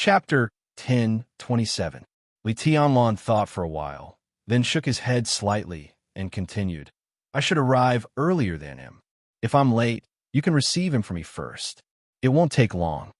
Chapter 10:27. Li Tianlan thought for a while, then shook his head slightly and continued, I should arrive earlier than him. If I'm late, you can receive him for me first. It won't take long.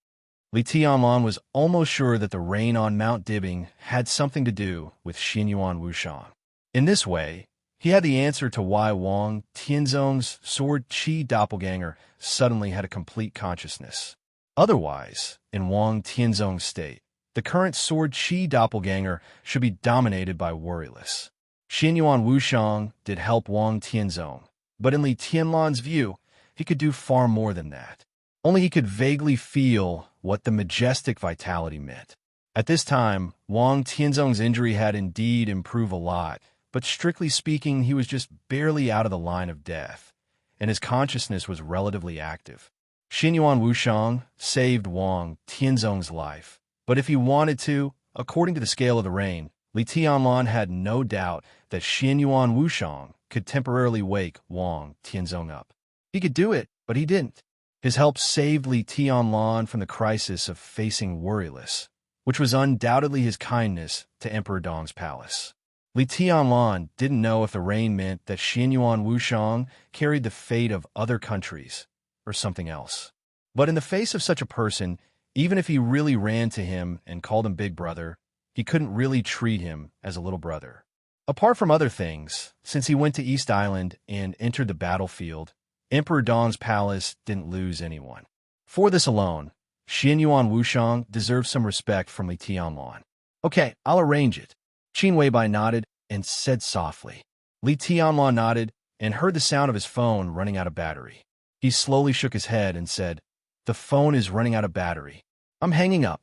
Li Tianlan was almost sure that the rain on Mount Dibing had something to do with Xinyuan Wushang. In this way, he had the answer to why Wang Tianzong's sword qi doppelganger suddenly had a complete consciousness. Otherwise, in Wang Tianzong's state, the current sword qi doppelganger should be dominated by worryless. Xinyuan Wushang did help Wang Tianzong, but in Li Tianlan's view, he could do far more than that. Only he could vaguely feel what the majestic vitality meant. At this time, Wang Tianzong's injury had indeed improved a lot, but strictly speaking, he was just barely out of the line of death, and his consciousness was relatively active. Xinyuan Wushang saved Wang Tianzong's life, but if he wanted to, according to the scale of the rain, Li Tianlan had no doubt that Xinyuan Wushang could temporarily wake Wang Tianzong up. He could do it, but he didn't. His help saved Li Tianlan from the crisis of facing worryless, which was undoubtedly his kindness to Emperor Dong's palace. Li Tianlan didn't know if the rain meant that Xinyuan Wushang carried the fate of other countries, or something else. But in the face of such a person, even if he really ran to him and called him Big Brother, he couldn't really treat him as a little brother. Apart from other things, since he went to East Island and entered the battlefield, Emperor Dong's palace didn't lose anyone. For this alone, Xinyuan Wushang deserved some respect from Li Tianlan. Okay, I'll arrange it. Qin Weibai nodded and said softly. Li Tianlan nodded and heard the sound of his phone running out of battery. He slowly shook his head and said, The phone is running out of battery. I'm hanging up.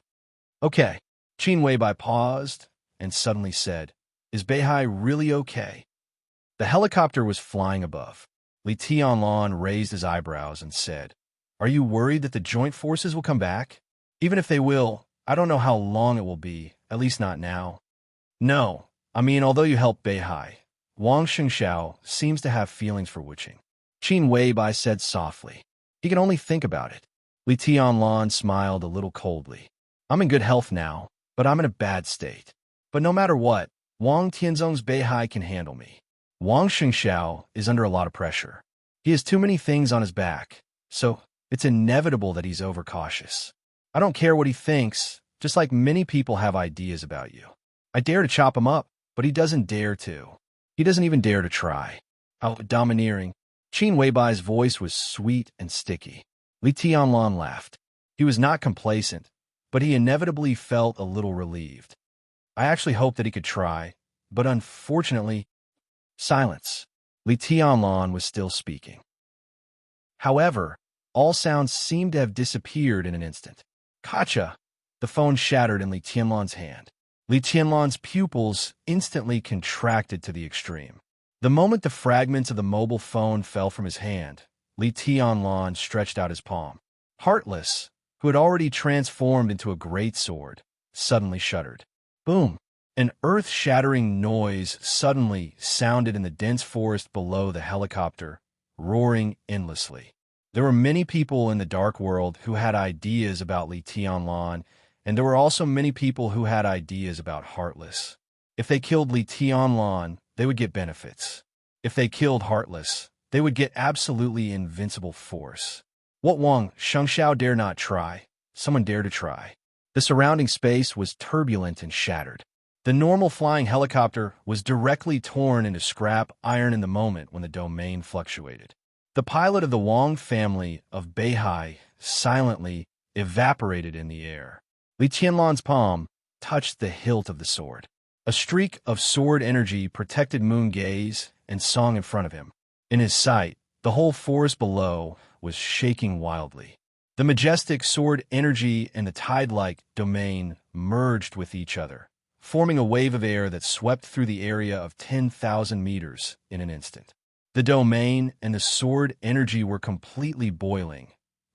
Okay. Qin Weibai paused and suddenly said, Is Beihai really okay? The helicopter was flying above. Li Tianlan raised his eyebrows and said, Are you worried that the joint forces will come back? Even if they will, I don't know how long it will be, at least not now. No, I mean, although you helped Beihai, Wang Xingxiao seems to have feelings for Wuqing. Qin Weibai said softly. He can only think about it. Li Tianlan smiled a little coldly. I'm in good health now, but I'm in a bad state. But no matter what, Wang Tianzong's Beihai can handle me. Wang Xingxiao is under a lot of pressure. He has too many things on his back, so it's inevitable that he's overcautious. I don't care what he thinks, just like many people have ideas about you. I dare to chop him up, but he doesn't dare to. He doesn't even dare to try. How domineering. Qin Weibai's voice was sweet and sticky. Li Tianlan laughed. He was not complacent, but he inevitably felt a little relieved. I actually hoped that he could try, but unfortunately, silence. Li Tianlan was still speaking. However, all sounds seemed to have disappeared in an instant. Gotcha! The phone shattered in Li Tianlan's hand. Li Tianlan's pupils instantly contracted to the extreme. The moment the fragments of the mobile phone fell from his hand, Li Tianlan stretched out his palm. Heartless, who had already transformed into a great sword, suddenly shuddered. Boom! An earth-shattering noise suddenly sounded in the dense forest below the helicopter, roaring endlessly. There were many people in the dark world who had ideas about Li Tianlan, and there were also many people who had ideas about Heartless. If they killed Li Tianlan, they would get benefits. If they killed Heartless, they would get absolutely invincible force. What Wang Xingxiao dare not try, someone dare to try. The surrounding space was turbulent and shattered. The normal flying helicopter was directly torn into scrap iron in the moment when the domain fluctuated. The pilot of the Wang family of Beihai silently evaporated in the air. Li Tianlan's palm touched the hilt of the sword. A streak of sword energy protected Moon gaze and song in front of him. In his sight, the whole forest below was shaking wildly. The majestic sword energy and the tide-like domain merged with each other, forming a wave of air that swept through the area of 10,000 meters in an instant. The domain and the sword energy were completely boiling,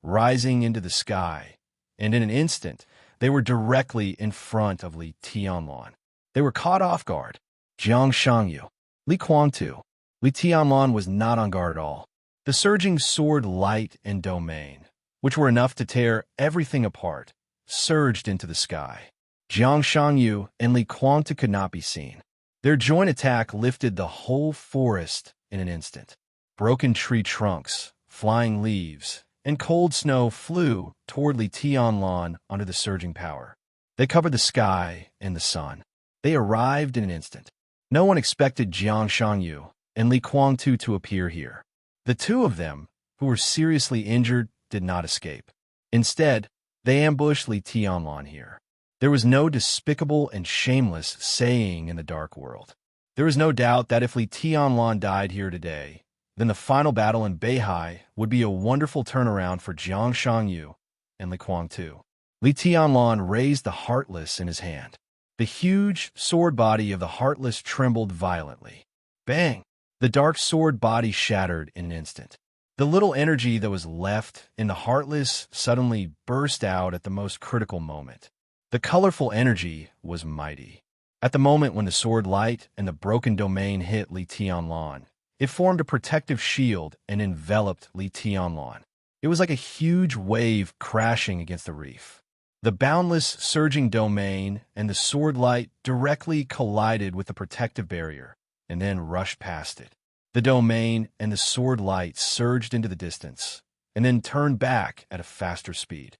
rising into the sky, and in an instant, they were directly in front of Li Tianlan. They were caught off guard. Jiang Shangyu, Li Kuangtu. Li Tianlan was not on guard at all. The surging sword light and domain, which were enough to tear everything apart, surged into the sky. Jiang Shangyu and Li Guangtu could not be seen. Their joint attack lifted the whole forest in an instant. Broken tree trunks, flying leaves, and cold snow flew toward Li Tianlan under the surging power. They covered the sky and the sun. They arrived in an instant. No one expected Jiang Shangyu and Li Guangtu to appear here. The two of them, who were seriously injured, did not escape. Instead, they ambushed Li Tianlan here. There was no despicable and shameless saying in the dark world. There was no doubt that if Li Tianlan died here today, then the final battle in Beihai would be a wonderful turnaround for Jiang Shangyu and Li Guangtu. Li Tianlan raised the Heartless in his hand. The huge sword body of the Heartless trembled violently. Bang! The dark sword body shattered in an instant. The little energy that was left in the Heartless suddenly burst out at the most critical moment. The colorful energy was mighty. At the moment when the sword light and the broken domain hit Li Tianlan, it formed a protective shield and enveloped Li Tianlan. It was like a huge wave crashing against the reef. The boundless surging domain and the sword light directly collided with the protective barrier and then rushed past it. The domain and the sword light surged into the distance and then turned back at a faster speed.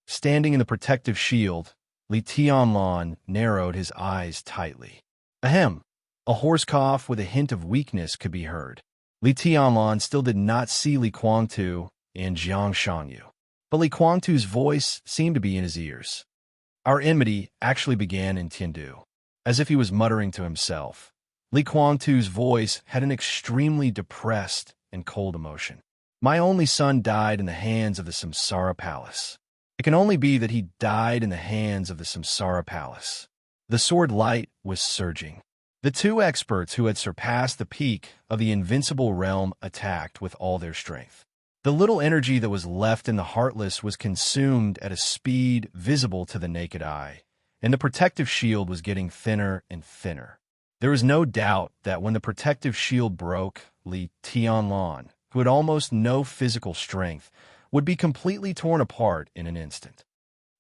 Standing in the protective shield, Li Tianlan narrowed his eyes tightly. Ahem! A hoarse cough with a hint of weakness could be heard. Li Tianlan still did not see Li Guangtu and Jiang Shangyu, but Li Guangtu's voice seemed to be in his ears. Our enmity actually began in Tiandu. As if he was muttering to himself, Li Guangtu's voice had an extremely depressed and cold emotion. My only son died in the hands of the Samsara Palace. It can only be that he died in the hands of the Samsara Palace. The sword light was surging. The two experts who had surpassed the peak of the invincible realm attacked with all their strength. The little energy that was left in the Heartless was consumed at a speed visible to the naked eye, and the protective shield was getting thinner and thinner. There was no doubt that when the protective shield broke, Li Tianlan, who had almost no physical strength, would be completely torn apart in an instant.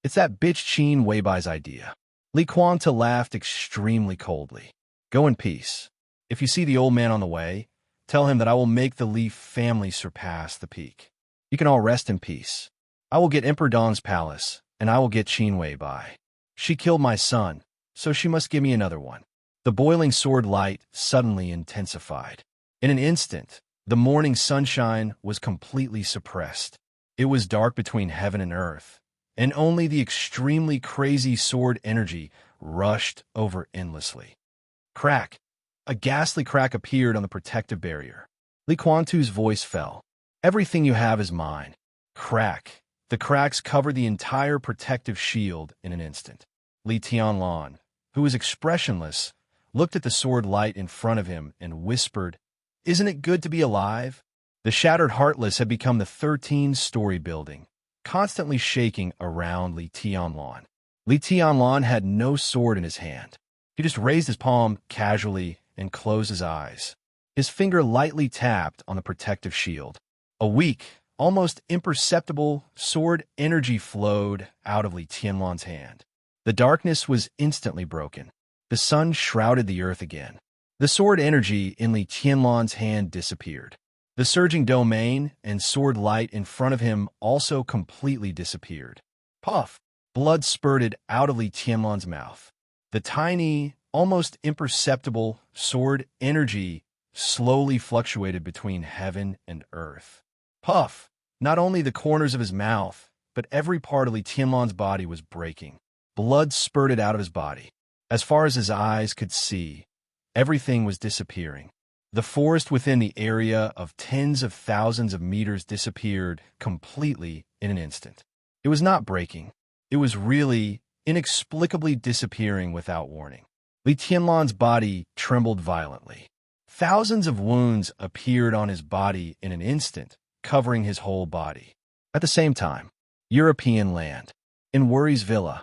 It's that bitch Qin Weibai's idea. Li Guangtu laughed extremely coldly. Go in peace. If you see the old man on the way, tell him that I will make the Li family surpass the peak. You can all rest in peace. I will get Emperor Dong's palace, and I will get Qin Weibai. She killed my son, so she must give me another one. The boiling sword light suddenly intensified. In an instant, the morning sunshine was completely suppressed. It was dark between heaven and earth, and only the extremely crazy sword energy rushed over endlessly. Crack! A ghastly crack appeared on the protective barrier. Li Guangtu's voice fell. Everything you have is mine. Crack! The cracks covered the entire protective shield in an instant. Li Tianlan, who was expressionless, looked at the sword light in front of him and whispered, "Isn't it good to be alive?" The shattered Heartless had become the 13-story building, constantly shaking around Li Tianlan. Li Tianlan had no sword in his hand. He just raised his palm casually and closed his eyes. His finger lightly tapped on the protective shield. A weak, almost imperceptible sword energy flowed out of Li Tianlan's hand. The darkness was instantly broken. The sun shrouded the earth again. The sword energy in Li Tianlan's hand disappeared. The surging domain and sword light in front of him also completely disappeared. Puff! Blood spurted out of Li Tianlan's mouth. The tiny, almost imperceptible sword energy slowly fluctuated between heaven and earth. Puff! Not only the corners of his mouth, but every part of Li Tianlan's body was breaking. Blood spurted out of his body. As far as his eyes could see, everything was disappearing. The forest within the area of tens of thousands of meters disappeared completely in an instant. It was not breaking. It was really, inexplicably disappearing without warning. Li Tianlan's body trembled violently. Thousands of wounds appeared on his body in an instant, covering his whole body. At the same time, European land. In Worry's villa,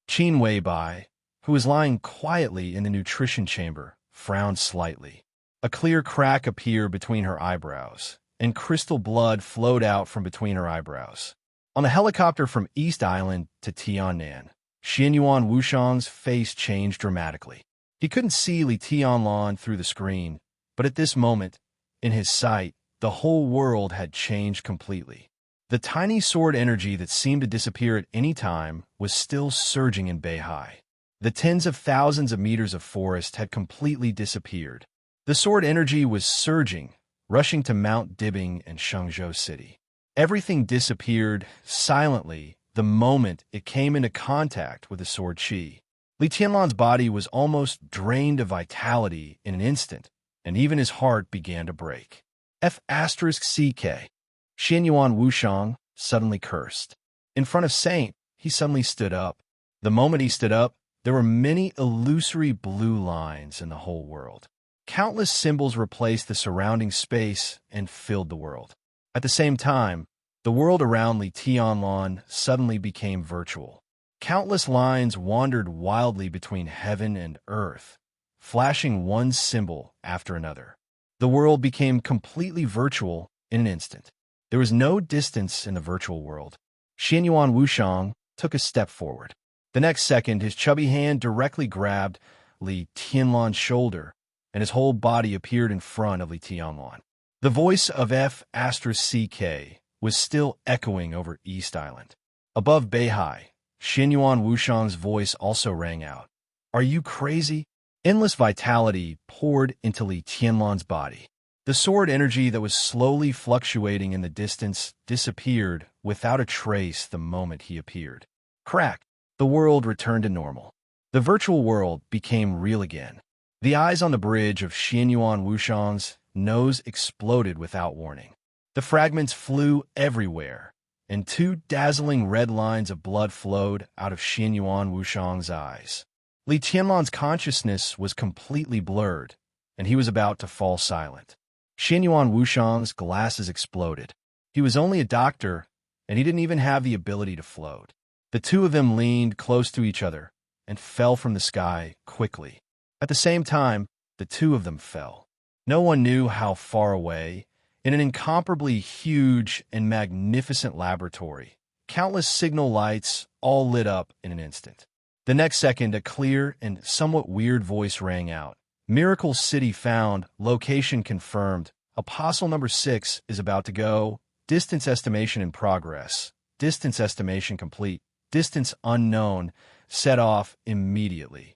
Qin Weibai, who was lying quietly in the nutrition chamber, frowned slightly. A clear crack appeared between her eyebrows, and crystal blood flowed out from between her eyebrows. On the helicopter from East Island to Tiannan, Xianyuan Wushang's face changed dramatically. He couldn't see Li Tianlan through the screen, but at this moment, in his sight, the whole world had changed completely. The tiny sword energy that seemed to disappear at any time was still surging in Beihai. The tens of thousands of meters of forest had completely disappeared. The sword energy was surging, rushing to Mount Dibing and Shangzhou City. Everything disappeared silently the moment it came into contact with the sword chi. Li Tianlan's body was almost drained of vitality in an instant, and even his heart began to break. F***CK. Xianyuan Wushang suddenly cursed. In front of Saint, he suddenly stood up. The moment he stood up, there were many illusory blue lines in the whole world. Countless symbols replaced the surrounding space and filled the world. At the same time, the world around Li Tianlan suddenly became virtual. Countless lines wandered wildly between heaven and earth, flashing one symbol after another. The world became completely virtual in an instant. There was no distance in the virtual world. Xianyuan Wushang took a step forward. The next second, his chubby hand directly grabbed Li Tianlan's shoulder, and his whole body appeared in front of Li Tianlan. The voice of F***CK was still echoing over East Island. Above Beihai, Xianyuan Wushang's voice also rang out. "Are you crazy?" Endless vitality poured into Li Tianlan's body. The sword energy that was slowly fluctuating in the distance disappeared without a trace the moment he appeared. Crack! The world returned to normal. The virtual world became real again. The eyes on the bridge of Xianyuan Wushang's nose exploded without warning. The fragments flew everywhere, and two dazzling red lines of blood flowed out of Xianyuan Wushang's eyes. Li Tianlan's consciousness was completely blurred, and he was about to fall silent. Xianyuan Wushang's glasses exploded. He was only a doctor, and he didn't even have the ability to float. The two of them leaned close to each other and fell from the sky quickly. At the same time, the two of them fell. No one knew how far away. In an incomparably huge and magnificent laboratory, countless signal lights all lit up in an instant. The next second, a clear and somewhat weird voice rang out. "Miracle City found. Location confirmed. Apostle number 6 is about to go. Distance estimation in progress. Distance estimation complete. Distance unknown. Set off immediately."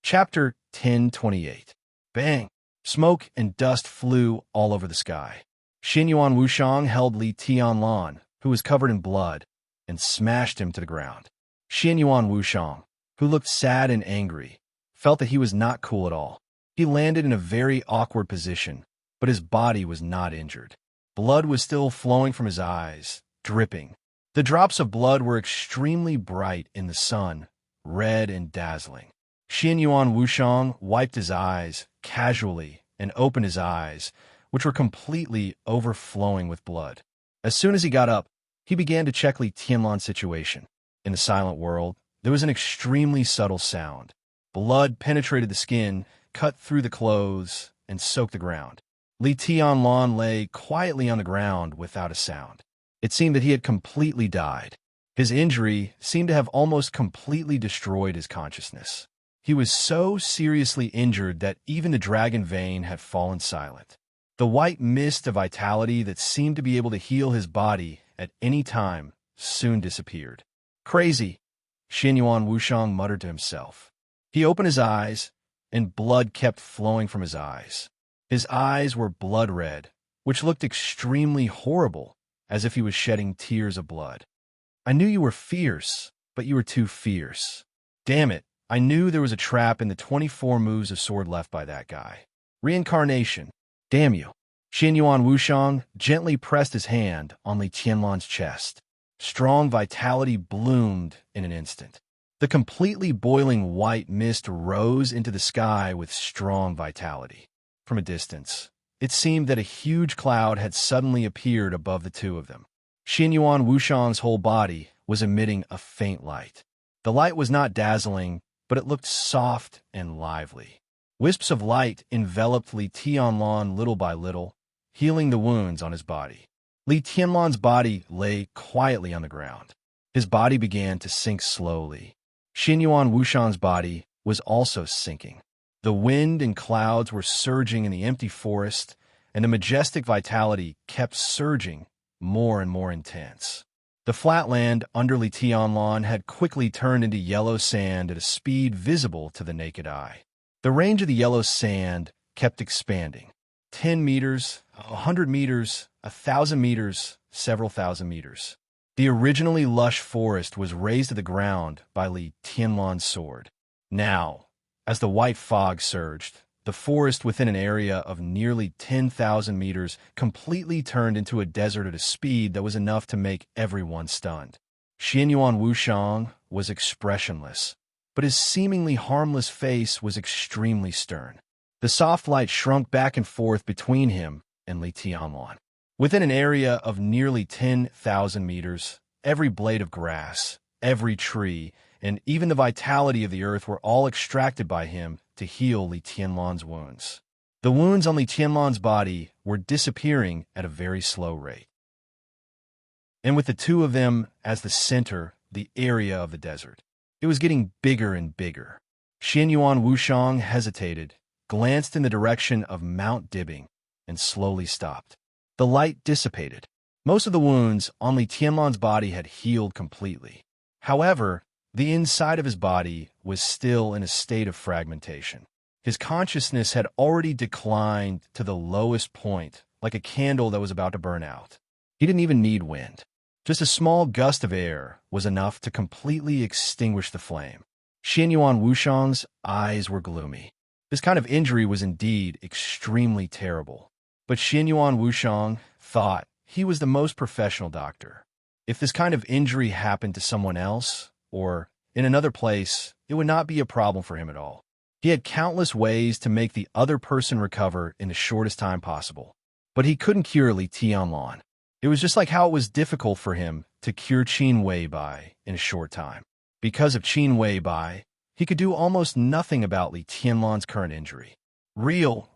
Chapter 1028. Bang! Smoke and dust flew all over the sky. Xianyuan Wushang held Li Tianlan, who was covered in blood, and smashed him to the ground. Xianyuan Wushang, who looked sad and angry, felt that he was not cool at all. He landed in a very awkward position, but his body was not injured. Blood was still flowing from his eyes, dripping. The drops of blood were extremely bright in the sun, red and dazzling. Xianyuan Wushang wiped his eyes casually and opened his eyes, which were completely overflowing with blood. As soon as he got up, he began to check Li Tianlan's situation. In the silent world, there was an extremely subtle sound. Blood penetrated the skin, cut through the clothes, and soaked the ground. Li Tianlan lay quietly on the ground without a sound. It seemed that he had completely died. His injury seemed to have almost completely destroyed his consciousness. He was so seriously injured that even the dragon vein had fallen silent. The white mist of vitality that seemed to be able to heal his body at any time soon disappeared. "Crazy," Xianyuan Wushang muttered to himself. He opened his eyes, and blood kept flowing from his eyes. His eyes were blood red, which looked extremely horrible, as if he was shedding tears of blood. "I knew you were fierce, but you were too fierce. Damn it. I knew there was a trap in the 24 moves of sword left by that guy. Reincarnation. Damn you." Xianyuan Wushang gently pressed his hand on Li Tianlan's chest. Strong vitality bloomed in an instant. The completely boiling white mist rose into the sky with strong vitality. From a distance, it seemed that a huge cloud had suddenly appeared above the two of them. Xianyuan Wushang's whole body was emitting a faint light. The light was not dazzling, but it looked soft and lively. Wisps of light enveloped Li Tianlan little by little, healing the wounds on his body. Li Tianlan's body lay quietly on the ground. His body began to sink slowly. Xinyuan Wushang's body was also sinking. The wind and clouds were surging in the empty forest, and the majestic vitality kept surging, more and more intense. The flat land under Li Tianlan had quickly turned into yellow sand at a speed visible to the naked eye. The range of the yellow sand kept expanding. 10 meters, 100 meters, 1,000 meters, several thousand meters. The originally lush forest was razed to the ground by Li Tianlan's sword. Now, as the white fog surged, the forest within an area of nearly 10,000 meters completely turned into a desert at a speed that was enough to make everyone stunned. Xinyuan Wushang was expressionless, but his seemingly harmless face was extremely stern. The soft light shrunk back and forth between him and Li Tianlan. Within an area of nearly 10,000 meters, every blade of grass, every tree, and even the vitality of the earth were all extracted by him to heal Li Tianlan's wounds. The wounds on Li Tianlan's body were disappearing at a very slow rate. And with the two of them as the center, the area of the desert, it was getting bigger and bigger. Xinyuan Wushang hesitated, glanced in the direction of Mount Dibbing, and slowly stopped. The light dissipated. Most of the wounds on Li Tianlan's body had healed completely. However, the inside of his body was still in a state of fragmentation. His consciousness had already declined to the lowest point, like a candle that was about to burn out. He didn't even need wind. Just a small gust of air was enough to completely extinguish the flame. Xinyuan Wushang's eyes were gloomy. This kind of injury was indeed extremely terrible. But Xinyuan Wushang thought he was the most professional doctor. If this kind of injury happened to someone else, or in another place, it would not be a problem for him at all. He had countless ways to make the other person recover in the shortest time possible. But he couldn't cure Li Tianlan. It was just like how it was difficult for him to cure Qin Weibai in a short time. Because of Qin Weibai, he could do almost nothing about Li Tianlan's current injury. Real.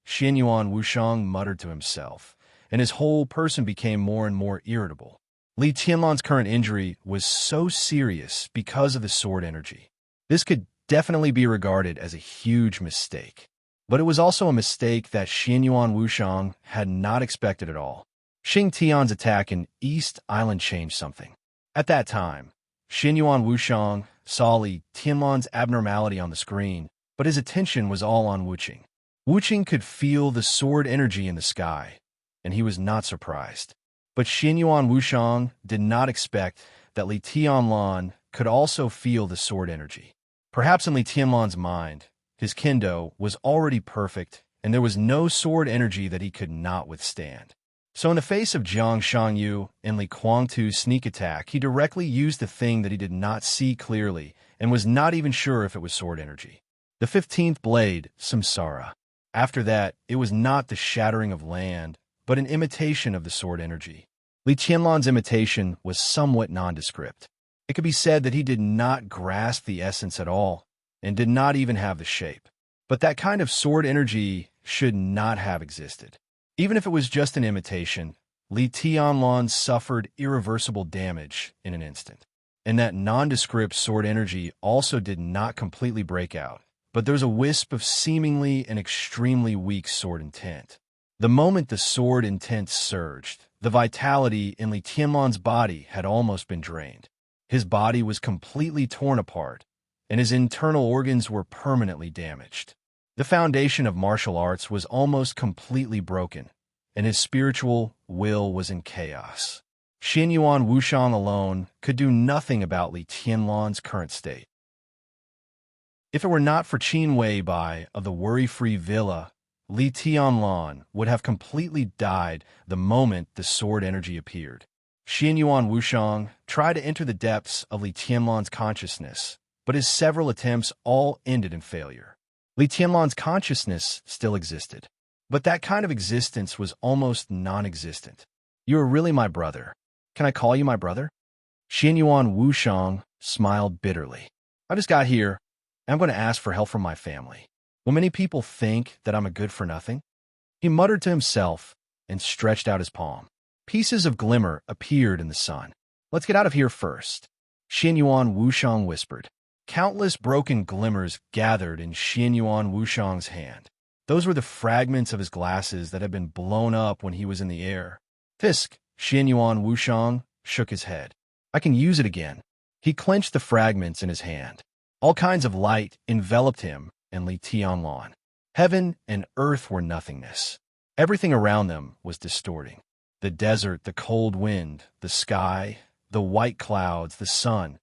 Xinyuan Wushang muttered to himself, and his whole person became more and more irritable. Li Tianlan's current injury was so serious because of the sword energy. This could definitely be regarded as a huge mistake. But it was also a mistake that Xinyuan Wushang had not expected at all. Xing Tian's attack in East Island changed something. At that time, Xinyuan Wushang saw Li Tianlan's abnormality on the screen, but his attention was all on Wuqing. Wuqing could feel the sword energy in the sky, and he was not surprised. But Xinyuan Wushang did not expect that Li Tianlan could also feel the sword energy. Perhaps in Li Tianlan's mind, his kendo was already perfect, and there was no sword energy that he could not withstand. So in the face of Jiang Shangyu and Li Guangtu's sneak attack, he directly used the thing that he did not see clearly and was not even sure if it was sword energy. The 15th blade, Samsara. After that, it was not the shattering of land, but an imitation of the sword energy. Li Tianlan's imitation was somewhat nondescript. It could be said that he did not grasp the essence at all, and did not even have the shape. But that kind of sword energy should not have existed. Even if it was just an imitation, Li Tianlan suffered irreversible damage in an instant. And that nondescript sword energy also did not completely break out, but there's a wisp of seemingly and extremely weak sword intent. The moment the sword intent surged, the vitality in Li Tianlan's body had almost been drained. His body was completely torn apart, and his internal organs were permanently damaged. The foundation of martial arts was almost completely broken, and his spiritual will was in chaos. Xinyuan Wushang alone could do nothing about Li Tianlan's current state. If it were not for Qin Weibai of the Worry-Free Villa, Li Tianlan would have completely died the moment the sword energy appeared. Xinyuan Wushang tried to enter the depths of Li Tianlan's consciousness, but his several attempts all ended in failure. Li Tianlan's consciousness still existed, but that kind of existence was almost non-existent. You are really my brother. Can I call you my brother? Xinyuan Wushang smiled bitterly. I just got here, and I'm going to ask for help from my family. Will many people think that I'm a good-for-nothing? He muttered to himself and stretched out his palm. Pieces of glimmer appeared in the sun. Let's get out of here first, Xianyuan Wushang whispered. Countless broken glimmers gathered in Xianyuan Wushang's hand. Those were the fragments of his glasses that had been blown up when he was in the air. Fisk, Xianyuan Wushang shook his head. I can use it again. He clenched the fragments in his hand. All kinds of light enveloped him and Li Tianlan. Heaven and earth were nothingness. Everything around them was distorting. The desert, the cold wind, the sky, the white clouds, the sun.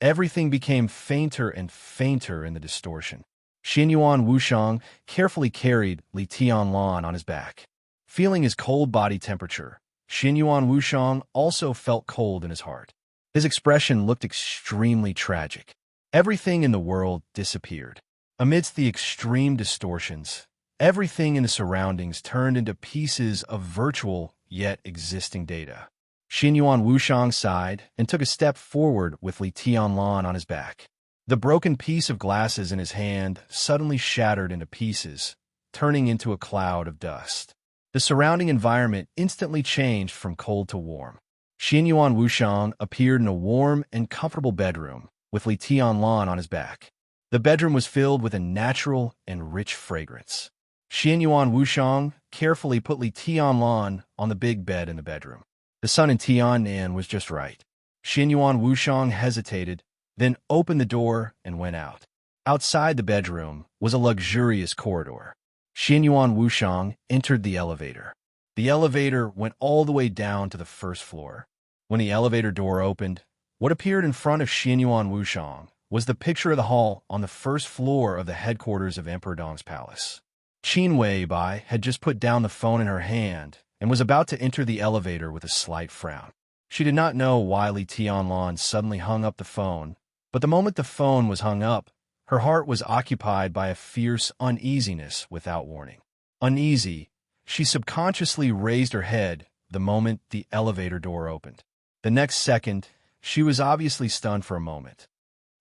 Everything became fainter and fainter in the distortion. Xianyuan Wushang carefully carried Li Tianlan on his back. Feeling his cold body temperature, Xianyuan Wushang also felt cold in his heart. His expression looked extremely tragic. Everything in the world disappeared. Amidst the extreme distortions, everything in the surroundings turned into pieces of virtual yet existing data. Xianyuan Wushang sighed and took a step forward with Li Tianlan on his back. The broken piece of glasses in his hand suddenly shattered into pieces, turning into a cloud of dust. The surrounding environment instantly changed from cold to warm. Xianyuan Wushang appeared in a warm and comfortable bedroom with Li Tianlan on his back. The bedroom was filled with a natural and rich fragrance. Xianyuan Wushang carefully put Li Tianlan on the big bed in the bedroom. The sun in Tiannan was just right. Xianyuan Wushang hesitated, then opened the door and went out. Outside the bedroom was a luxurious corridor. Xianyuan Wushang entered the elevator. The elevator went all the way down to the first floor. When the elevator door opened, what appeared in front of Xianyuan Wushang was the picture of the hall on the first floor of the headquarters of Emperor Dong's palace. Qin Weibai had just put down the phone in her hand and was about to enter the elevator with a slight frown. She did not know why Li Tianlan suddenly hung up the phone, but the moment the phone was hung up, her heart was occupied by a fierce uneasiness without warning. Uneasy, she subconsciously raised her head the moment the elevator door opened. The next second, she was obviously stunned for a moment.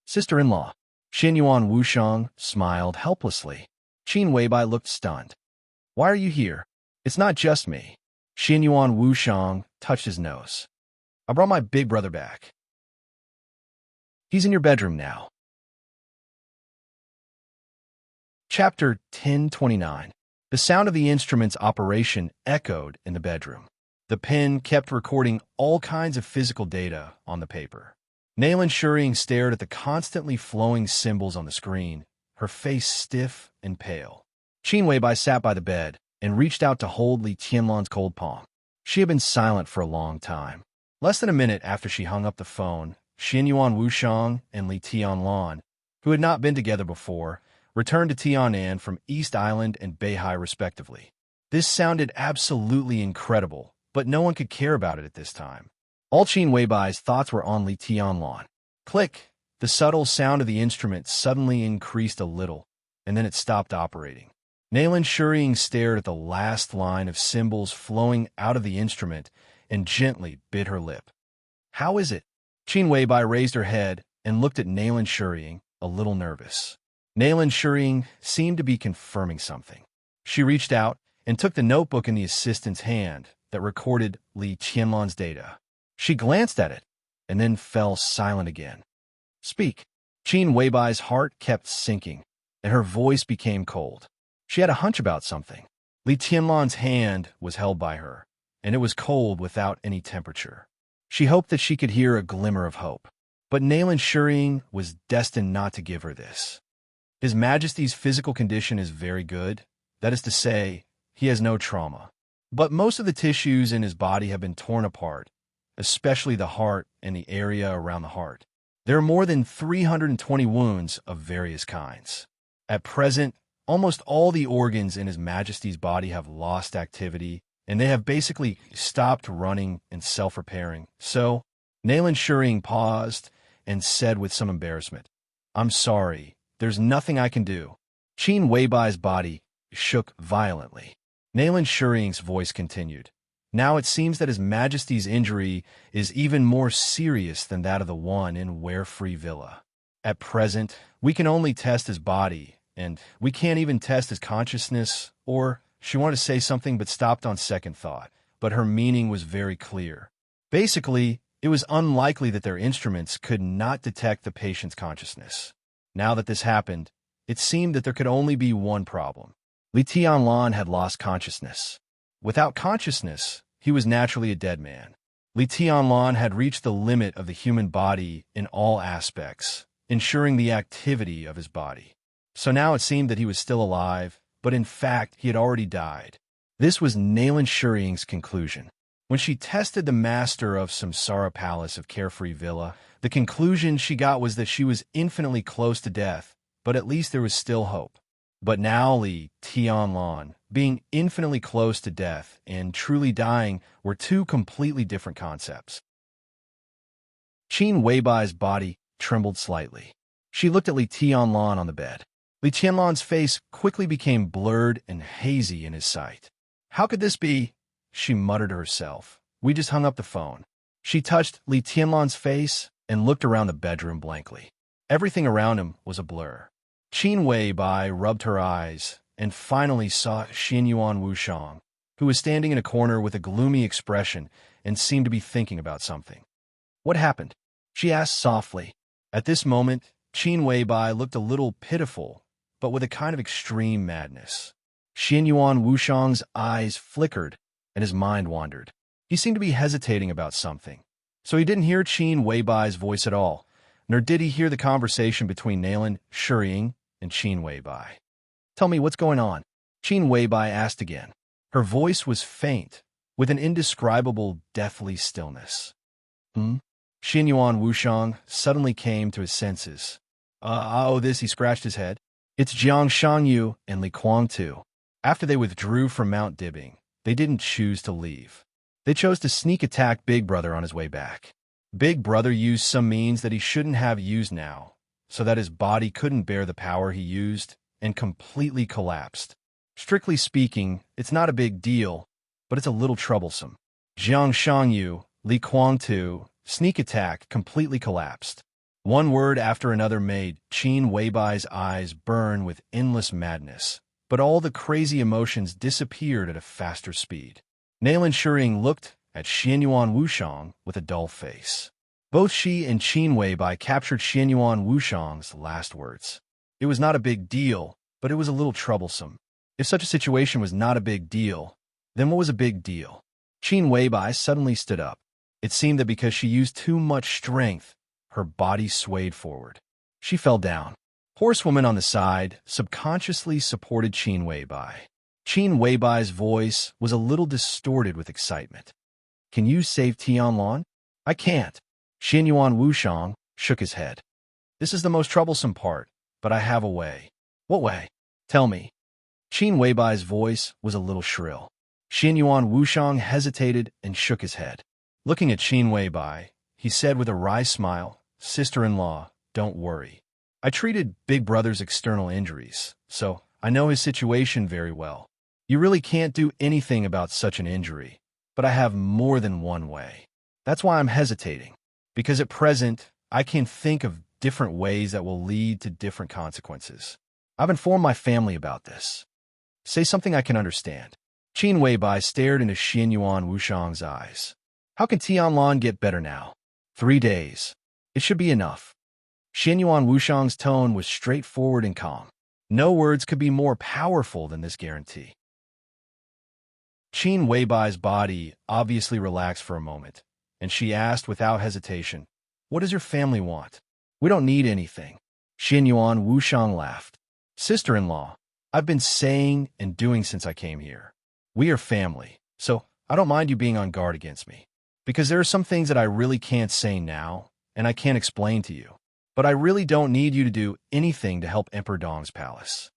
Sister-in-law, Xianyuan Wushang smiled helplessly. Qin Weibai looked stunned. Why are you here? It's not just me. Xianyuan Wushang touched his nose. I brought my big brother back. He's in your bedroom now. Chapter 1029. The sound of the instrument's operation echoed in the bedroom. The pen kept recording all kinds of physical data on the paper. Nalan Shuring stared at the constantly flowing symbols on the screen, her face stiff and pale. Qin Weibai sat by the bed and reached out to hold Li Tianlan's cold palm. She had been silent for a long time. Less than a minute after she hung up the phone, Xianyuan Wushang and Li Tianlan, who had not been together before, returned to Tiannan from East Island and Beihai respectively. This sounded absolutely incredible, but no one could care about it at this time. All Qin Weibai's thoughts were on Li Tianlan. Click! The subtle sound of the instrument suddenly increased a little, and then it stopped operating. Nalan Shuring stared at the last line of symbols flowing out of the instrument and gently bit her lip. How is it? Qin Weibai raised her head and looked at Nalan Shuring, a little nervous. Nalan Shuring seemed to be confirming something. She reached out and took the notebook in the assistant's hand that recorded Li Tianlan's data. She glanced at it and then fell silent again. Speak. Qin Weibai's heart kept sinking, and her voice became cold. She had a hunch about something. Li Tianlan's hand was held by her, and it was cold without any temperature. She hoped that she could hear a glimmer of hope, but Nalan Shuring was destined not to give her this. His Majesty's physical condition is very good. That is to say, he has no trauma. But most of the tissues in his body have been torn apart, especially the heart and the area around the heart. There are more than 320 wounds of various kinds. At present, almost all the organs in His Majesty's body have lost activity, and they have basically stopped running and self-repairing. So, Nalan Shuring paused and said with some embarrassment, I'm sorry, there's nothing I can do. Qin Weibai's body shook violently. Nalan Shuring's voice continued. Now it seems that His Majesty's injury is even more serious than that of the one in Warefree Villa. At present, we can only test his body, and we can't even test his consciousness, or, she wanted to say something but stopped on second thought. but her meaning was very clear. Basically, it was unlikely that their instruments could not detect the patient's consciousness. Now that this happened, it seemed that there could only be one problem. Li Tianlan had lost consciousness. Without consciousness, he was naturally a dead man. Li Tianlan had reached the limit of the human body in all aspects, ensuring the activity of his body. So now it seemed that he was still alive, but in fact he had already died. This was Nayland Shurying's conclusion. When she tested the master of Samsara Palace of Carefree Villa, the conclusion she got was that she was infinitely close to death, but at least there was still hope. But now Li Tianlan, being infinitely close to death and truly dying, were two completely different concepts. Qin Weibai's body trembled slightly. She looked at Li Tianlan on the bed. Li Tianlan's face quickly became blurred and hazy in his sight. How could this be? She muttered to herself. We just hung up the phone. She touched Li Tianlan's face and looked around the bedroom blankly. Everything around him was a blur. Qin Weibai rubbed her eyes and finally saw Xianyuan Wushang, who was standing in a corner with a gloomy expression and seemed to be thinking about something. What happened? She asked softly. At this moment, Qin Weibai looked a little pitiful, but with a kind of extreme madness. Xianyuan Wushang's eyes flickered and his mind wandered. He seemed to be hesitating about something. So he didn't hear Qin Weibai's voice at all, nor did he hear the conversation between Nayland Shurying and Qin Weibai. Tell me what's going on, Qin Weibai asked again. Her voice was faint, with an indescribable deathly stillness. Xianyuan Wushang suddenly came to his senses. He scratched his head. It's Jiang Shangyu and Li Kuang too. After they withdrew from Mount Dibing, they didn't choose to leave. They chose to sneak attack Big Brother on his way back. Big Brother used some means that he shouldn't have used now, so that his body couldn't bear the power he used and completely collapsed. Strictly speaking, it's not a big deal, but it's a little troublesome. Jiang Shangyu, Li Kuang too, sneak attack completely collapsed. One word after another made Qin Weibai's eyes burn with endless madness, but all the crazy emotions disappeared at a faster speed. Nayland Shurying looked at Xianyuan Wushang with a dull face. Both she and Qin Weibai captured Xianyuan Wushang's last words. It was not a big deal, but it was a little troublesome. If such a situation was not a big deal, then what was a big deal? Qin Weibai suddenly stood up. It seemed that because she used too much strength, her body swayed forward. She fell down. Horsewoman on the side subconsciously supported Qin Weibai. Qin Weibai's voice was a little distorted with excitement. Can you save Tianlan? I can't. Xianyuan Wushang shook his head. This is the most troublesome part, but I have a way. What way? Tell me. Qin Weibai's voice was a little shrill. Xianyuan Wushang hesitated and shook his head. Looking at Qin Weibai, he said with a wry smile, Sister-in-law, don't worry. I treated Big Brother's external injuries, so I know his situation very well. You really can't do anything about such an injury, but I have more than one way. That's why I'm hesitating, because at present, I can think of different ways that will lead to different consequences. I've informed my family about this. Say something I can understand. Qin Weibai stared into Xianyuan Wushang's eyes. How can Tianlan get better now? 3 days. It should be enough. Xianyuan Wushang's tone was straightforward and calm. No words could be more powerful than this guarantee. Qin Weibai's body obviously relaxed for a moment, and she asked without hesitation, What does your family want? We don't need anything. Xianyuan Wushang laughed. Sister-in-law, I've been saying and doing since I came here. We are family, so I don't mind you being on guard against me. Because there are some things that I really can't say now, and I can't explain to you. But I really don't need you to do anything to help Emperor Dong's palace.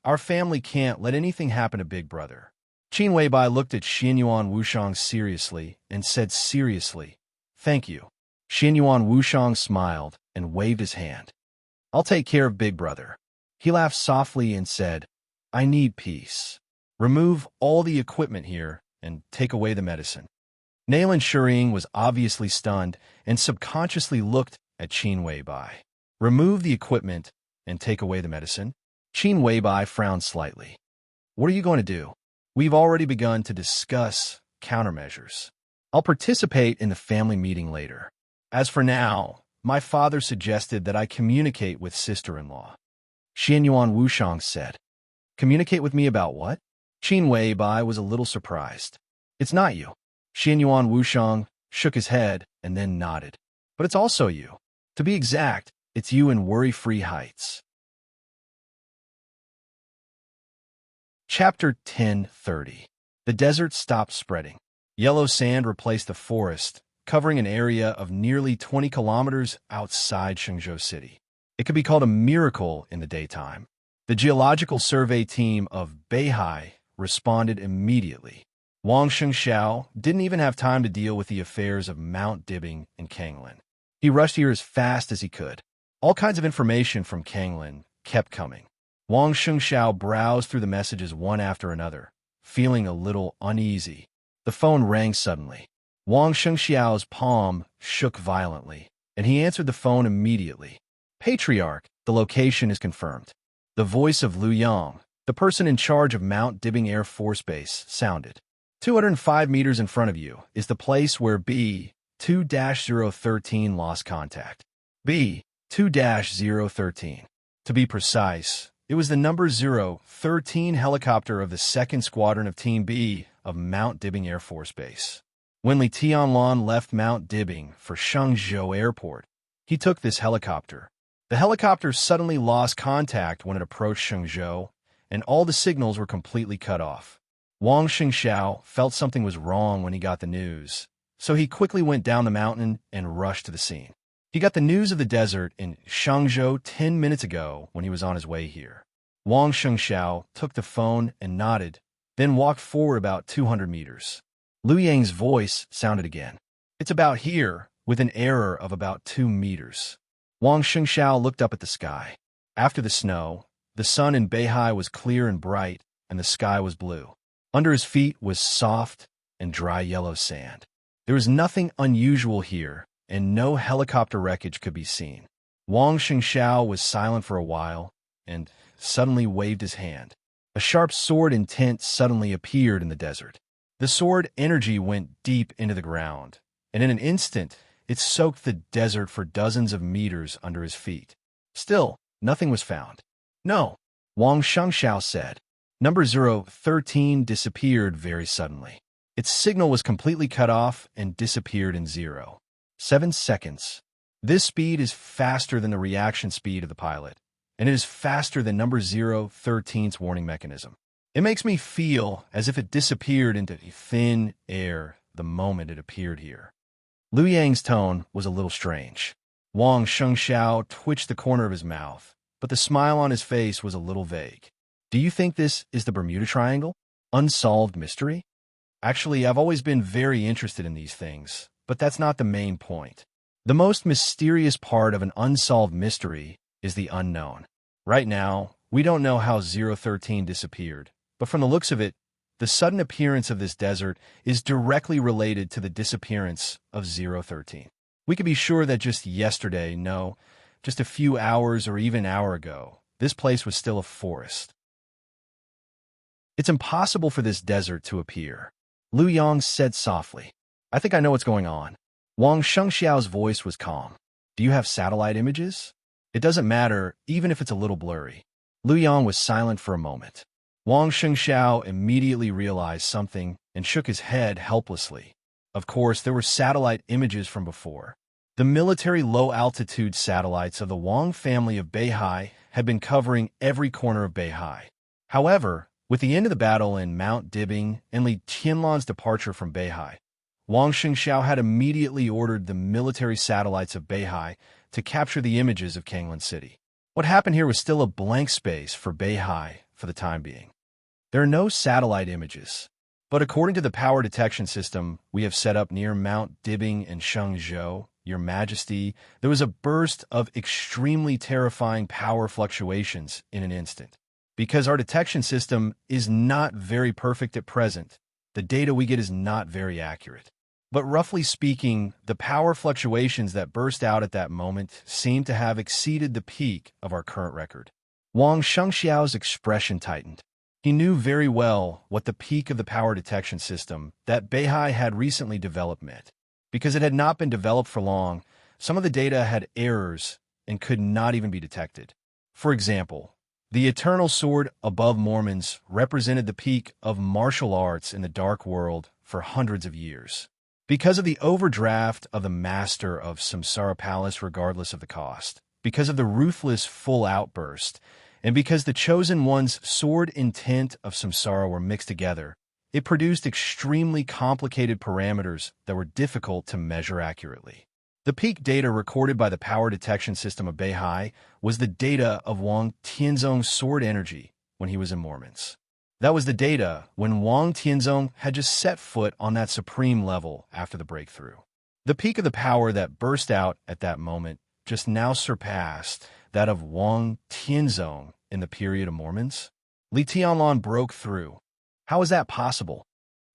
Our family can't let anything happen to Big Brother. Qin Weibai looked at Xianyuan Wushang seriously and said seriously, Thank you. Xianyuan Wushang smiled and waved his hand. I'll take care of Big Brother. He laughed softly and said, I need peace. Remove all the equipment here and take away the medicine. Nayland Shurying was obviously stunned and subconsciously looked at Qin Weibai. Remove the equipment and take away the medicine? Qin Weibai frowned slightly. What are you going to do? We've already begun to discuss countermeasures. I'll participate in the family meeting later. As for now, my father suggested that I communicate with sister-in-law. Xianyuan Wushang said. Communicate with me about what? Qin Weibai was a little surprised. It's not you. Xianyuan Wushang shook his head and then nodded. But it's also you. To be exact, it's you in Worry-Free Heights. Chapter 10:30. The desert stopped spreading. Yellow sand replaced the forest, covering an area of nearly 20 kilometers outside Shenzhou City. It could be called a miracle in the daytime. The geological survey team of Beihai responded immediately. Wang Shengxiao didn't even have time to deal with the affairs of Mount Dibbing and Kanglin. He rushed here as fast as he could. All kinds of information from Kanglin kept coming. Wang Shengxiao browsed through the messages one after another, feeling a little uneasy. The phone rang suddenly. Wang Shengxiao's palm shook violently, and he answered the phone immediately. Patriarch, the location is confirmed. The voice of Liu Yang, the person in charge of Mount Dibbing Air Force Base, sounded. 205 meters in front of you is the place where B-2-013 lost contact. B-2-013. To be precise, it was the number 013 helicopter of the 2nd Squadron of Team B of Mount Dibbing Air Force Base. When Li Tianlan left Mount Dibbing for Shenzhou Airport, he took this helicopter. The helicopter suddenly lost contact when it approached Shenzhou, and all the signals were completely cut off. Wang Shengxiao felt something was wrong when he got the news, so he quickly went down the mountain and rushed to the scene. He got the news of the desert in Shenzhou 10 minutes ago when he was on his way here. Wang Shengxiao took the phone and nodded, then walked forward about 200 meters. Liu Yang's voice sounded again. It's about here, with an error of about 2 meters. Wang Shengxiao looked up at the sky. After the snow, the sun in Beihai was clear and bright, and the sky was blue. Under his feet was soft and dry yellow sand. There was nothing unusual here, and no helicopter wreckage could be seen. Wang Shengxiao was silent for a while, and suddenly waved his hand. A sharp sword intent suddenly appeared in the desert. The sword energy went deep into the ground, and in an instant, it soaked the desert for dozens of meters under his feet. Still, nothing was found. No, Wang Shengxiao said. Number 013 disappeared very suddenly. Its signal was completely cut off and disappeared in 7 seconds. This speed is faster than the reaction speed of the pilot, and it is faster than number 013's warning mechanism. It makes me feel as if it disappeared into thin air the moment it appeared here. Liu Yang's tone was a little strange. Wang Shengxiao twitched the corner of his mouth, but the smile on his face was a little vague. Do you think this is the Bermuda Triangle? Unsolved mystery? Actually, I've always been very interested in these things, but that's not the main point. The most mysterious part of an unsolved mystery is the unknown. Right now, we don't know how 013 disappeared, but from the looks of it, the sudden appearance of this desert is directly related to the disappearance of 013. We could be sure that just yesterday, no, just a few hours or even an hour ago, this place was still a forest. It's impossible for this desert to appear. Liu Yang said softly. I think I know what's going on. Wang Shengxiao's voice was calm. Do you have satellite images? It doesn't matter, even if it's a little blurry. Liu Yang was silent for a moment. Wang Shengxiao immediately realized something and shook his head helplessly. Of course, there were satellite images from before. The military low-altitude satellites of the Wang family of Beihai had been covering every corner of Beihai. However, with the end of the battle in Mount Dibbing and Li Tianlan's departure from Beihai, Wang Shengxiao had immediately ordered the military satellites of Beihai to capture the images of Kanglin City. What happened here was still a blank space for Beihai for the time being. There are no satellite images, but according to the power detection system we have set up near Mount Dibbing and Shenzhou, Your Majesty, there was a burst of extremely terrifying power fluctuations in an instant. Because our detection system is not very perfect at present, the data we get is not very accurate. But roughly speaking, the power fluctuations that burst out at that moment seem to have exceeded the peak of our current record. Wang Shengxiao's expression tightened. He knew very well what the peak of the power detection system that Beihai had recently developed meant. Because it had not been developed for long, some of the data had errors and could not even be detected. For example, the eternal sword above Mormons represented the peak of martial arts in the dark world for hundreds of years. Because of the overdraft of the master of Samsara Palace regardless of the cost, because of the ruthless full outburst, and because the chosen one's sword intent of Samsara were mixed together, it produced extremely complicated parameters that were difficult to measure accurately. The peak data recorded by the power detection system of Beihai was the data of Wang Tianzong's sword energy when he was in Mormons. That was the data when Wang Tianzong had just set foot on that supreme level after the breakthrough. The peak of the power that burst out at that moment just now surpassed that of Wang Tianzong in the period of Mormons. Li Tianlan broke through. How is that possible?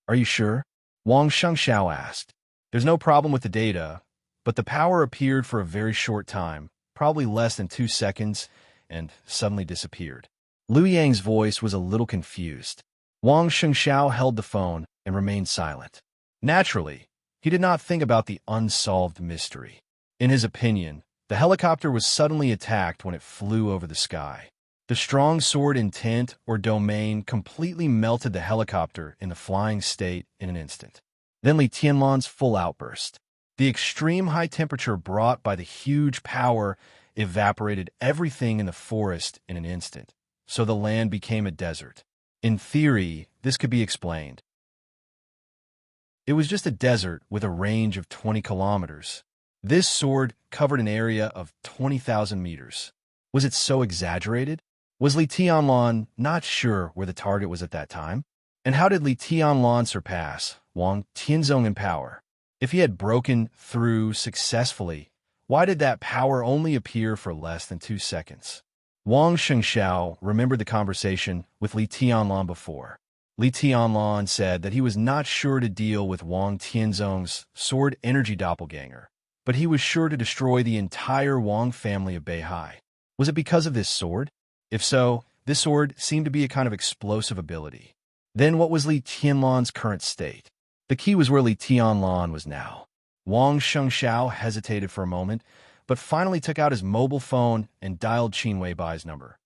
Are you sure? Wang Shengxiao asked. There's no problem with the data, but the power appeared for a very short time, probably less than 2 seconds, and suddenly disappeared. Liu Yang's voice was a little confused. Wang Shengxiao held the phone and remained silent. Naturally, he did not think about the unsolved mystery. In his opinion, the helicopter was suddenly attacked when it flew over the sky. The strong sword intent or domain completely melted the helicopter in the flying state in an instant. Then Li Tianlan's full outburst. The extreme high temperature brought by the huge power evaporated everything in the forest in an instant, so the land became a desert. In theory, this could be explained. It was just a desert with a range of 20 kilometers. This sword covered an area of 20,000 meters. Was it so exaggerated? Was Li Tianlan not sure where the target was at that time? And how did Li Tianlan surpass Wang Tianzong in power? If he had broken through successfully, why did that power only appear for less than 2 seconds? Wang Shengxiao remembered the conversation with Li Tianlan before. Li Tianlan said that he was not sure to deal with Wang Tianzong's sword energy doppelganger, but he was sure to destroy the entire Wang family of Beihai. Was it because of this sword? If so, this sword seemed to be a kind of explosive ability. Then what was Li Tianlan's current state? The key was where Li Tianlan was now. Wang Shengxiao hesitated for a moment, but finally took out his mobile phone and dialed Qin Weibai's number.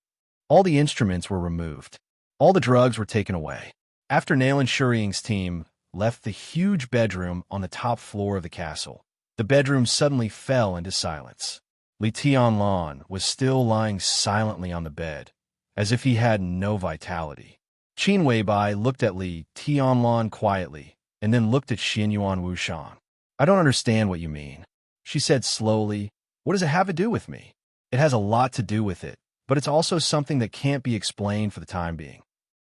All the instruments were removed. All the drugs were taken away. After Nail and Shuriying's team left the huge bedroom on the top floor of the castle, the bedroom suddenly fell into silence. Li Tianlan was still lying silently on the bed, as if he had no vitality. Qin Weibai looked at Li Tianlan quietly, and then looked at Xianyuan Wushang. I don't understand what you mean, she said slowly. What does it have to do with me? It has a lot to do with it, but it's also something that can't be explained for the time being.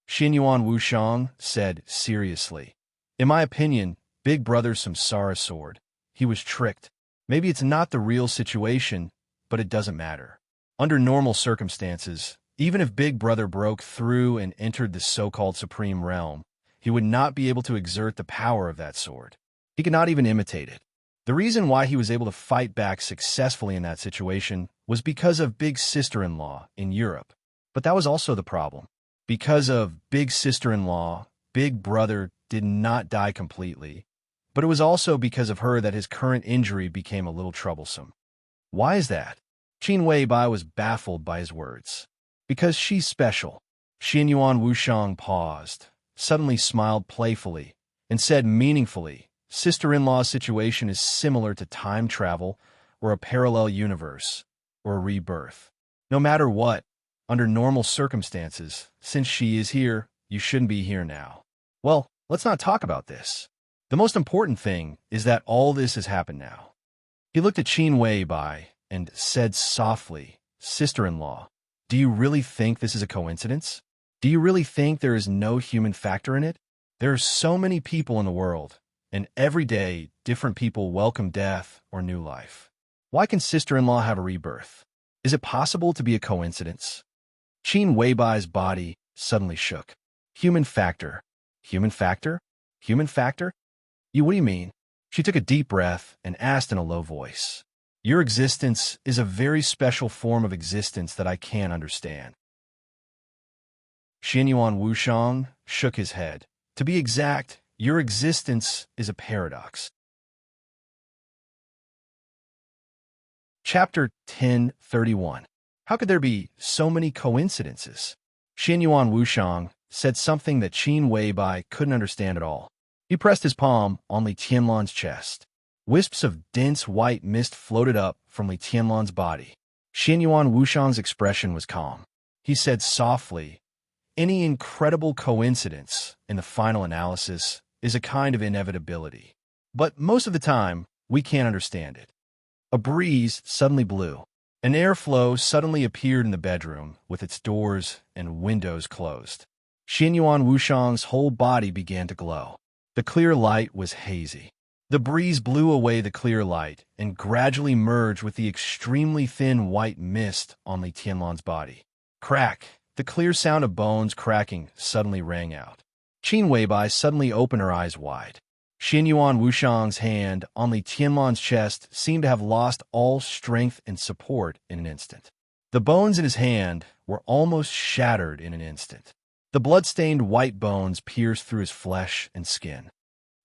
Xianyuan Wushang said seriously. In my opinion, Big Brother's Samsara sword. He was tricked. Maybe it's not the real situation, but it doesn't matter. Under normal circumstances, even if Big Brother broke through and entered the so-called Supreme Realm, he would not be able to exert the power of that sword. He could not even imitate it. The reason why he was able to fight back successfully in that situation was because of Big Sister-in-Law in Europe. But that was also the problem. Because of Big Sister-in-Law, Big Brother did not die completely, but it was also because of her that his current injury became a little troublesome. Why is that? Qin Weibai was baffled by his words. Because she's special. Xianyuan Wushang paused, suddenly smiled playfully, and said meaningfully, Sister-in-law's situation is similar to time travel or a parallel universe or a rebirth. No matter what, under normal circumstances, since she is here, you shouldn't be here now. Well, let's not talk about this. The most important thing is that all this has happened now. He looked at Qin Weibai and said softly, Sister-in-law, do you really think this is a coincidence? Do you really think there is no human factor in it? There are so many people in the world, and every day different people welcome death or new life. Why can sister-in-law have a rebirth? Is it possible to be a coincidence? Qin Weibai's body suddenly shook. Human factor. Human factor? Human factor? What do you mean? She took a deep breath and asked in a low voice. Your existence is a very special form of existence that I can't understand. Xianyuan Wushang shook his head. To be exact, your existence is a paradox. Chapter 1031. How could there be so many coincidences? Xianyuan Wushang said something that Qin Weibai couldn't understand at all. He pressed his palm on Li Tianlan's chest. Wisps of dense white mist floated up from Li Tianlan's body. Xianyuan Wushang's expression was calm. He said softly, "Any incredible coincidence, in the final analysis, is a kind of inevitability. But most of the time, we can't understand it." A breeze suddenly blew. An airflow suddenly appeared in the bedroom, with its doors and windows closed. Xianyuan Wushang's whole body began to glow. The clear light was hazy. The breeze blew away the clear light and gradually merged with the extremely thin white mist on Li Tianlan's body. Crack! The clear sound of bones cracking suddenly rang out. Qin Weibai suddenly opened her eyes wide. Xianyuan Wushang's hand on Li Tianlan's chest seemed to have lost all strength and support in an instant. The bones in his hand were almost shattered in an instant. The blood-stained white bones pierced through his flesh and skin.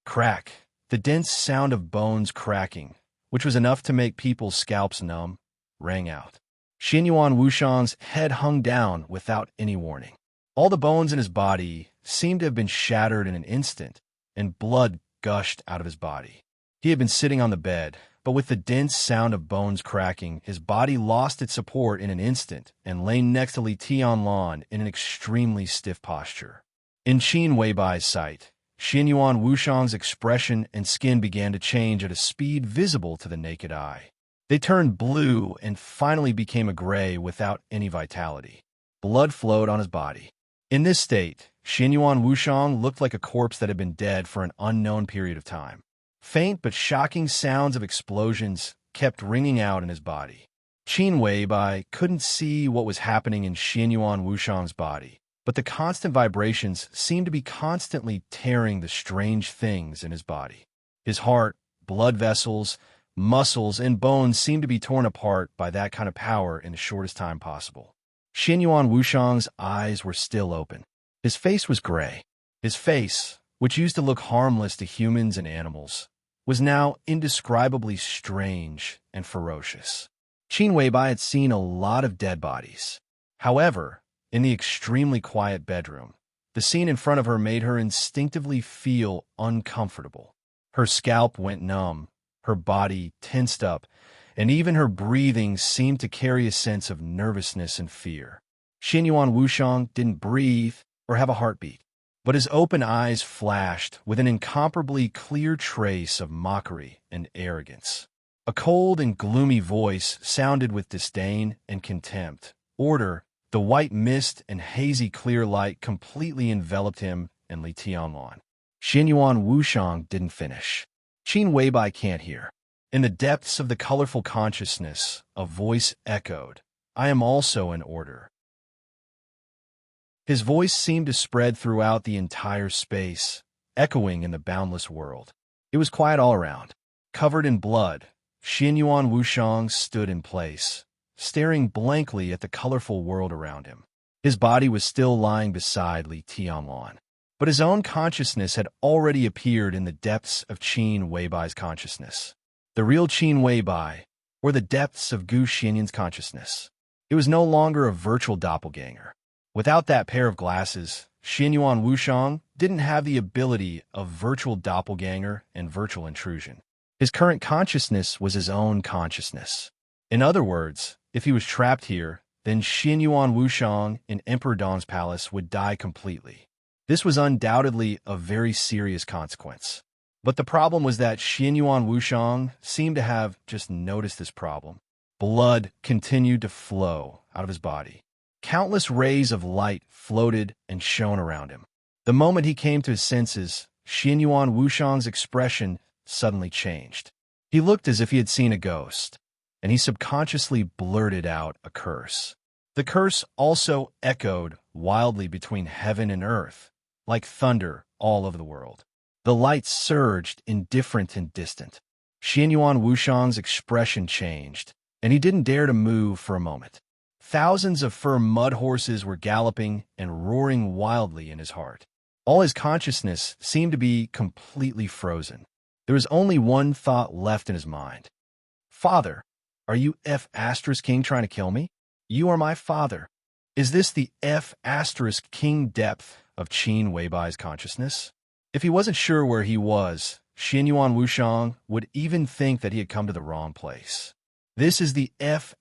Crack! The dense sound of bones cracking, which was enough to make people's scalps numb, rang out. Xianyuan Wushang's head hung down without any warning. All the bones in his body seemed to have been shattered in an instant, and blood gushed out of his body. He had been sitting on the bed, but with the dense sound of bones cracking, his body lost its support in an instant and lay next to Li Tianlan in an extremely stiff posture. In Qin Weibai's sight, Xianyuan Wushang's expression and skin began to change at a speed visible to the naked eye. They turned blue and finally became a gray without any vitality. Blood flowed on his body. In this state, Xianyuan Wushang looked like a corpse that had been dead for an unknown period of time. Faint but shocking sounds of explosions kept ringing out in his body. Qin Weibai couldn't see what was happening in Xianyuan Wushang's body, but the constant vibrations seemed to be constantly tearing the strange things in his body. His heart, blood vessels, muscles, and bones seemed to be torn apart by that kind of power in the shortest time possible. Xianyuan Wushang's eyes were still open. His face was gray. His face, which used to look harmless to humans and animals, was now indescribably strange and ferocious. Qin Weibai had seen a lot of dead bodies. However, in the extremely quiet bedroom, the scene in front of her made her instinctively feel uncomfortable. Her scalp went numb, her body tensed up, and even her breathing seemed to carry a sense of nervousness and fear. Xianyuan Wushang didn't breathe or have a heartbeat, but his open eyes flashed with an incomparably clear trace of mockery and arrogance. A cold and gloomy voice sounded with disdain and contempt. "Order!" The white mist and hazy clear light completely enveloped him and Li Tianlan. Xianyuan Wushang didn't finish. Qin Weibai can't hear. In the depths of the colorful consciousness, a voice echoed, "I am also in order." His voice seemed to spread throughout the entire space, echoing in the boundless world. It was quiet all around. Covered in blood, Xianyuan Wushang stood in place, staring blankly at the colorful world around him. His body was still lying beside Li Tianlan, but his own consciousness had already appeared in the depths of Qin Weibai's consciousness. The real Qin Weibai, or the depths of Gu Xianyuan's consciousness. It was no longer a virtual doppelganger. Without that pair of glasses, Xianyuan Wushang didn't have the ability of virtual doppelganger and virtual intrusion. His current consciousness was his own consciousness. In other words, if he was trapped here, then Xianyuan Wushang in Emperor Dong's palace would die completely. This was undoubtedly a very serious consequence. But the problem was that Xianyuan Wushang seemed to have just noticed this problem. Blood continued to flow out of his body. Countless rays of light floated and shone around him. The moment he came to his senses, Xianyuan Wushang's expression suddenly changed. He looked as if he had seen a ghost, and he subconsciously blurted out a curse. The curse also echoed wildly between heaven and earth, like thunder all over the world. The lights surged, indifferent and distant. Xianyuan Wushang's expression changed, and he didn't dare to move for a moment. Thousands of fur mud horses were galloping and roaring wildly in his heart. All his consciousness seemed to be completely frozen. There was only one thought left in his mind. Father, are you F** King trying to kill me? You are my father. Is this the F** King depth of Qin Weibai's consciousness? If he wasn't sure where he was, Xianyuan Wushang would even think that he had come to the wrong place. This is the F**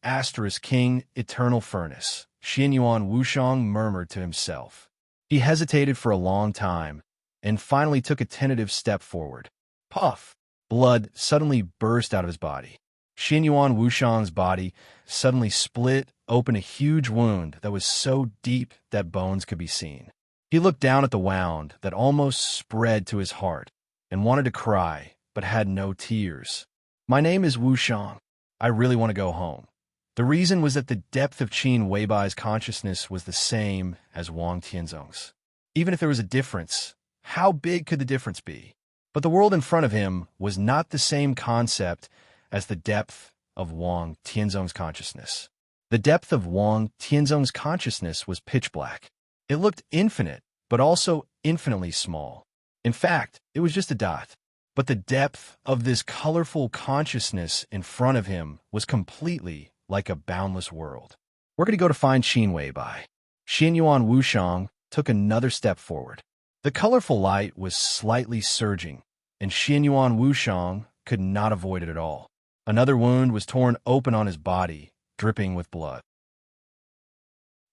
King eternal furnace, Xianyuan Wushang murmured to himself. He hesitated for a long time, and finally took a tentative step forward. Puff! Blood suddenly burst out of his body. Xianyuan Wushang's body suddenly split open a huge wound that was so deep that bones could be seen. He looked down at the wound that almost spread to his heart and wanted to cry, but had no tears. My name is Wushang. I really want to go home. The reason was that the depth of Qin Weibai's consciousness was the same as Wang Tianzong's. Even if there was a difference, how big could the difference be? But the world in front of him was not the same concept as the depth of Wang Tianzong's consciousness. The depth of Wang Tianzong's consciousness was pitch black. It looked infinite, but also infinitely small. In fact, it was just a dot. But the depth of this colorful consciousness in front of him was completely like a boundless world. Where could he go to find Qin Weibai? Xianyuan Wushang took another step forward. The colorful light was slightly surging, and Xianyuan Wushang could not avoid it at all. Another wound was torn open on his body, dripping with blood.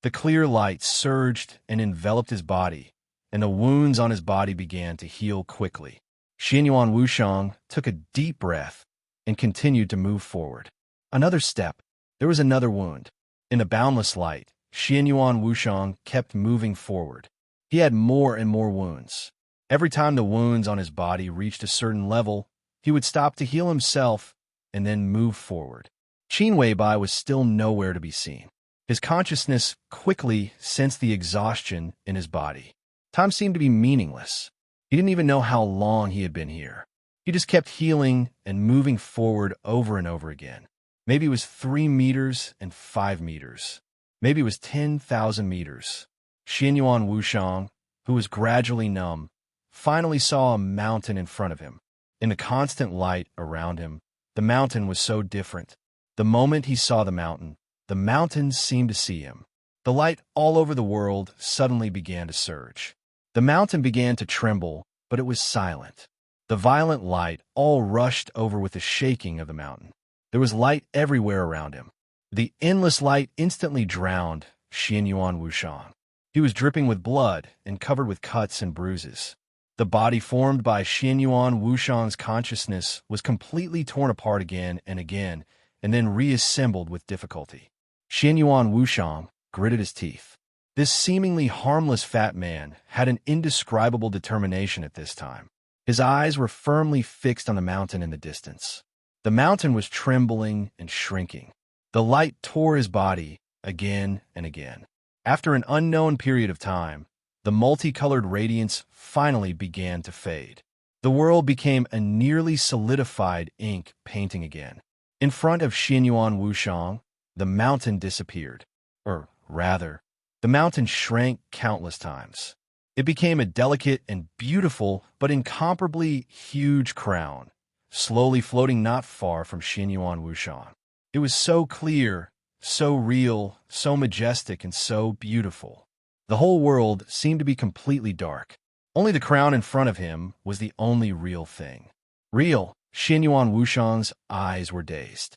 The clear light surged and enveloped his body, and the wounds on his body began to heal quickly. Xianyuan Wushang took a deep breath and continued to move forward. Another step. There was another wound. In the boundless light, Xianyuan Wushang kept moving forward. He had more and more wounds. Every time the wounds on his body reached a certain level, he would stop to heal himself and then move forward. Qin Weibai was still nowhere to be seen. His consciousness quickly sensed the exhaustion in his body. Time seemed to be meaningless. He didn't even know how long he had been here. He just kept healing and moving forward over and over again. Maybe it was 3 meters and 5 meters. Maybe it was 10,000 meters. Xianyuan Wushang, who was gradually numb, finally saw a mountain in front of him. In the constant light around him, the mountain was so different. The moment he saw the mountain seemed to see him. The light all over the world suddenly began to surge. The mountain began to tremble, but it was silent. The violent light all rushed over with the shaking of the mountain. There was light everywhere around him. The endless light instantly drowned Xianyuan Wushang. He was dripping with blood and covered with cuts and bruises. The body formed by Xianyuan Wushang's consciousness was completely torn apart again, and then reassembled with difficulty. Xianyuan Wushang gritted his teeth. This seemingly harmless fat man had an indescribable determination at this time. His eyes were firmly fixed on the mountain in the distance. The mountain was trembling and shrinking. The light tore his body again and again. After an unknown period of time, the multicolored radiance finally began to fade. The world became a nearly solidified ink painting again. In front of Xianyuan Wushang, the mountain disappeared. Or rather, the mountain shrank countless times. It became a delicate and beautiful but incomparably huge crown, slowly floating not far from Xianyuan Wushang. It was so clear, so real, so majestic, and so beautiful. The whole world seemed to be completely dark. Only the crown in front of him was the only real thing. Real. Xianyuan Wushang's eyes were dazed.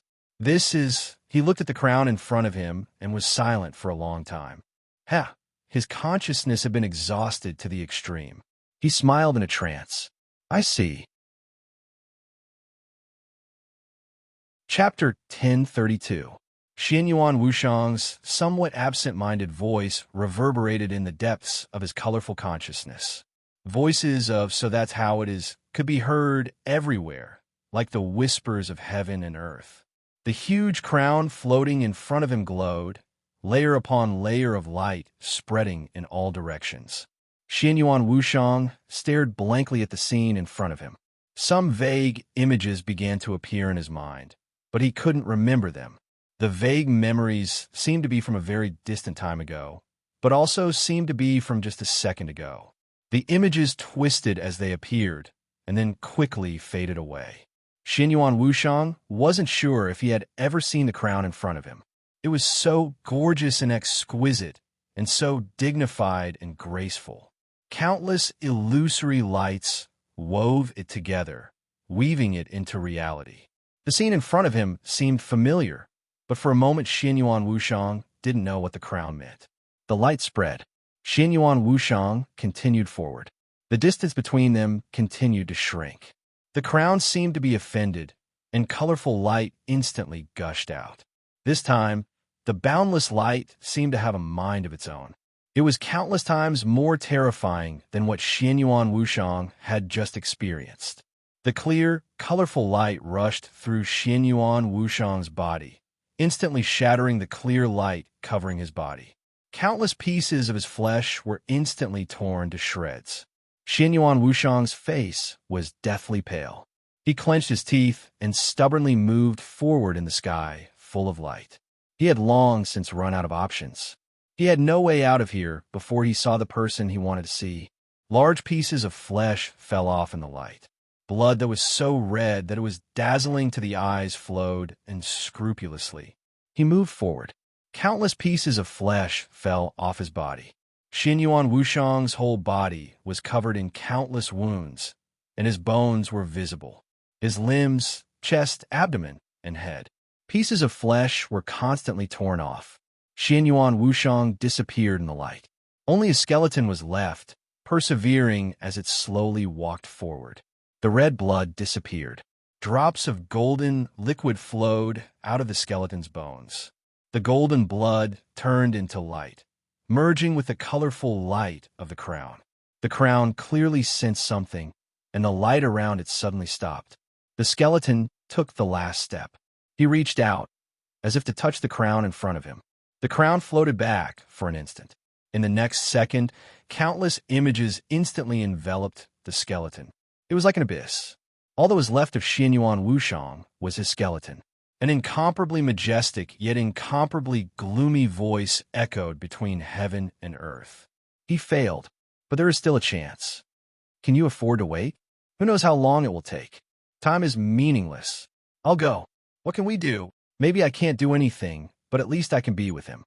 He looked at the crown in front of him and was silent for a long time. His consciousness had been exhausted to the extreme. He smiled in a trance. I see. Chapter 1032. Xianyuan Wushang's somewhat absent-minded voice reverberated in the depths of his colorful consciousness. Voices of "so that's how it is" could be heard everywhere, like the whispers of heaven and earth. The huge crown floating in front of him glowed, layer upon layer of light spreading in all directions. Xianyuan Wushang stared blankly at the scene in front of him. Some vague images began to appear in his mind, but he couldn't remember them. The vague memories seemed to be from a very distant time ago, but also seemed to be from just a second ago. The images twisted as they appeared, and then quickly faded away. Xinyuan Wushang wasn't sure if he had ever seen the crown in front of him. It was so gorgeous and exquisite, and so dignified and graceful. Countless illusory lights wove it together, weaving it into reality. The scene in front of him seemed familiar, but for a moment Xinyuan Wushang didn't know what the crown meant. The light spread. Xinyuan Wushang continued forward. The distance between them continued to shrink. The crown seemed to be offended, and colorful light instantly gushed out. This time, the boundless light seemed to have a mind of its own. It was countless times more terrifying than what Xinyuan Wushang had just experienced. The clear, colorful light rushed through Xinyuan Wushang's body, instantly shattering the clear light covering his body. Countless pieces of his flesh were instantly torn to shreds. Xinyuan Wushang's face was deathly pale. He clenched his teeth and stubbornly moved forward in the sky, full of light. He had long since run out of options. He had no way out of here before he saw the person he wanted to see. Large pieces of flesh fell off in the light. Blood that was so red that it was dazzling to the eyes flowed unscrupulously. He moved forward. Countless pieces of flesh fell off his body. Xinyuan Wushang's whole body was covered in countless wounds, and his bones were visible. His limbs, chest, abdomen, and head. Pieces of flesh were constantly torn off. Xinyuan Wushang disappeared in the light. Only his skeleton was left, persevering as it slowly walked forward. The red blood disappeared. Drops of golden liquid flowed out of the skeleton's bones. The golden blood turned into light, merging with the colorful light of the crown. The crown clearly sensed something, and the light around it suddenly stopped. The skeleton took the last step. He reached out, as if to touch the crown in front of him. The crown floated back for an instant. In the next second, countless images instantly enveloped the skeleton. It was like an abyss. All that was left of Xinyuan Wushang was his skeleton. An incomparably majestic, yet incomparably gloomy voice echoed between heaven and earth. He failed, but there is still a chance. Can you afford to wait? Who knows how long it will take? Time is meaningless. I'll go. What can we do? Maybe I can't do anything, but at least I can be with him.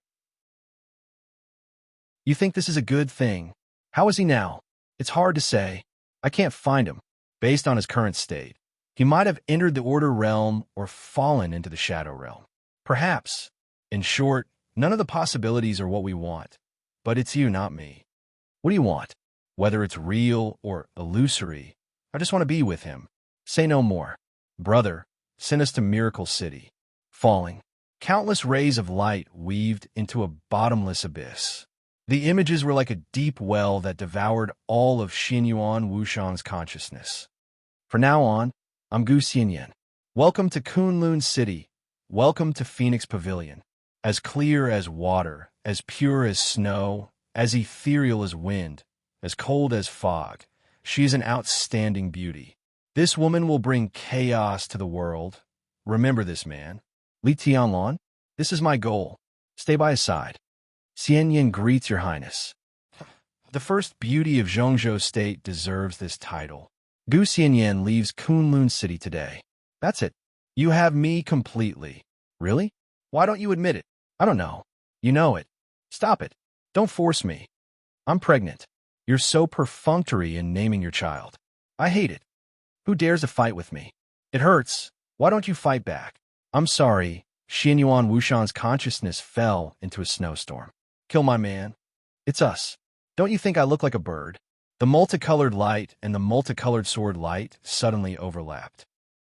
You think this is a good thing? How is he now? It's hard to say. I can't find him, based on his current state. He might have entered the Order Realm or fallen into the Shadow Realm. Perhaps. In short, none of the possibilities are what we want. But it's you, not me. What do you want? Whether it's real or illusory, I just want to be with him. Say no more. Brother, send us to Miracle City. Falling. Countless rays of light weaved into a bottomless abyss. The images were like a deep well that devoured all of Xinyuan Wushang's consciousness. From now on, I'm Gu Xianyan. Welcome to Kunlun City. Welcome to Phoenix Pavilion. As clear as water, as pure as snow, as ethereal as wind, as cold as fog, she is an outstanding beauty. This woman will bring chaos to the world. Remember this, man. Li Tianlan, this is my goal. Stay by his side. Xianyan greets your highness. The first beauty of Zhongzhou State deserves this title. Gu Xianyan leaves Kunlun City today. That's it. You have me completely. Really? Why don't you admit it? I don't know. You know it. Stop it. Don't force me. I'm pregnant. You're so perfunctory in naming your child. I hate it. Who dares to fight with me? It hurts. Why don't you fight back? I'm sorry. Xinyuan Wushang's consciousness fell into a snowstorm. Kill my man. It's us. Don't you think I look like a bird? The multicolored light and the multicolored sword light suddenly overlapped.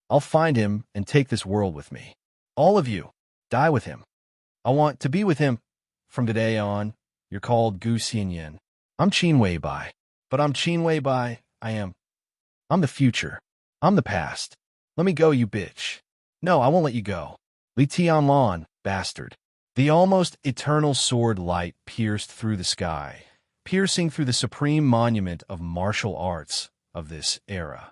I'll find him and take this world with me. All of you, die with him. I want to be with him. From today on, you're called Gu Xianyan. I'm Qin Wei Bai. But I'm Qin Wei Bai. I'm the future. I'm the past. Let me go, you bitch. No, I won't let you go. Li Tianlan, bastard. The almost eternal sword light pierced through the sky, piercing through the supreme monument of martial arts of this era.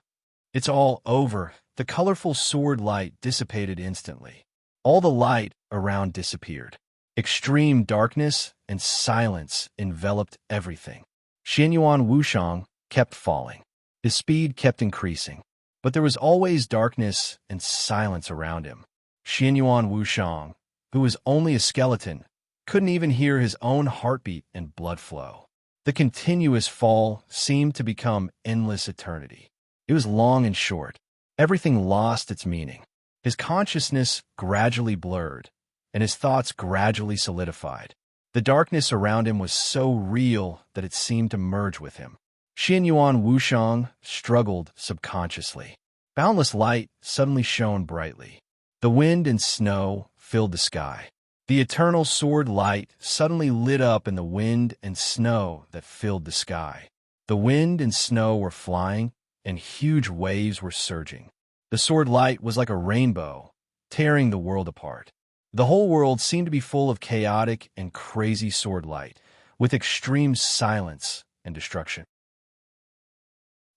It's all over. The colorful sword light dissipated instantly. All the light around disappeared. Extreme darkness and silence enveloped everything. Xianyuan Wushang kept falling. His speed kept increasing, but there was always darkness and silence around him. Xianyuan Wushang, who was only a skeleton, couldn't even hear his own heartbeat and blood flow. The continuous fall seemed to become endless eternity. It was long and short. Everything lost its meaning. His consciousness gradually blurred, and his thoughts gradually solidified. The darkness around him was so real that it seemed to merge with him. Xianyuan Wushang struggled subconsciously. Boundless light suddenly shone brightly. The wind and snow filled the sky. The eternal sword light suddenly lit up in the wind and snow that filled the sky. The wind and snow were flying, and huge waves were surging. The sword light was like a rainbow, tearing the world apart. The whole world seemed to be full of chaotic and crazy sword light, with extreme silence and destruction.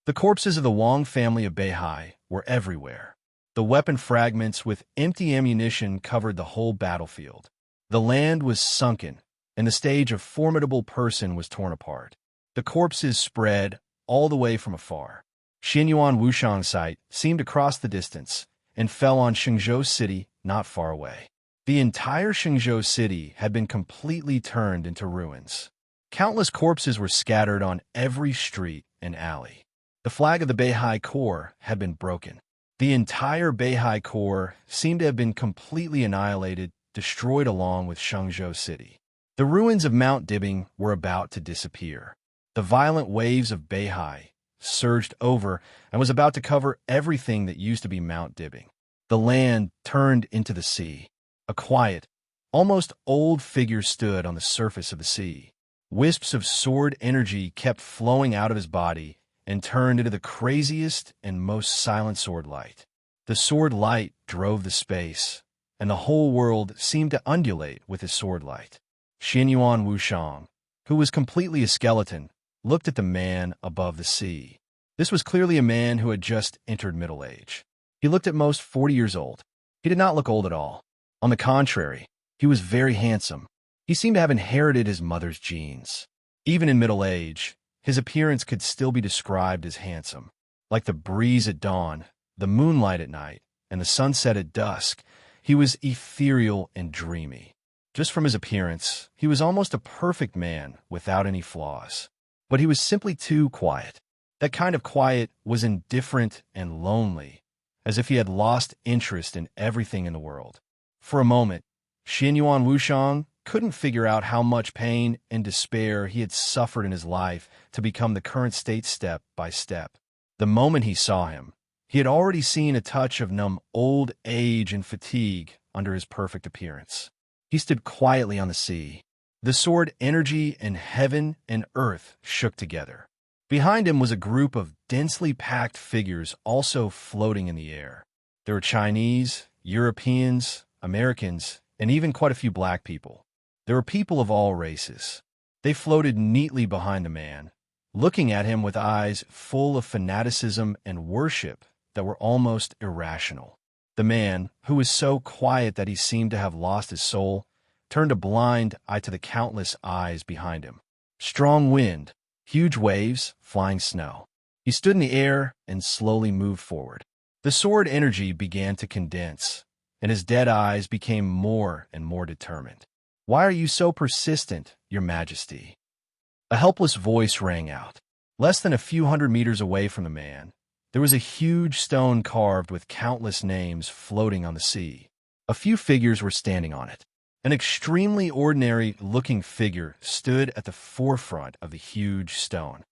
The corpses of the Wang family of Beihai were everywhere. The weapon fragments with empty ammunition covered the whole battlefield. The land was sunken, and the stage of formidable person was torn apart. The corpses spread all the way from afar. Xianyuan Wushang's sight seemed to cross the distance and fell on Shenzhou City not far away. The entire Shenzhou City had been completely turned into ruins. Countless corpses were scattered on every street and alley. The flag of the Beihai Corps had been broken. The entire Beihai Corps seemed to have been completely annihilated, destroyed along with Shenzhou City. The ruins of Mount Dibbing were about to disappear. The violent waves of Beihai surged over and was about to cover everything that used to be Mount Dibbing. The land turned into the sea. A quiet, almost old figure stood on the surface of the sea. Wisps of sword energy kept flowing out of his body and turned into the craziest and most silent sword light. The sword light drove the space, and the whole world seemed to undulate with his sword light. Xianyuan Wushang, who was completely a skeleton, looked at the man above the sea. This was clearly a man who had just entered middle age. He looked at most 40 years old. He did not look old at all. On the contrary, he was very handsome. He seemed to have inherited his mother's genes. Even in middle age, his appearance could still be described as handsome. Like the breeze at dawn, the moonlight at night, and the sunset at dusk, he was ethereal and dreamy. Just from his appearance, he was almost a perfect man without any flaws. But he was simply too quiet. That kind of quiet was indifferent and lonely, as if he had lost interest in everything in the world. For a moment, Xianyuan Wushang couldn't figure out how much pain and despair he had suffered in his life to become the current state step by step. The moment he saw him, he had already seen a touch of numb old age and fatigue under his perfect appearance. He stood quietly on the sea. The sword energy in heaven and earth shook together. Behind him was a group of densely packed figures also floating in the air. There were Chinese, Europeans, Americans, and even quite a few black people. There were people of all races. They floated neatly behind the man, looking at him with eyes full of fanaticism and worship that were almost irrational. The man, who was so quiet that he seemed to have lost his soul, turned a blind eye to the countless eyes behind him. Strong wind, huge waves, flying snow. He stood in the air and slowly moved forward. The sword energy began to condense, and his dead eyes became more and more determined. "Why are you so persistent, Your Majesty?" A helpless voice rang out. Less than a few hundred meters away from the man, there was a huge stone carved with countless names floating on the sea. A few figures were standing on it. An extremely ordinary-looking figure stood at the forefront of the huge stone.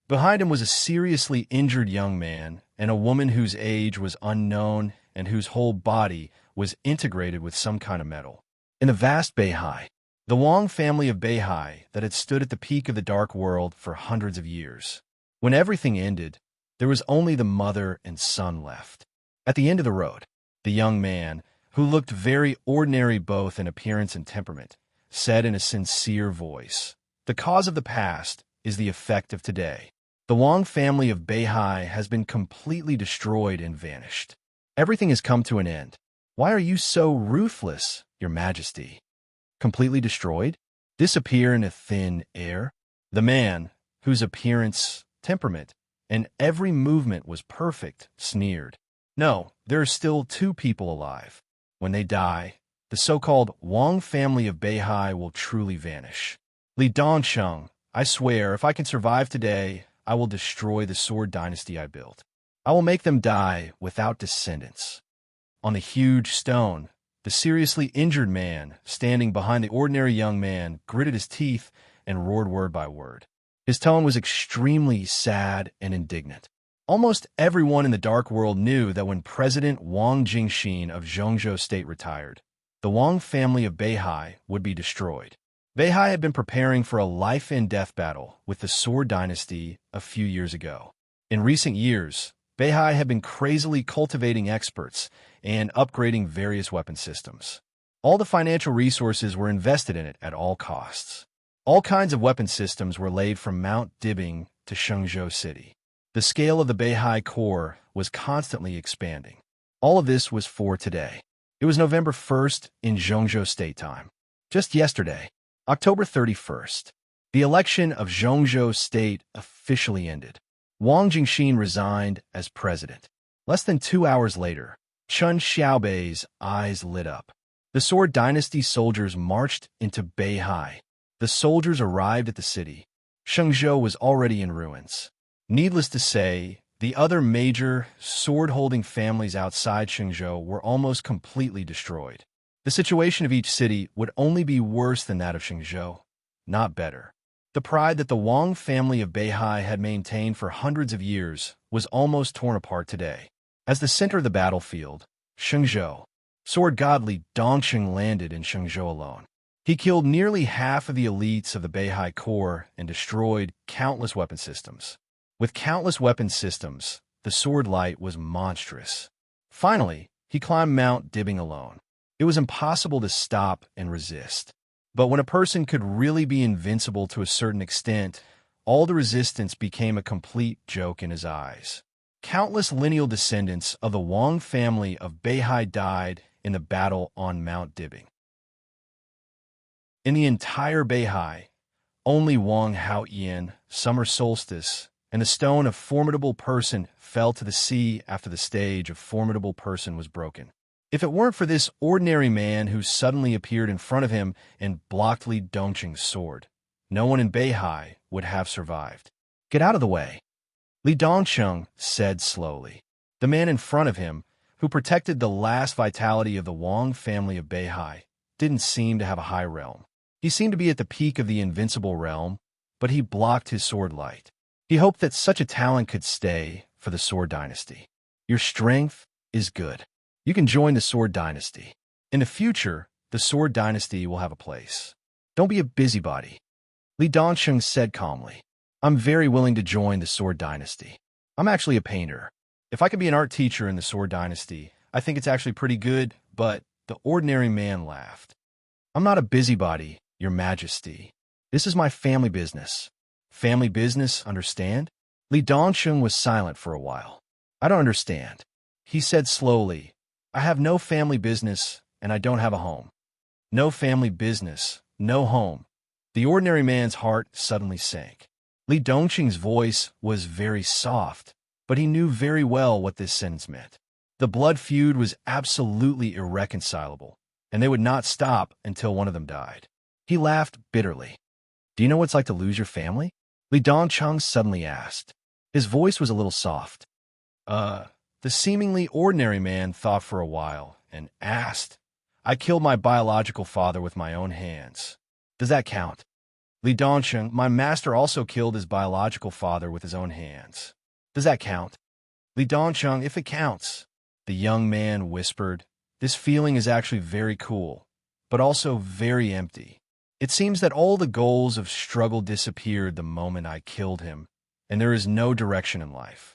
Behind him was a seriously injured young man and a woman whose age was unknown and whose whole body was integrated with some kind of metal. In the vast Beihai, the Wang family of Beihai that had stood at the peak of the dark world for hundreds of years. When everything ended, there was only the mother and son left. At the end of the road, the young man, who looked very ordinary both in appearance and temperament, said in a sincere voice, "The cause of the past is the effect of today. The Wang family of Beihai has been completely destroyed and vanished. Everything has come to an end. Why are you so ruthless, Your Majesty? Completely destroyed? Disappear in a thin air? The man, whose appearance, temperament, and every movement was perfect, sneered. No, there are still two people alive. When they die, the so-called Wang family of Beihai will truly vanish. Li Dongcheng, I swear, if I can survive today, I will destroy the sword dynasty I built. I will make them die without descendants. On the huge stone, the seriously injured man, standing behind the ordinary young man, gritted his teeth and roared word by word. His tone was extremely sad and indignant. Almost everyone in the Dark World knew that when President Wang Jingxin of Zhongzhou State retired, the Wang family of Beihai would be destroyed. Beihai had been preparing for a life-and-death battle with the Sword Dynasty a few years ago. In recent years, Beihai had been crazily cultivating experts and upgrading various weapon systems. All the financial resources were invested in it at all costs. All kinds of weapon systems were laid from Mount Dibing to Shenzhou City. The scale of the Beihai Corps was constantly expanding. All of this was for today. It was November 1st in Zhongzhou State time. Just yesterday, October 31st, the election of Zhongzhou State officially ended. Wang Jingxin resigned as president. Less than 2 hours later, Chen Xiaobei's eyes lit up. The Sword Dynasty soldiers marched into Beihai. The soldiers arrived at the city. Shenzhou was already in ruins. Needless to say, the other major sword-holding families outside Shenzhou were almost completely destroyed. The situation of each city would only be worse than that of Shenzhou, not better. The pride that the Wang family of Beihai had maintained for hundreds of years was almost torn apart today. As the center of the battlefield, Shenzhou, sword god Li Dongcheng landed in Shenzhou alone. He killed nearly half of the elites of the Beihai Corps and destroyed countless weapon systems. With countless weapon systems, the sword light was monstrous. Finally, he climbed Mount Dibing alone. It was impossible to stop and resist. But when a person could really be invincible to a certain extent, all the resistance became a complete joke in his eyes. Countless lineal descendants of the Wang family of Beihai died in the battle on Mount Dibing. In the entire Beihai, only Wang Haoyan, summer solstice, and the stone of formidable person fell to the sea after the stage of formidable person was broken. If it weren't for this ordinary man who suddenly appeared in front of him and blocked Li Dongcheng's sword, no one in Beihai would have survived. Get out of the way, Li Dongcheng said slowly. The man in front of him, who protected the last vitality of the Wang family of Beihai, didn't seem to have a high realm. He seemed to be at the peak of the invincible realm, but he blocked his sword light. He hoped that such a talent could stay for the Sword Dynasty. Your strength is good. You can join the Sword Dynasty. In the future, the Sword Dynasty will have a place. Don't be a busybody, Li Dongcheng said calmly. I'm very willing to join the Sword Dynasty. I'm actually a painter. If I could be an art teacher in the Sword Dynasty, I think it's actually pretty good, but the ordinary man laughed. I'm not a busybody, Your Majesty. This is my family business. Family business, understand? Li Dongcheng was silent for a while. I don't understand. He said slowly, I have no family business, and I don't have a home. No family business, no home. The ordinary man's heart suddenly sank. Li Dongcheng's voice was very soft, but he knew very well what this sentence meant. The blood feud was absolutely irreconcilable, and they would not stop until one of them died. He laughed bitterly. Do you know what it's like to lose your family? Li Dongcheng suddenly asked. His voice was a little soft. The seemingly ordinary man thought for a while and asked, I killed my biological father with my own hands. Does that count? Li Dongcheng, my master also killed his biological father with his own hands. Does that count? Li Dongcheng, if it counts. The young man whispered, this feeling is actually very cool, but also very empty. It seems that all the goals of struggle disappeared the moment I killed him, and there is no direction in life.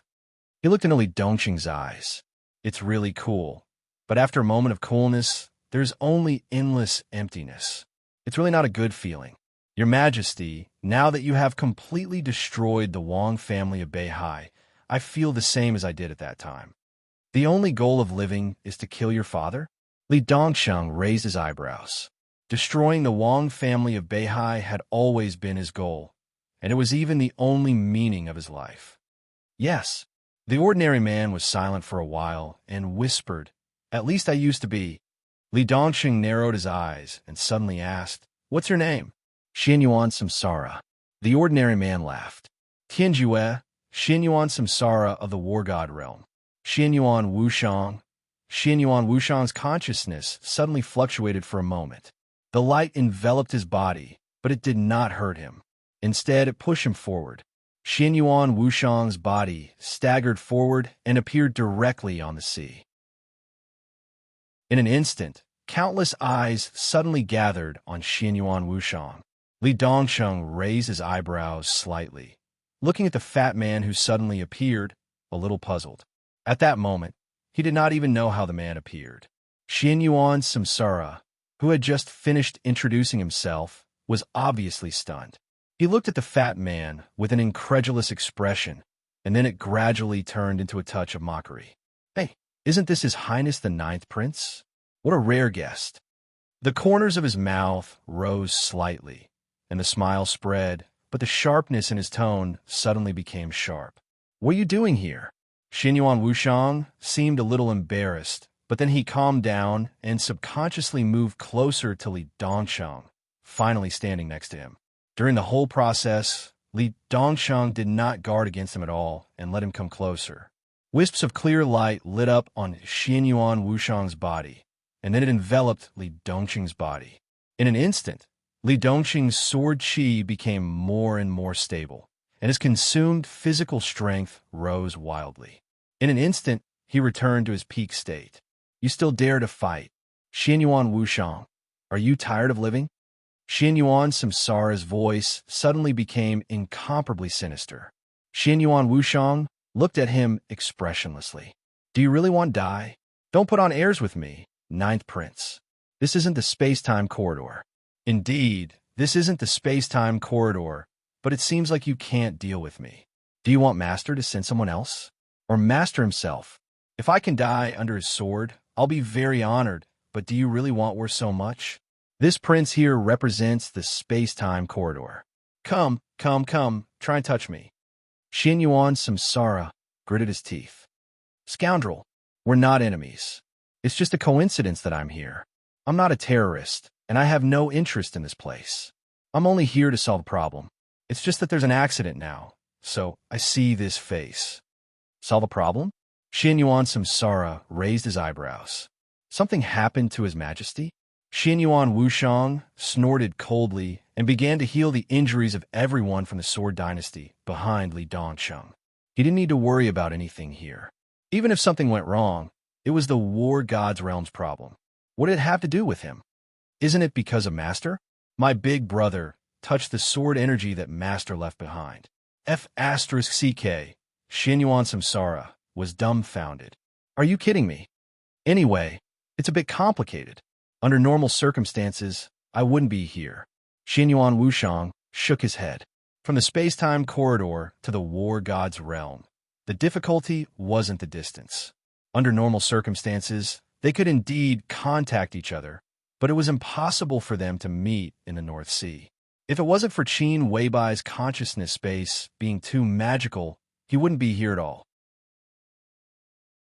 He looked into Li Dongcheng's eyes. It's really cool, but after a moment of coolness, there's only endless emptiness. It's really not a good feeling. Your Majesty, now that you have completely destroyed the Wang family of Beihai, I feel the same as I did at that time. The only goal of living is to kill your father? Li Dongsheng raised his eyebrows. Destroying the Wang family of Beihai had always been his goal, and it was even the only meaning of his life. Yes. The ordinary man was silent for a while and whispered, "At least I used to be." Li Dongsheng narrowed his eyes and suddenly asked, "What's your name?" "Xianyuan Samsara." The ordinary man laughed. "Tianjue, Xianyuan Samsara of the War God realm. Xianyuan Wushang." Xianyuan Wushang's consciousness suddenly fluctuated for a moment. The light enveloped his body, but it did not hurt him. Instead, it pushed him forward. Xianyuan Wushang's body staggered forward and appeared directly on the sea. In an instant, countless eyes suddenly gathered on Xianyuan Wushang. Li Dongsheng raised his eyebrows slightly, looking at the fat man who suddenly appeared, a little puzzled. At that moment, he did not even know how the man appeared. Xianyuan Samsara, who had just finished introducing himself, was obviously stunned. He looked at the fat man with an incredulous expression, and then it gradually turned into a touch of mockery. "Hey, isn't this His Highness the Ninth Prince? What a rare guest." The corners of his mouth rose slightly, and the smile spread, but the sharpness in his tone suddenly became sharp. "What are you doing here?" Xianyuan Wushang seemed a little embarrassed, but then he calmed down and subconsciously moved closer to Li Dongsheng, finally standing next to him. During the whole process, Li Dongsheng did not guard against him at all and let him come closer. Wisps of clear light lit up on Xianyuan Wushang's body, and then it enveloped Li Dongsheng's body. In an instant, Li Dongsheng's sword chi became more and more stable, and his consumed physical strength rose wildly. In an instant, he returned to his peak state. "You still dare to fight? Xianyuan Wushang, are you tired of living?" Xianyuan Samsara's voice suddenly became incomparably sinister. Xianyuan Wushang looked at him expressionlessly. "Do you really want to die? Don't put on airs with me, Ninth Prince. This isn't the space-time corridor." "Indeed, this isn't the space-time corridor, but it seems like you can't deal with me. Do you want Master to send someone else? Or Master himself? If I can die under his sword, I'll be very honored, but do you really want war so much? This prince here represents the space-time corridor. Come, try and touch me." Xianyuan Samsara gritted his teeth. "Scoundrel, we're not enemies. It's just a coincidence that I'm here. I'm not a terrorist, and I have no interest in this place. I'm only here to solve a problem. It's just that there's an accident now, so I see this face." "Solve a problem?" Xianyuan Samsara raised his eyebrows. "Something happened to His Majesty?" Xianyuan Wushang snorted coldly and began to heal the injuries of everyone from the Sword Dynasty behind Li Dongsheng. He didn't need to worry about anything here. Even if something went wrong, it was the War God's realm's problem. What did it have to do with him? Isn't it because of Master? My big brother touched the sword energy that Master left behind. F***CK, Xianyuan Samsara was dumbfounded. "Are you kidding me? Anyway, it's a bit complicated. Under normal circumstances, I wouldn't be here." Xianyuan Wushang shook his head. From the space-time corridor to the War God's realm, the difficulty wasn't the distance. Under normal circumstances, they could indeed contact each other, but it was impossible for them to meet in the North Sea. If it wasn't for Qin Weibai's consciousness space being too magical, he wouldn't be here at all.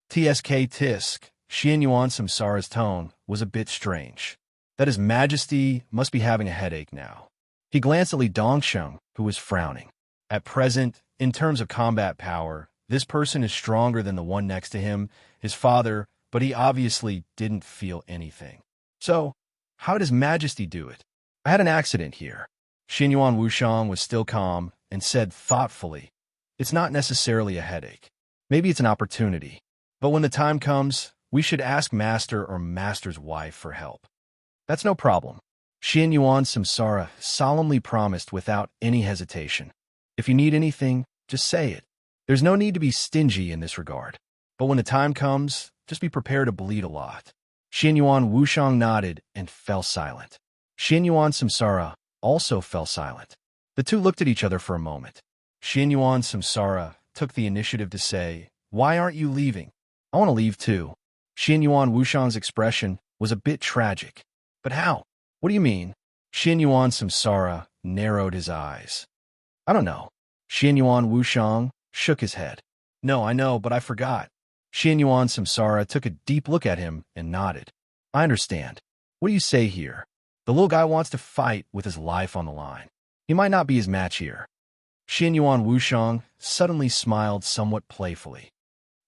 Tisk, Xianyuan Samsara's tone was a bit strange. That His Majesty must be having a headache now. He glanced at Li Dongsheng, who was frowning. At present, in terms of combat power, this person is stronger than the one next to him, his father, but he obviously didn't feel anything. "So, how did His Majesty do it?" "I had an accident here." Xianyuan Wushang was still calm and said thoughtfully, "It's not necessarily a headache. Maybe it's an opportunity. But when the time comes, we should ask Master or Master's wife for help." "That's no problem." Xianyuan Samsara solemnly promised without any hesitation. "If you need anything, just say it. There's no need to be stingy in this regard. But when the time comes, just be prepared to bleed a lot." Xianyuan Wushang nodded and fell silent. Xianyuan Samsara also fell silent. The two looked at each other for a moment. Xianyuan Samsara took the initiative to say, "Why aren't you leaving?" "I want to leave too." Xianyuan Wushang's expression was a bit tragic. But how? What do you mean? Xianyuan Samsara narrowed his eyes. I don't know. Xianyuan Wushang shook his head. No, I know, but I forgot. Xianyuan Samsara took a deep look at him and nodded. I understand. What do you say here? The little guy wants to fight with his life on the line. He might not be his match here. Xianyuan Wushang suddenly smiled somewhat playfully.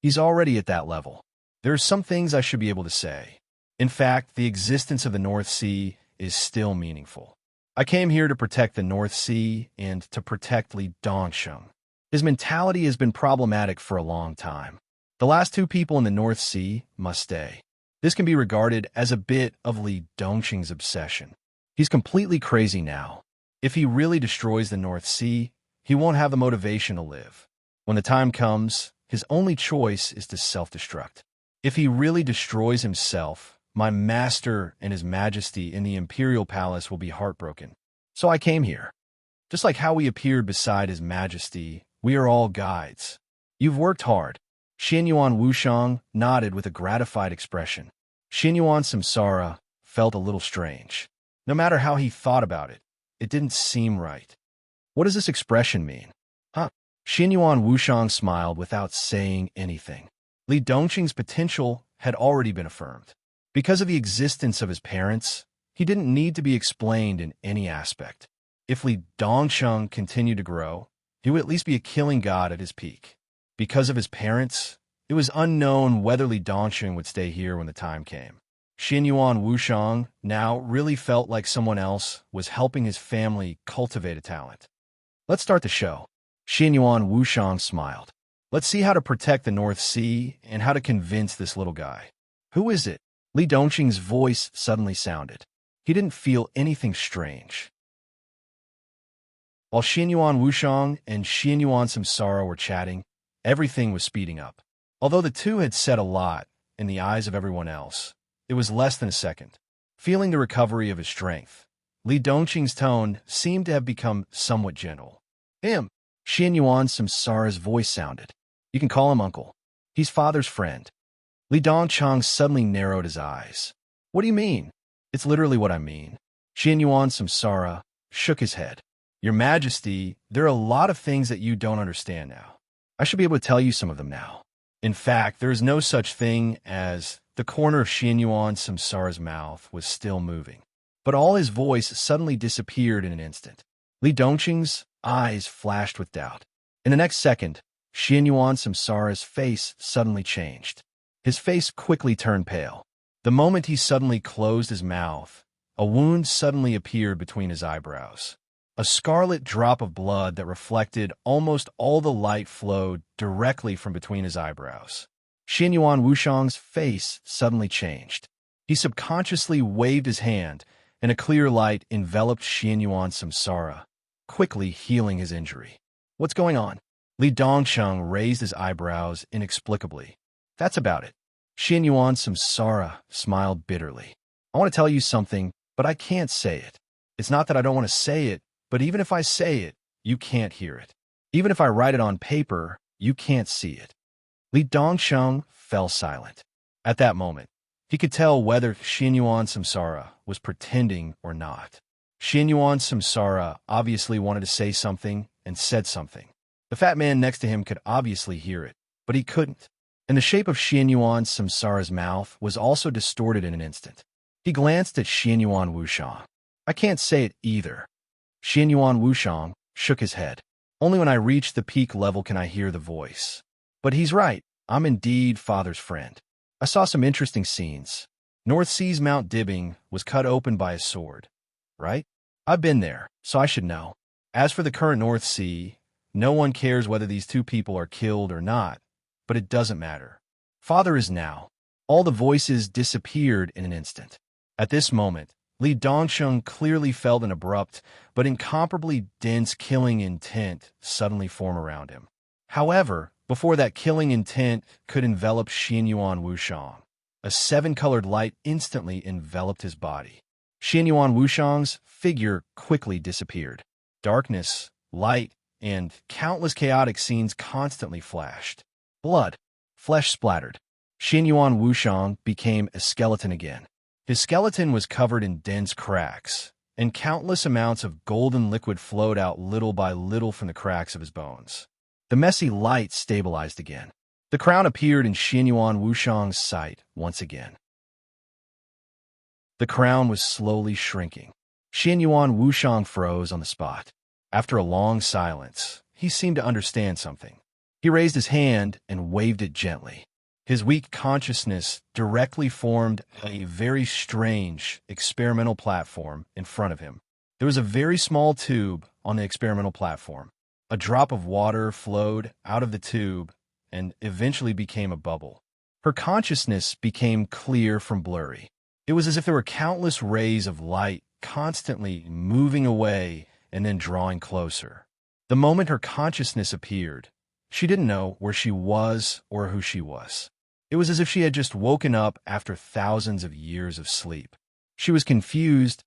He's already at that level. There are some things I should be able to say. In fact, the existence of the North Sea is still meaningful. I came here to protect the North Sea and to protect Li Dongsheng. His mentality has been problematic for a long time. The last two people in the North Sea must stay. This can be regarded as a bit of Li Dongsheng's obsession. He's completely crazy now. If he really destroys the North Sea, he won't have the motivation to live. When the time comes, his only choice is to self-destruct. If he really destroys himself, my master and his majesty in the imperial palace will be heartbroken. So I came here. Just like how we appeared beside his majesty, we are all guides. You've worked hard. Xianyuan Wushang nodded with a gratified expression. Xianyuan Samsara felt a little strange. No matter how he thought about it, it didn't seem right. What does this expression mean? Huh? Xianyuan Wushang smiled without saying anything. Li Dongqing's potential had already been affirmed. Because of the existence of his parents, he didn't need to be explained in any aspect. If Li Dongsheng continued to grow, he would at least be a killing god at his peak. Because of his parents, it was unknown whether Li Dongsheng would stay here when the time came. Xianyuan Wushang now really felt like someone else was helping his family cultivate a talent. Let's start the show. Xianyuan Wushang smiled. Let's see how to protect the North Sea and how to convince this little guy. Who is it? Li Dongqing's voice suddenly sounded. He didn't feel anything strange. While Xianyuan Wushang and Xianyuan Samsara were chatting, everything was speeding up. Although the two had said a lot in the eyes of everyone else, it was less than a second. Feeling the recovery of his strength, Li Dongqing's tone seemed to have become somewhat gentle. Xianyuan Samsara's voice sounded. You can call him uncle. He's father's friend. Li Dongsheng suddenly narrowed his eyes. What do you mean? It's literally what I mean. Xianyuan Samsara shook his head. Your Majesty, there are a lot of things that you don't understand now. I should be able to tell you some of them now. In fact, there is no such thing as the corner of Xianyuan Samsara's mouth was still moving. But all his voice suddenly disappeared in an instant. Li Dongqing's eyes flashed with doubt. In the next second, Xianyuan Samsara's face suddenly changed. His face quickly turned pale. The moment he suddenly closed his mouth, a wound suddenly appeared between his eyebrows. A scarlet drop of blood that reflected almost all the light flowed directly from between his eyebrows. Xianyuan Wushang's face suddenly changed. He subconsciously waved his hand, and a clear light enveloped Xianyuan Samsara, quickly healing his injury. What's going on? Li Dongsheng raised his eyebrows inexplicably. That's about it. Xianyuan Samsara smiled bitterly. I want to tell you something, but I can't say it. It's not that I don't want to say it, but even if I say it, you can't hear it. Even if I write it on paper, you can't see it. Li Dongsheng fell silent. At that moment, he could tell whether Xianyuan Samsara was pretending or not. Xianyuan Samsara obviously wanted to say something and said something. The fat man next to him could obviously hear it, but he couldn't. And the shape of Xianyuan Samsara's mouth was also distorted in an instant. He glanced at Xianyuan Wushang. I can't say it either. Xianyuan Wushang shook his head. Only when I reach the peak level can I hear the voice. But he's right. I'm indeed father's friend. I saw some interesting scenes. North Sea's Mount Dibbing was cut open by a sword, right? I've been there, so I should know. As for the current North Sea, no one cares whether these two people are killed or not, but it doesn't matter. Father is now. All the voices disappeared in an instant. At this moment, Li Dongsheng clearly felt an abrupt but incomparably dense killing intent suddenly form around him. However, before that killing intent could envelop Xianyuan Wushang, a seven-colored light instantly enveloped his body. Xianyuan Wushang's figure quickly disappeared. Darkness, light, and countless chaotic scenes constantly flashed. Blood, flesh splattered. Xianyuan Wushang became a skeleton again. His skeleton was covered in dense cracks, and countless amounts of golden liquid flowed out little by little from the cracks of his bones. The messy light stabilized again. The crown appeared in Xianyuan Wushang's sight once again. The crown was slowly shrinking. Xianyuan Wushang froze on the spot. After a long silence, he seemed to understand something. He raised his hand and waved it gently. His weak consciousness directly formed a very strange experimental platform in front of him. There was a very small tube on the experimental platform. A drop of water flowed out of the tube and eventually became a bubble. Her consciousness became clear from blurry. It was as if there were countless rays of light constantly moving away and then drawing closer. The moment her consciousness appeared, she didn't know where she was or who she was. It was as if she had just woken up after thousands of years of sleep. She was confused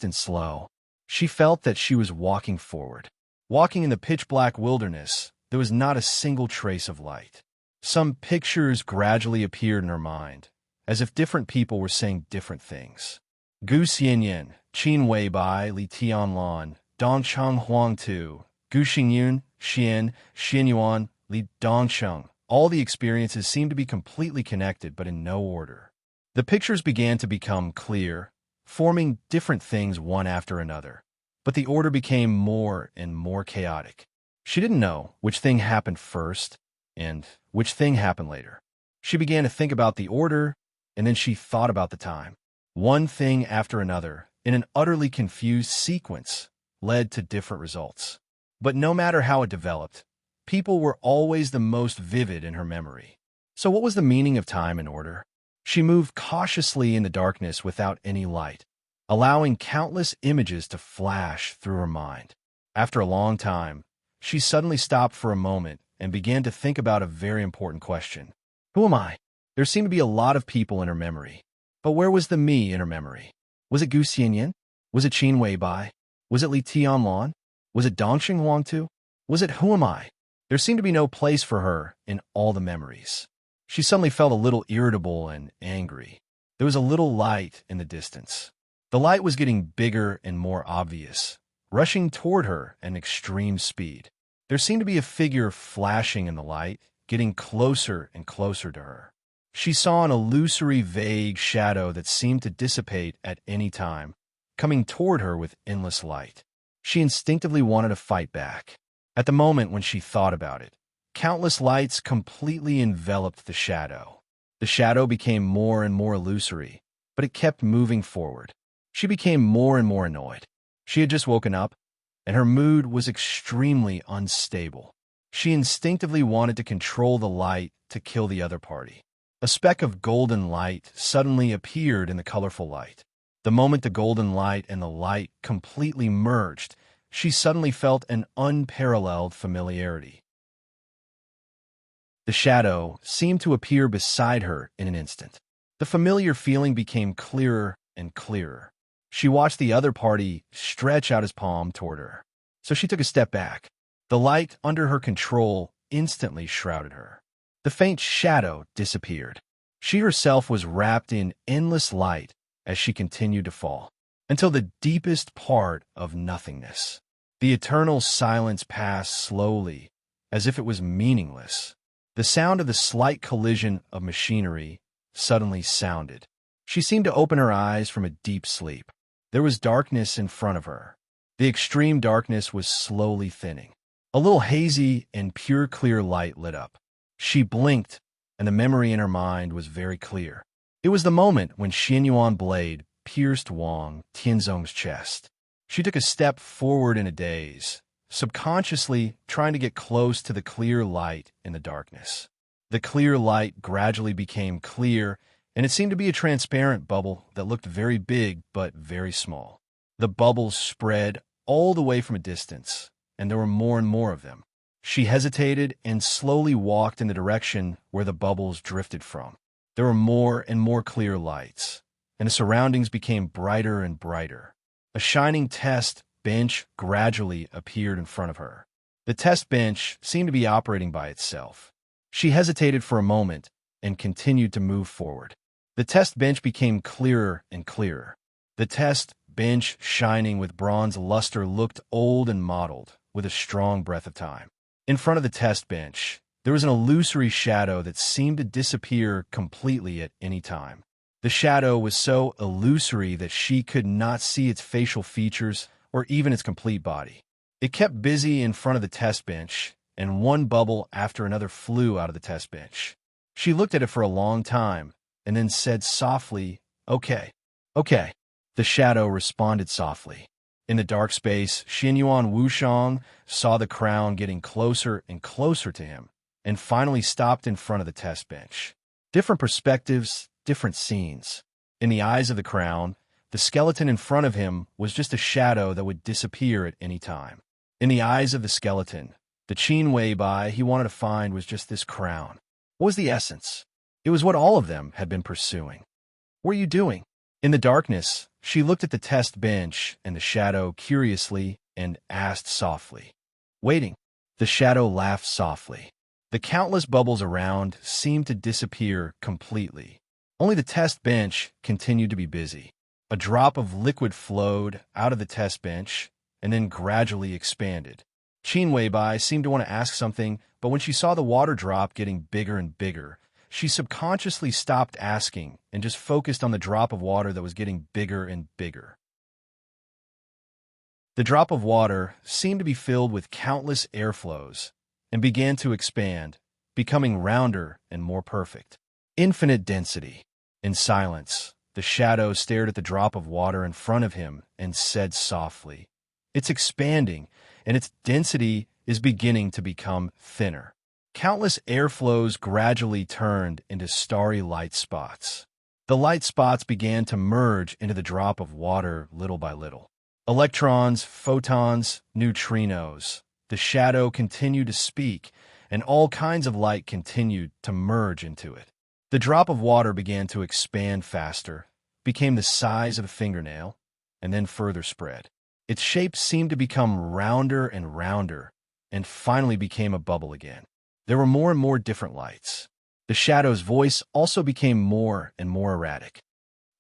and slow. She felt that she was walking forward. Walking in the pitch-black wilderness, there was not a single trace of light. Some pictures gradually appeared in her mind, as if different people were saying different things. Gu Xianyan, Qin Wei Bai, Li Tianlan, Dongcheng Huang Tu, Gu Xingyun, Xian, Xianyuan, Li Dongcheng. All the experiences seemed to be completely connected, but in no order. The pictures began to become clear, forming different things one after another. But the order became more and more chaotic. She didn't know which thing happened first and which thing happened later. She began to think about the order, and then she thought about the time. One thing after another, in an utterly confused sequence, led to different results. But no matter how it developed, people were always the most vivid in her memory. So what was the meaning of time and order? She moved cautiously in the darkness without any light, allowing countless images to flash through her mind. After a long time, she suddenly stopped for a moment and began to think about a very important question. Who am I? There seemed to be a lot of people in her memory. But where was the me in her memory? Was it Gu Xianyan? Was it Qin Wei Bai? Was it Li Tianlan? Was it Dongxing Huangtu? Was it who am I? There seemed to be no place for her in all the memories. She suddenly felt a little irritable and angry. There was a little light in the distance. The light was getting bigger and more obvious, rushing toward her at extreme speed. There seemed to be a figure flashing in the light, getting closer and closer to her. She saw an illusory, vague shadow that seemed to dissipate at any time, coming toward her with endless light. She instinctively wanted to fight back. At the moment when she thought about it, countless lights completely enveloped the shadow. The shadow became more and more illusory, but it kept moving forward. She became more and more annoyed. She had just woken up, and her mood was extremely unstable. She instinctively wanted to control the light to kill the other party. A speck of golden light suddenly appeared in the colorful light. The moment the golden light and the light completely merged, she suddenly felt an unparalleled familiarity. The shadow seemed to appear beside her in an instant. The familiar feeling became clearer and clearer. She watched the other party stretch out his palm toward her. So she took a step back. The light under her control instantly shrouded her. The faint shadow disappeared. She herself was wrapped in endless light as she continued to fall, until the deepest part of nothingness. The eternal silence passed slowly, as if it was meaningless. The sound of the slight collision of machinery suddenly sounded. She seemed to open her eyes from a deep sleep. There was darkness in front of her. The extreme darkness was slowly thinning. A little hazy and pure clear light lit up. She blinked, and the memory in her mind was very clear. It was the moment when Xianyuan blade pierced Wang Tianzong's chest. She took a step forward in a daze, subconsciously trying to get close to the clear light in the darkness. The clear light gradually became clear, and it seemed to be a transparent bubble that looked very big but very small. The bubbles spread all the way from a distance, and there were more and more of them. She hesitated and slowly walked in the direction where the bubbles drifted from. There were more and more clear lights, and the surroundings became brighter and brighter. A shining test bench gradually appeared in front of her. The test bench seemed to be operating by itself. She hesitated for a moment and continued to move forward. The test bench became clearer and clearer. The test bench, shining with bronze luster, looked old and mottled, with a strong breath of time. In front of the test bench, there was an illusory shadow that seemed to disappear completely at any time. The shadow was so illusory that she could not see its facial features or even its complete body. It kept busy in front of the test bench, and one bubble after another flew out of the test bench. She looked at it for a long time, and then said softly, "Okay, okay." The shadow responded softly. In the dark space, Xinyuan Wushang saw the crown getting closer and closer to him, and finally stopped in front of the test bench. Different perspectives, different scenes. In the eyes of the crown, the skeleton in front of him was just a shadow that would disappear at any time. In the eyes of the skeleton, the Qin Wei Bai he wanted to find was just this crown. What was the essence? It was what all of them had been pursuing. "What are you doing?" In the darkness, she looked at the test bench and the shadow curiously and asked softly, "Waiting." The shadow laughed softly. The countless bubbles around seemed to disappear completely. Only the test bench continued to be busy. A drop of liquid flowed out of the test bench and then gradually expanded. Qin Weibai seemed to want to ask something, but when she saw the water drop getting bigger and bigger, she subconsciously stopped asking and just focused on the drop of water that was getting bigger and bigger. The drop of water seemed to be filled with countless airflows and began to expand, becoming rounder and more perfect. Infinite density. In silence, the shadow stared at the drop of water in front of him and said softly, "It's expanding, and its density is beginning to become thinner." Countless airflows gradually turned into starry light spots. The light spots began to merge into the drop of water little by little. Electrons, photons, neutrinos. The shadow continued to speak, and all kinds of light continued to merge into it. The drop of water began to expand faster, became the size of a fingernail, and then further spread. Its shape seemed to become rounder and rounder, and finally became a bubble again. There were more and more different lights. The shadow's voice also became more and more erratic.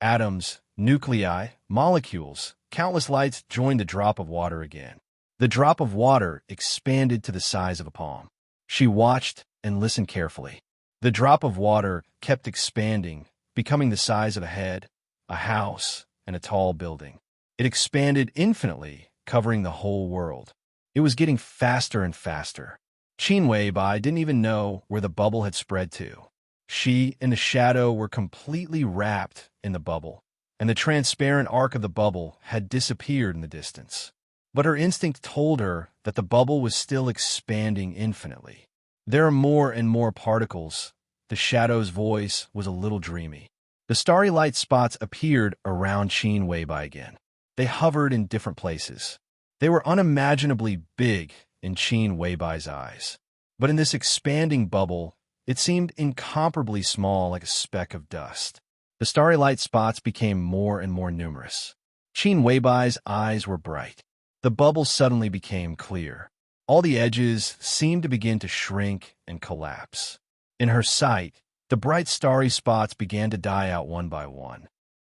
Atoms, nuclei, molecules, countless lights joined the drop of water again. The drop of water expanded to the size of a palm. She watched and listened carefully. The drop of water kept expanding, becoming the size of a head, a house, and a tall building. It expanded infinitely, covering the whole world. It was getting faster and faster. Qin Weibai didn't even know where the bubble had spread to. She and the shadow were completely wrapped in the bubble, and the transparent arc of the bubble had disappeared in the distance. But her instinct told her that the bubble was still expanding infinitely. "There are more and more particles." The shadow's voice was a little dreamy. The starry light spots appeared around Qin Weibai again. They hovered in different places. They were unimaginably big in Qin Weibai's eyes. But in this expanding bubble, it seemed incomparably small, like a speck of dust. The starry light spots became more and more numerous. Qin Weibai's eyes were bright. The bubble suddenly became clear. All the edges seemed to begin to shrink and collapse. In her sight, the bright starry spots began to die out one by one.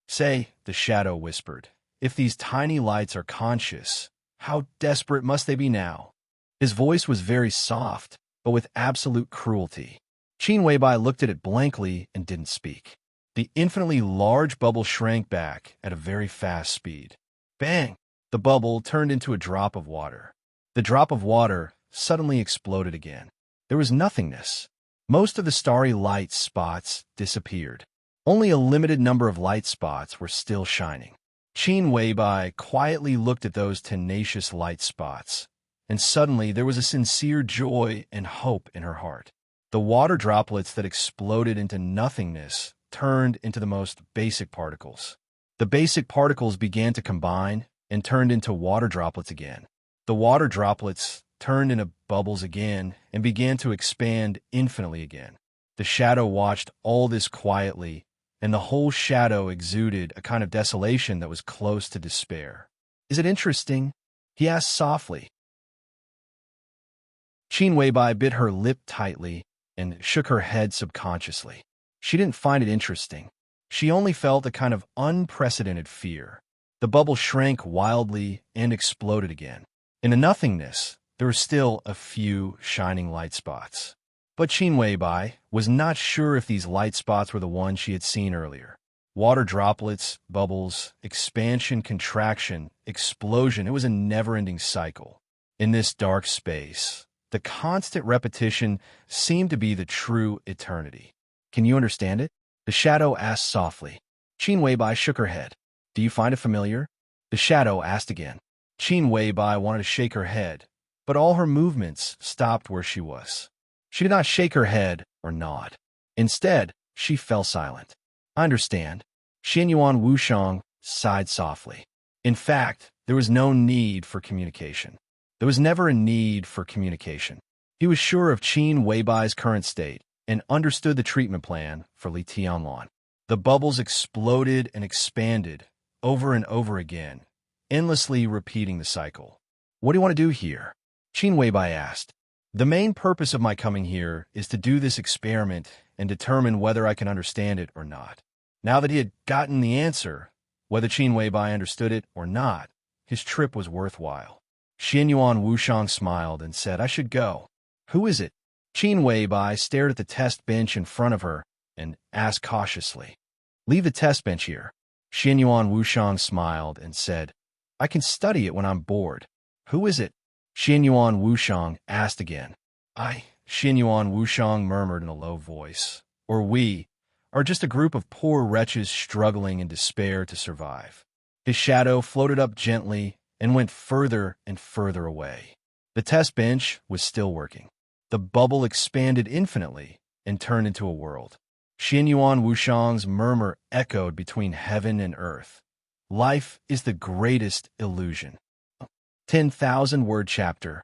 "Say," the shadow whispered, "if these tiny lights are conscious, how desperate must they be now?" His voice was very soft, but with absolute cruelty. Qin Weibai looked at it blankly and didn't speak. The infinitely large bubble shrank back at a very fast speed. Bang! The bubble turned into a drop of water. The drop of water suddenly exploded again. There was nothingness. Most of the starry light spots disappeared. Only a limited number of light spots were still shining. Qin Weibai quietly looked at those tenacious light spots, and suddenly there was a sincere joy and hope in her heart. The water droplets that exploded into nothingness turned into the most basic particles. The basic particles began to combine and turned into water droplets again. The water droplets turned into bubbles again and began to expand infinitely again. The shadow watched all this quietly, and the whole shadow exuded a kind of desolation that was close to despair. "Is it interesting?" he asked softly. Qin Weibai bit her lip tightly and shook her head subconsciously. She didn't find it interesting. She only felt a kind of unprecedented fear. The bubble shrank wildly and exploded again. In the nothingness, there were still a few shining light spots. But Qin Weibai was not sure if these light spots were the ones she had seen earlier. Water droplets, bubbles, expansion, contraction, explosion. It was a never-ending cycle. In this dark space, the constant repetition seemed to be the true eternity. Can you understand it? The shadow asked softly. Qin Weibai shook her head. Do you find it familiar? The shadow asked again. Qin Weibai wanted to shake her head, but all her movements stopped where she was. She did not shake her head or nod. Instead, she fell silent. I understand. Xianyuan Wushang sighed softly. In fact, there was no need for communication. There was never a need for communication. He was sure of Qin Weibai's current state and understood the treatment plan for Li Tianlan. The bubbles exploded and expanded over and over again, endlessly repeating the cycle. What do you want to do here? Qin Weibai asked. The main purpose of my coming here is to do this experiment and determine whether I can understand it or not. Now that he had gotten the answer, whether Qin Weibai understood it or not, his trip was worthwhile. Xianyuan Wushang smiled and said, I should go. Who is it? Qin Weibai stared at the test bench in front of her and asked cautiously. Leave the test bench here. Xianyuan Wushang smiled and said, I can study it when I'm bored. Who is it? Xianyuan Wushang asked again. Xianyuan Wushang murmured in a low voice. Or we are just a group of poor wretches struggling in despair to survive. His shadow floated up gently and went further and further away. The test bench was still working. The bubble expanded infinitely and turned into a world. Xianyuan Wushang's murmur echoed between heaven and earth. Life is the greatest illusion. 10,000-word chapter.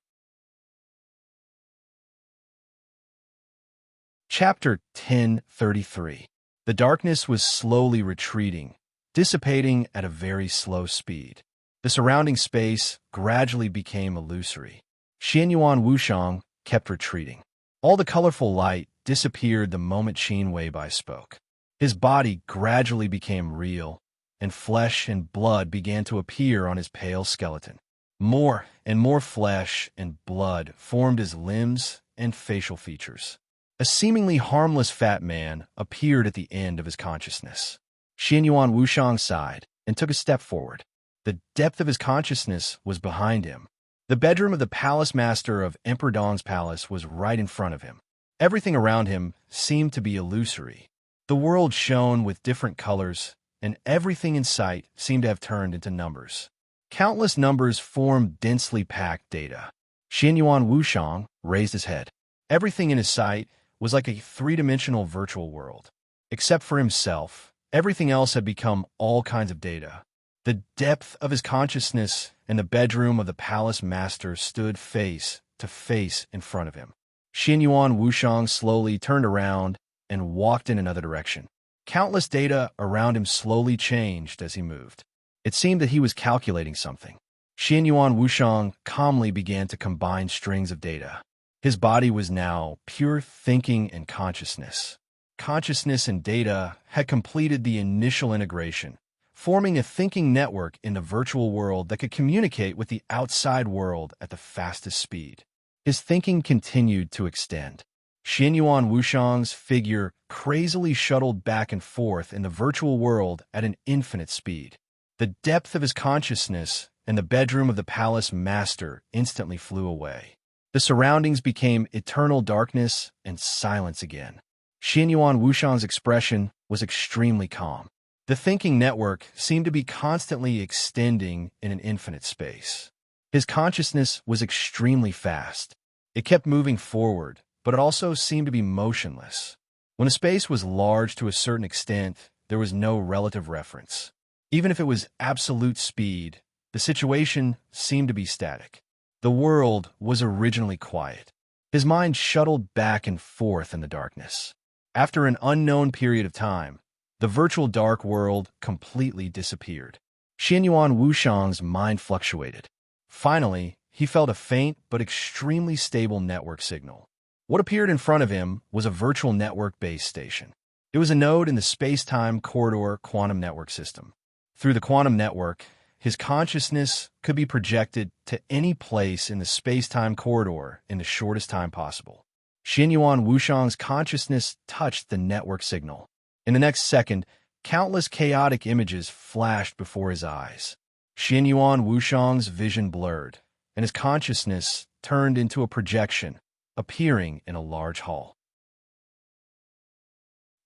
Chapter 1033. The darkness was slowly retreating, dissipating at a very slow speed. The surrounding space gradually became illusory. Xianyuan Wushang kept retreating. All the colorful light disappeared the moment Qin Weibai spoke. His body gradually became real, and flesh and blood began to appear on his pale skeleton. More and more flesh and blood formed his limbs and facial features. A seemingly harmless fat man appeared at the end of his consciousness. Xianyuan Wushang sighed and took a step forward. The depth of his consciousness was behind him. The bedroom of the palace master of Emperor Dong's palace was right in front of him. Everything around him seemed to be illusory. The world shone with different colors, and everything in sight seemed to have turned into numbers. Countless numbers formed densely packed data. Xianyuan Wushang raised his head. Everything in his sight was like a three-dimensional virtual world. Except for himself, everything else had become all kinds of data. The depth of his consciousness and the bedroom of the palace master stood face to face in front of him. Xianyuan Wushang slowly turned around and walked in another direction. Countless data around him slowly changed as he moved. It seemed that he was calculating something. Xianyuan Wushang calmly began to combine strings of data. His body was now pure thinking and consciousness. Consciousness and data had completed the initial integration, forming a thinking network in the virtual world that could communicate with the outside world at the fastest speed. His thinking continued to extend. Xianyuan Wushang's figure crazily shuttled back and forth in the virtual world at an infinite speed. The depth of his consciousness and the bedroom of the palace master instantly flew away. The surroundings became eternal darkness and silence again. Xianyuan Wushang's expression was extremely calm. The thinking network seemed to be constantly extending in an infinite space. His consciousness was extremely fast. It kept moving forward, but it also seemed to be motionless. When a space was large to a certain extent, there was no relative reference. Even if it was absolute speed, the situation seemed to be static. The world was originally quiet. His mind shuttled back and forth in the darkness. After an unknown period of time, the virtual dark world completely disappeared. Xianyuan Wushang's mind fluctuated. Finally, he felt a faint but extremely stable network signal. What appeared in front of him was a virtual network base station. It was a node in the space-time corridor quantum network system. Through the quantum network, his consciousness could be projected to any place in the space-time corridor in the shortest time possible. Xianyuan Wushang's consciousness touched the network signal. In the next second, countless chaotic images flashed before his eyes. Xianyuan Wushang's vision blurred, and his consciousness turned into a projection, appearing in a large hall.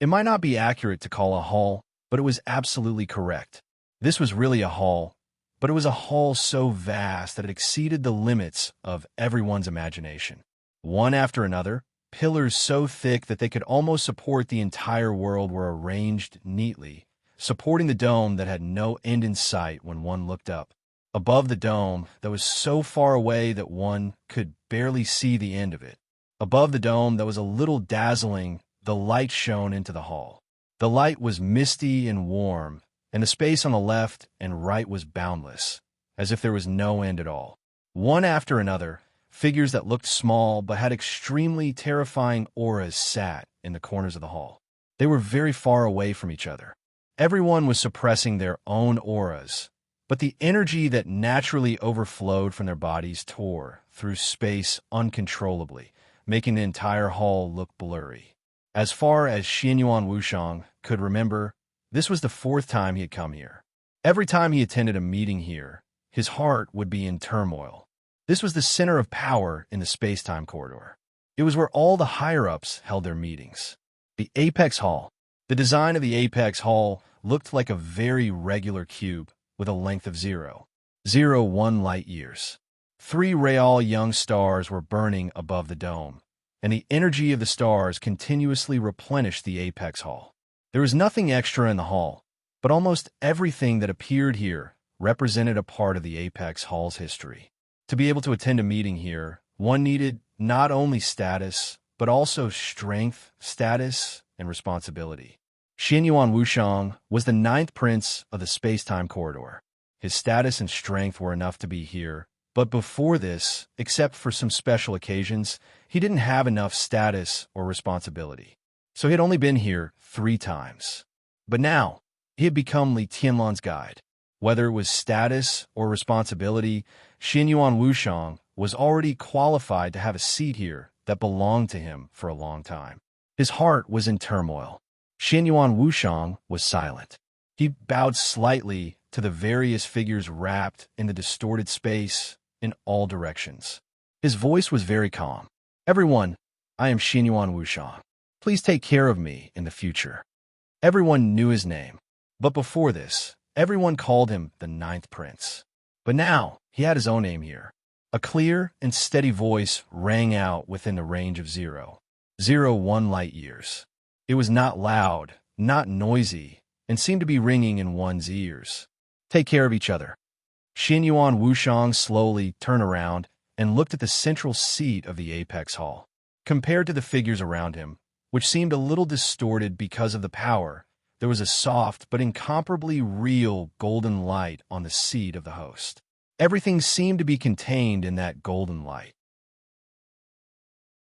It might not be accurate to call a hall, but it was absolutely correct. This was really a hall, but it was a hall so vast that it exceeded the limits of everyone's imagination. One after another, pillars so thick that they could almost support the entire world were arranged neatly, supporting the dome that had no end in sight when one looked up. Above the dome that was so far away that one could barely see the end of it. Above the dome that was a little dazzling, the light shone into the hall. The light was misty and warm, and the space on the left and right was boundless, as if there was no end at all. One after another, figures that looked small but had extremely terrifying auras sat in the corners of the hall. They were very far away from each other. Everyone was suppressing their own auras, but the energy that naturally overflowed from their bodies tore through space uncontrollably, making the entire hall look blurry. As far as Xianyuan Wushang could remember, this was the 4th time he had come here. Every time he attended a meeting here, his heart would be in turmoil. This was the center of power in the space-time corridor. It was where all the higher-ups held their meetings. The Apex Hall. The design of the Apex Hall looked like a very regular cube with a length of 0.01 light years. 3 real young stars were burning above the dome, and the energy of the stars continuously replenished the Apex Hall. There was nothing extra in the hall, but almost everything that appeared here represented a part of the Apex Hall's history. To be able to attend a meeting here, one needed not only status, but also strength, status, and responsibility. Xianyuan Wushang was the 9th prince of the space-time corridor. His status and strength were enough to be here, but before this, except for some special occasions, he didn't have enough status or responsibility. So he had only been here 3 times. But now, he had become Li Tianlan's guide. Whether it was status or responsibility, Xianyuan Wushang was already qualified to have a seat here that belonged to him for a long time. His heart was in turmoil. Xianyuan Wushang was silent. He bowed slightly to the various figures wrapped in the distorted space in all directions. His voice was very calm. "Everyone, I am Xianyuan Wushang. Please take care of me in the future." Everyone knew his name, but before this, everyone called him the 9th prince. But now, he had his own name here. A clear and steady voice rang out within the range of 0.01 light years. It was not loud, not noisy, and seemed to be ringing in one's ears. "Take care of each other." Xianyuan Wushang slowly turned around and looked at the central seat of the Apex Hall. Compared to the figures around him, which seemed a little distorted because of the power, there was a soft but incomparably real golden light on the seat of the host. Everything seemed to be contained in that golden light.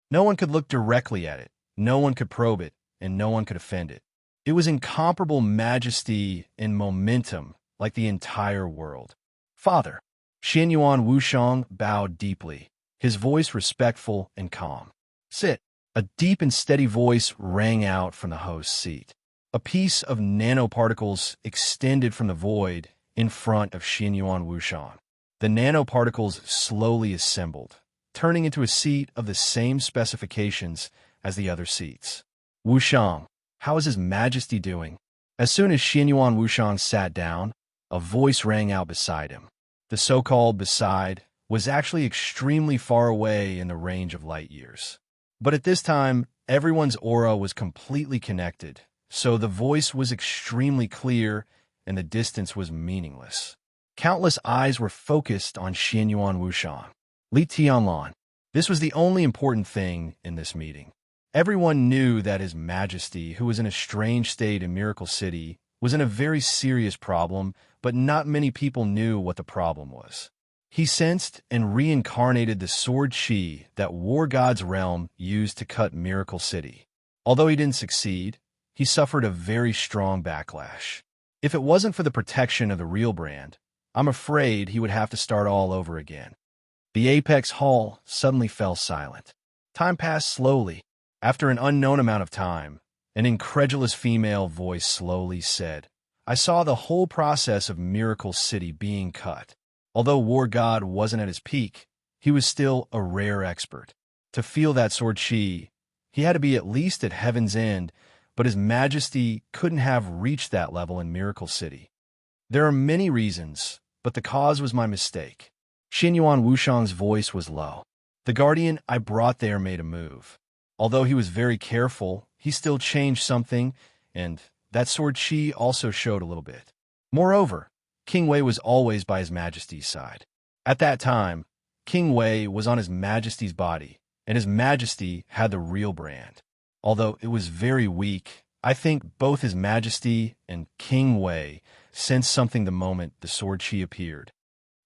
No one could look directly at it, no one could probe it, and no one could offend it. It was incomparable majesty and momentum, like the entire world. "Father." Xianyuan Wushang bowed deeply, his voice respectful and calm. "Sit." A deep and steady voice rang out from the host's seat. A piece of nanoparticles extended from the void in front of Xianyuan Wushang. The nanoparticles slowly assembled, turning into a seat of the same specifications as the other seats. "Wushang, how is His Majesty doing?" As soon as Xianyuan Wushang sat down, a voice rang out beside him. The so-called beside was actually extremely far away in the range of light years. But at this time, everyone's aura was completely connected, so the voice was extremely clear and the distance was meaningless. Countless eyes were focused on Xianyuan Wushang. Li Tianlan. This was the only important thing in this meeting. Everyone knew that His Majesty, who was in a strange state in Miracle City, was in a very serious problem, but not many people knew what the problem was. He sensed and reincarnated the sword chi that War God's realm used to cut Miracle City. Although he didn't succeed, he suffered a very strong backlash. If it wasn't for the protection of the real brand, I'm afraid he would have to start all over again. The Apex Hall suddenly fell silent. Time passed slowly. After an unknown amount of time, an incredulous female voice slowly said, I saw the whole process of Miracle City being cut. Although War God wasn't at his peak, he was still a rare expert. To feel that sword chi, he had to be at least at Heaven's End, but His Majesty couldn't have reached that level in Miracle City. There are many reasons, but the cause was my mistake. Xinyuan Wushang's voice was low. The guardian I brought there made a move. Although he was very careful, he still changed something, and that sword chi also showed a little bit. Moreover, King Wei was always by His Majesty's side. At that time, King Wei was on His Majesty's body, and His Majesty had the real brand. Although it was very weak, I think both His Majesty and King Wei sensed something the moment the sword chi appeared.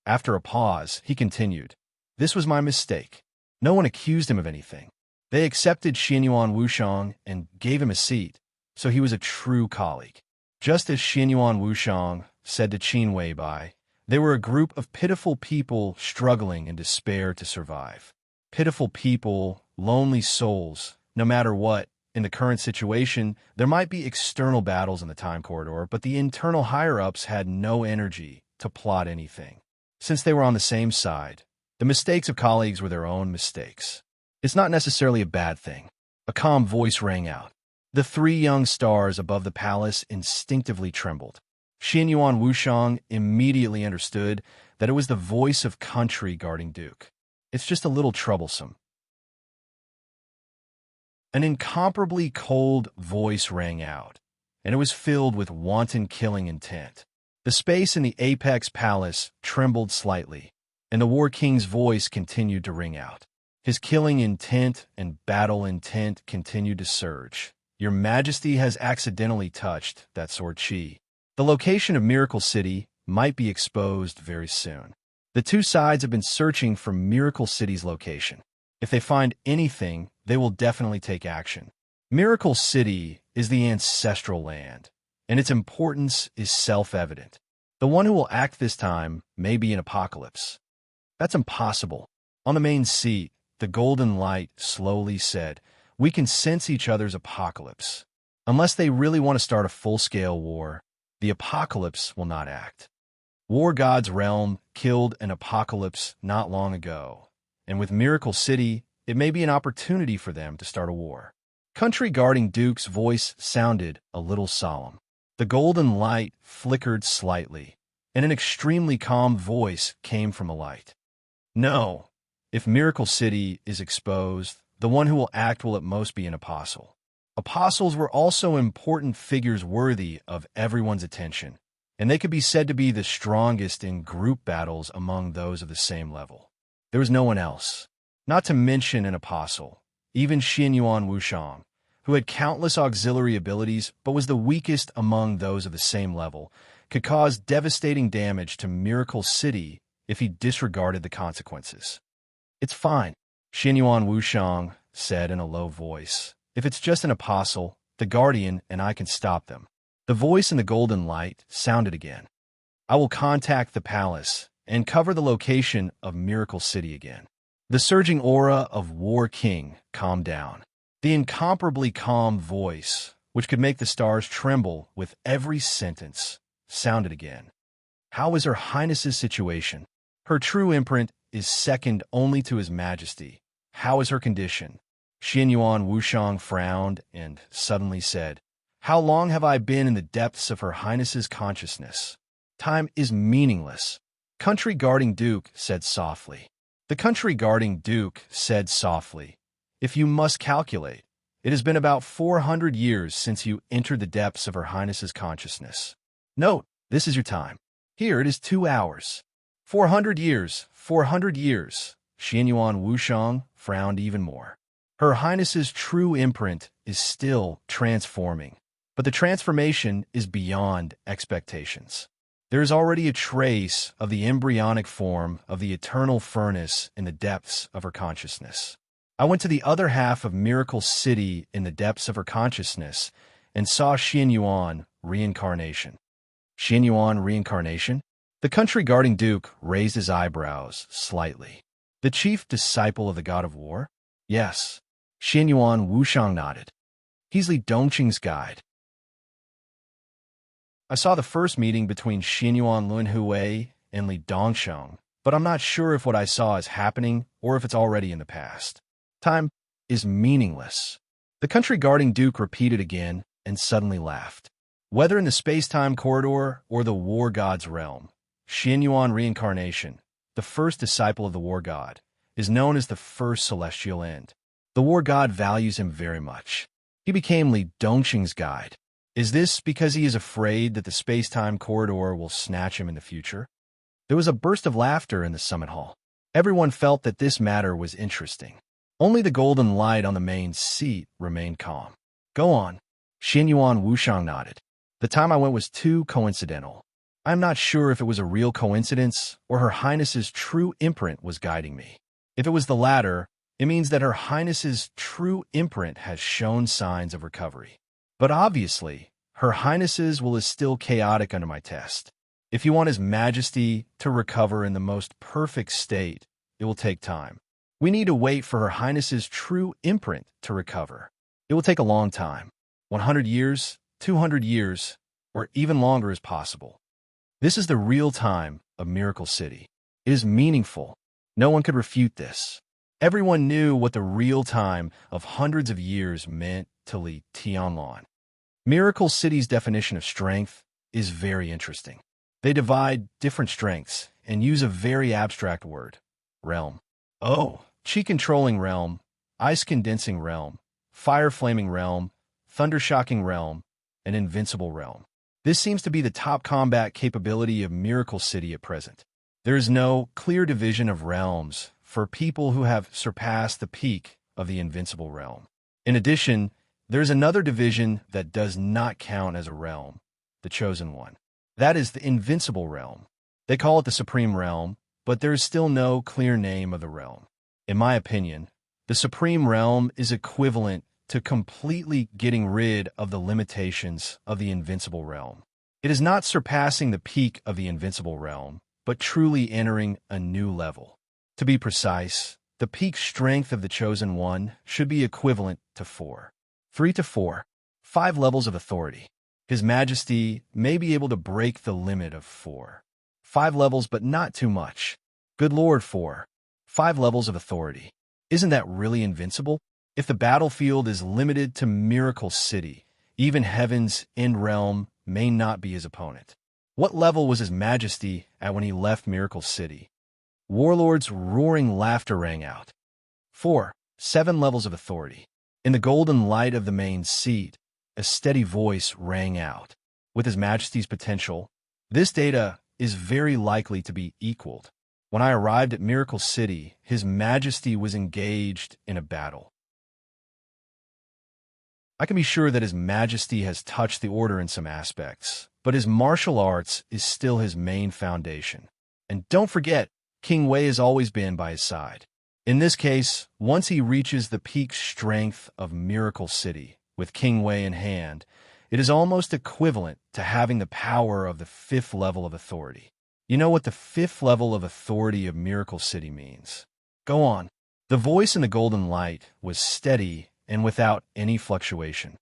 After a pause, he continued, This was my mistake. No one accused him of anything. They accepted Xinyuan Wushang and gave him a seat, so he was a true colleague. Just as Xinyuan Wushang said to Qin Weibai, they were a group of pitiful people struggling in despair to survive. Pitiful people, lonely souls, no matter what. In the current situation, there might be external battles in the time corridor, but the internal higher-ups had no energy to plot anything. Since they were on the same side, the mistakes of colleagues were their own mistakes. It's not necessarily a bad thing. A calm voice rang out. The three young stars above the palace instinctively trembled. Xinyuan Wushang immediately understood that it was the voice of country guarding Duke. It's just a little troublesome. An incomparably cold voice rang out, and it was filled with wanton killing intent. The space in the Apex Palace trembled slightly, and the War King's voice continued to ring out. His killing intent and battle intent continued to surge. Your Majesty has accidentally touched that sword chi. The location of Miracle City might be exposed very soon. The two sides have been searching for Miracle City's location. If they find anything, they will definitely take action. Miracle City is the ancestral land, and its importance is self-evident. The one who will act this time may be an apocalypse. That's impossible. On the main seat, the golden light slowly said, We can sense each other's apocalypse. Unless they really want to start a full-scale war, the apocalypse will not act. War God's realm killed an apocalypse not long ago, and with Miracle City, it may be an opportunity for them to start a war. Country guarding Duke's voice sounded a little solemn. The golden light flickered slightly, and an extremely calm voice came from the light. No, if Miracle City is exposed, the one who will act will at most be an apostle. Apostles were also important figures worthy of everyone's attention, and they could be said to be the strongest in group battles among those of the same level. There was no one else, not to mention an apostle, even Xinyuan Wushang, who had countless auxiliary abilities but was the weakest among those of the same level, could cause devastating damage to Miracle City if he disregarded the consequences. It's fine, Xinyuan Wushang said in a low voice. If it's just an apostle, the guardian and I can stop them. The voice in the golden light sounded again. I will contact the palace and cover the location of Miracle City again. The surging aura of War King calmed down. The incomparably calm voice, which could make the stars tremble with every sentence, sounded again. How is Her Highness's situation? Her true imprint is second only to His Majesty. How is her condition? Xinyuan Wushang frowned and suddenly said, How long have I been in the depths of Her Highness's consciousness? Time is meaningless. Country guarding Duke said softly. The country guarding Duke said softly, If you must calculate, it has been about 400 years since you entered the depths of Her Highness's consciousness. Note, this is your time. Here it is 2 hours. 400 years, 400 years. Xinyuan Wushang frowned even more. Her Highness's true imprint is still transforming, but the transformation is beyond expectations. There is already a trace of the embryonic form of the eternal furnace in the depths of her consciousness. I went to the other half of Miracle City in the depths of her consciousness, and saw Xianyuan reincarnation. Xianyuan reincarnation? The country guarding duke raised his eyebrows slightly. The chief disciple of the god of war? Yes. Xianyuan Wushang nodded. He's Li Dongqing's guide. I saw the first meeting between Xianyuan Lunhui and Li Dongsheng, but I'm not sure if what I saw is happening or if it's already in the past. Time is meaningless. The country guarding duke repeated again and suddenly laughed. Whether in the space-time corridor or the war god's realm, Xianyuan reincarnation, the first disciple of the war god, is known as the first celestial end. The war god values him very much. He became Li Dongqing's guide. Is this because he is afraid that the space-time corridor will snatch him in the future? There was a burst of laughter in the summit hall. Everyone felt that this matter was interesting. Only the golden light on the main seat remained calm. Go on. Xianyuan Wushang nodded. The time I went was too coincidental. I'm not sure if it was a real coincidence or Her Highness's true imprint was guiding me. If it was the latter, it means that Her Highness's true imprint has shown signs of recovery. But obviously, Her Highness's will is still chaotic under my test. If you want His Majesty to recover in the most perfect state, it will take time. We need to wait for Her Highness's true imprint to recover. It will take a long time. 100 years, 200 years, or even longer is possible. This is the real time of Miracle City. It is meaningful. No one could refute this. Everyone knew what the real time of hundreds of years meant to Li Tianlan. Miracle City's definition of strength is very interesting. They divide different strengths and use a very abstract word, realm. Oh, chi-controlling realm, ice-condensing realm, fire-flaming realm, thunder-shocking realm, and invincible realm. This seems to be the top combat capability of Miracle City at present. There is no clear division of realms for people who have surpassed the peak of the invincible realm. In addition, there is another division that does not count as a realm, the chosen one. That is the invincible realm. They call it the supreme realm, but there is still no clear name of the realm. In my opinion, the supreme realm is equivalent to completely getting rid of the limitations of the invincible realm. It is not surpassing the peak of the invincible realm, but truly entering a new level. To be precise, the peak strength of the Chosen One should be equivalent to 3 to 4, 5 levels of authority. His Majesty may be able to break the limit of 5 levels, but not too much. Good Lord, 5 levels of authority. Isn't that really invincible? If the battlefield is limited to Miracle City, even Heaven's End Realm may not be his opponent. What level was His Majesty at when he left Miracle City? Warlord's roaring laughter rang out. 7 levels of authority. In the golden light of the main seat, a steady voice rang out. With His Majesty's potential, this data is very likely to be equaled. When I arrived at Miracle City, His Majesty was engaged in a battle. I can be sure that His Majesty has touched the order in some aspects, but his martial arts is still his main foundation. And don't forget, King Wei has always been by his side. In this case, once he reaches the peak strength of Miracle City, with King Wei in hand, it is almost equivalent to having the power of the 5th level of authority. You know what the 5th level of authority of Miracle City means. Go on. The voice in the golden light was steady and without any fluctuation.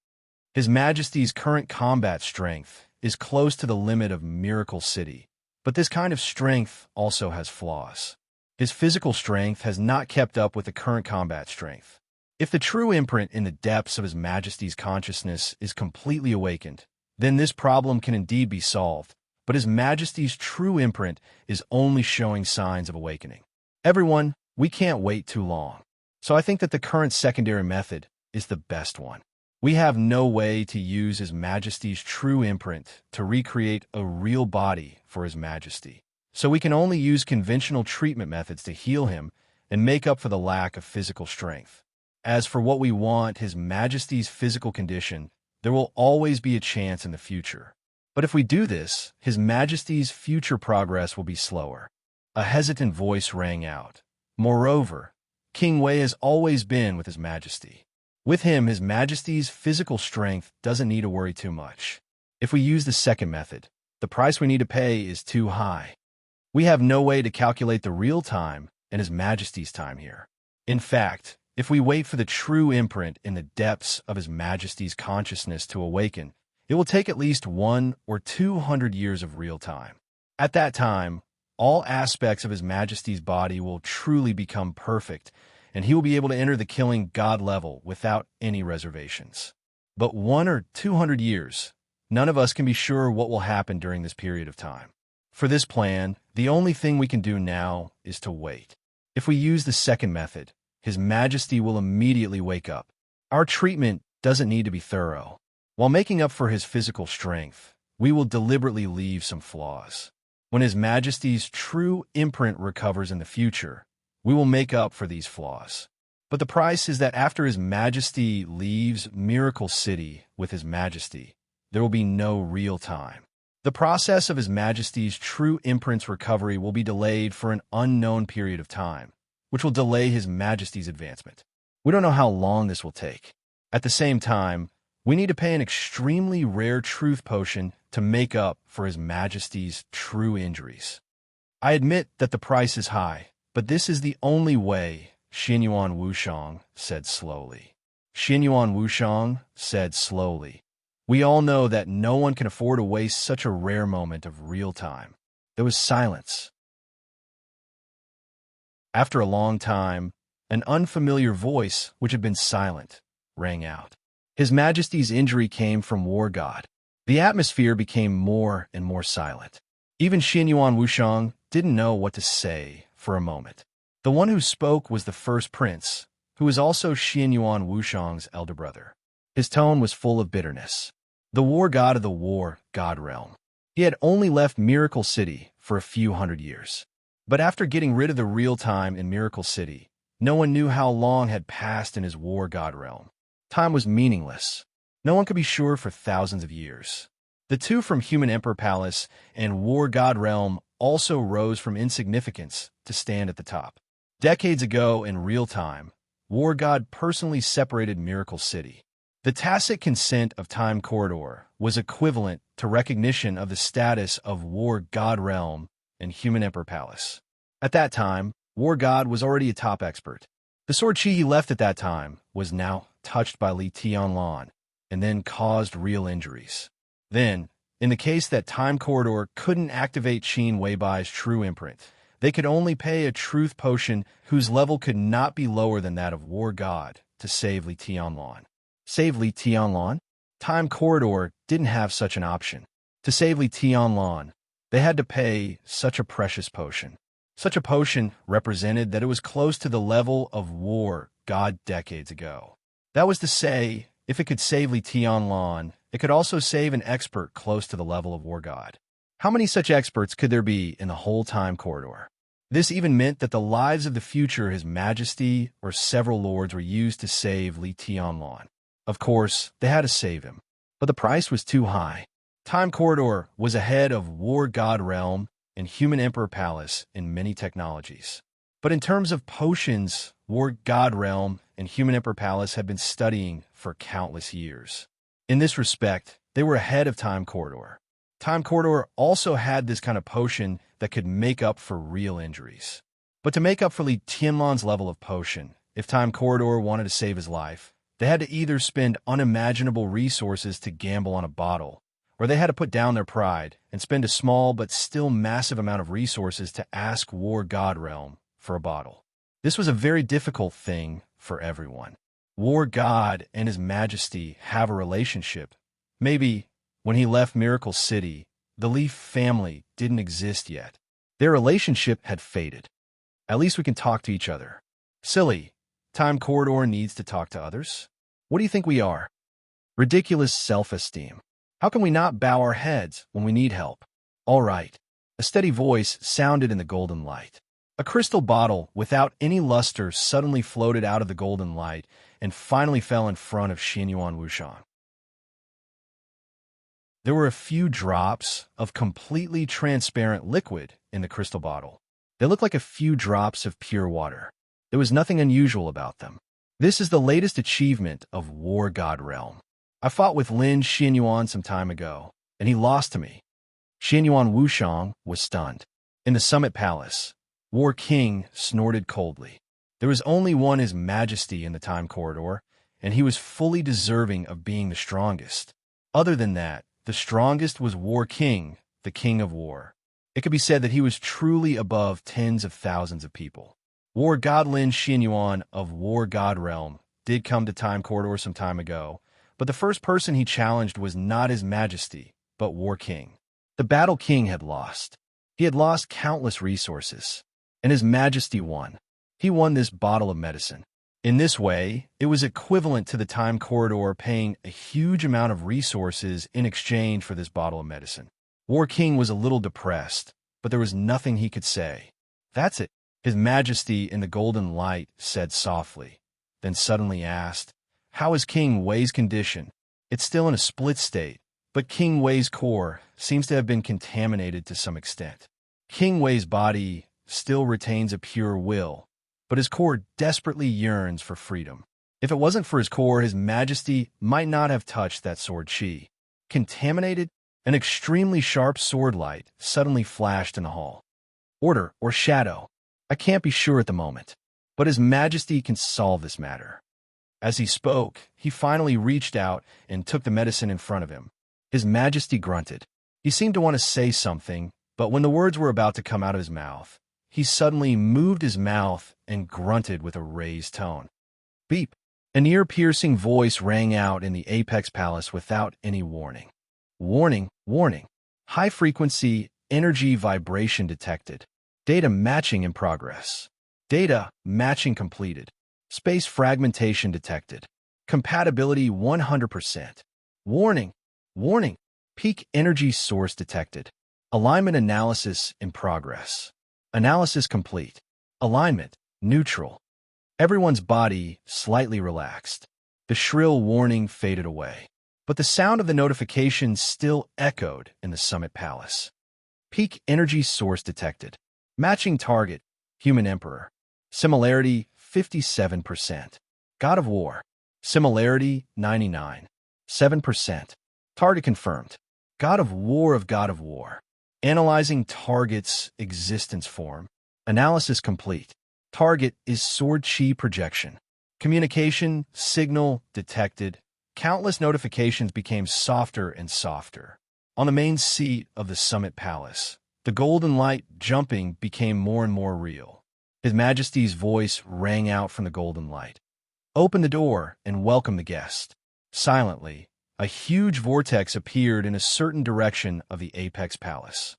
His Majesty's current combat strength is close to the limit of Miracle City, but this kind of strength also has flaws. His physical strength has not kept up with the current combat strength. If the true imprint in the depths of His Majesty's consciousness is completely awakened, then this problem can indeed be solved, but His Majesty's true imprint is only showing signs of awakening. Everyone, we can't wait too long. So I think that the current secondary method is the best one. We have no way to use His Majesty's true imprint to recreate a real body for His Majesty. So we can only use conventional treatment methods to heal him and make up for the lack of physical strength. As for what we want His Majesty's physical condition, there will always be a chance in the future. But if we do this, His Majesty's future progress will be slower. A hesitant voice rang out. Moreover, King Wei has always been with His Majesty. With him, His Majesty's physical strength doesn't need to worry too much. If we use the second method, the price we need to pay is too high. We have no way to calculate the real time and His Majesty's time here. In fact, if we wait for the true imprint in the depths of His Majesty's consciousness to awaken, it will take at least 100 or 200 years of real time. At that time, all aspects of His Majesty's body will truly become perfect, and He will be able to enter the killing God level without any reservations. But 100 or 200 years, none of us can be sure what will happen during this period of time. For this plan, the only thing we can do now is to wait. If we use the second method, His Majesty will immediately wake up. Our treatment doesn't need to be thorough. While making up for His physical strength, we will deliberately leave some flaws. When His Majesty's true imprint recovers in the future, we will make up for these flaws. But the price is that after His Majesty leaves Miracle City with His Majesty, there will be no real time. The process of His Majesty's true imprint's recovery will be delayed for an unknown period of time, which will delay His Majesty's advancement. We don't know how long this will take. At the same time, we need to pay an extremely rare truth potion to make up for His Majesty's true injuries. I admit that the price is high, but this is the only way, Xianyuan Wushang said slowly. Xianyuan Wushang said slowly. We all know that no one can afford to waste such a rare moment of real time. There was silence. After a long time, an unfamiliar voice, which had been silent, rang out. His Majesty's injury came from War God. The atmosphere became more and more silent. Even Xianyuan Wushang didn't know what to say for a moment. The one who spoke was the first prince, who was also Xianyuan Wushang's elder brother. His tone was full of bitterness. The War God of the War God realm. He had only left Miracle City for a few hundred years. But after getting rid of the real time in Miracle City, no one knew how long had passed in his War God realm. Time was meaningless. No one could be sure for thousands of years. The two from Human Emperor Palace and War God Realm also rose from insignificance to stand at the top. Decades ago, in real time, War God personally separated Miracle City. The tacit consent of Time Corridor was equivalent to recognition of the status of War God Realm and Human Emperor Palace. At that time, War God was already a top expert. The sword chi he left at that time was now touched by Li Tianlan and then caused real injuries. Then, in the case that Time Corridor couldn't activate Qin Weibai's true imprint, they could only pay a truth potion whose level could not be lower than that of War God to save Li Tianlan. Save Li Tianlan? Time Corridor didn't have such an option. To save Li Tianlan, they had to pay such a precious potion. Such a potion represented that it was close to the level of War God decades ago. That was to say, if it could save Li Tianlan, it could also save an expert close to the level of War God. How many such experts could there be in the whole Time Corridor? This even meant that the lives of the future His Majesty or several lords were used to save Li Tianlan. Of course, they had to save him, but the price was too high. Time Corridor was ahead of War God Realm and Human Emperor Palace in many technologies. But in terms of potions, War God Realm and Human Emperor Palace had been studying for countless years. In this respect, they were ahead of Time Corridor. Time Corridor also had this kind of potion that could make up for real injuries. But to make up for Li Tianlan's level of potion, if Time Corridor wanted to save his life, they had to either spend unimaginable resources to gamble on a bottle, or they had to put down their pride and spend a small but still massive amount of resources to ask War God Realm for a bottle. This was a very difficult thing for everyone. War God and His Majesty have a relationship. Maybe, when he left Miracle City, the Leaf family didn't exist yet. Their relationship had faded. At least we can talk to each other. Silly. Time Corridor needs to talk to others? What do you think we are? Ridiculous self-esteem. How can we not bow our heads when we need help? All right. A steady voice sounded in the golden light. A crystal bottle without any luster suddenly floated out of the golden light and finally fell in front of Xianyuan Wushang. There were a few drops of completely transparent liquid in the crystal bottle. They looked like a few drops of pure water. There was nothing unusual about them. This is the latest achievement of War God Realm. I fought with Lin Xianyuan some time ago, and he lost to me. Xianyuan Wushang was stunned. In the Summit Palace, War King snorted coldly. There was only one His Majesty in the time corridor, and he was fully deserving of being the strongest. Other than that, the strongest was War King, the King of War. It could be said that he was truly above tens of thousands of people. War God Lin Xianyuan of War God Realm did come to Time Corridor some time ago, but the first person he challenged was not His Majesty, but War King. The Battle King had lost. He had lost countless resources, and His Majesty won. He won this bottle of medicine. In this way, it was equivalent to the Time Corridor paying a huge amount of resources in exchange for this bottle of medicine. War King was a little depressed, but there was nothing he could say. That's it. His Majesty in the golden light said softly, then suddenly asked, "How is King Wei's condition?" It's still in a split state, but King Wei's core seems to have been contaminated to some extent. King Wei's body still retains a pure will, but his core desperately yearns for freedom. If it wasn't for his core, His Majesty might not have touched that sword chi. Contaminated? An extremely sharp sword light suddenly flashed in the hall. Order or shadow? I can't be sure at the moment, but His Majesty can solve this matter. As he spoke, he finally reached out and took the medicine in front of him. His Majesty grunted. He seemed to want to say something, but when the words were about to come out of his mouth, he suddenly moved his mouth and grunted with a raised tone. Beep! An ear-piercing voice rang out in the Apex Palace without any warning. Warning, warning. High-frequency energy vibration detected. Data matching in progress. Data matching completed. Space fragmentation detected. Compatibility 100%. Warning, warning. Peak energy source detected. Alignment analysis in progress. Analysis complete. Alignment neutral. Everyone's body slightly relaxed. The shrill warning faded away, but the sound of the notification still echoed in the Summit Palace. Peak energy source detected. Matching target, Human Emperor. Similarity 57%. God of War. Similarity 99. 7%. Target confirmed. God of War. Analyzing target's existence form. Analysis complete. Target is sword chi projection. Communication signal detected. Countless notifications became softer and softer. On the main seat of the Summit Palace, the golden light jumping became more and more real. His Majesty's voice rang out from the golden light. Open the door and welcome the guest. Silently, a huge vortex appeared in a certain direction of the Apex Palace.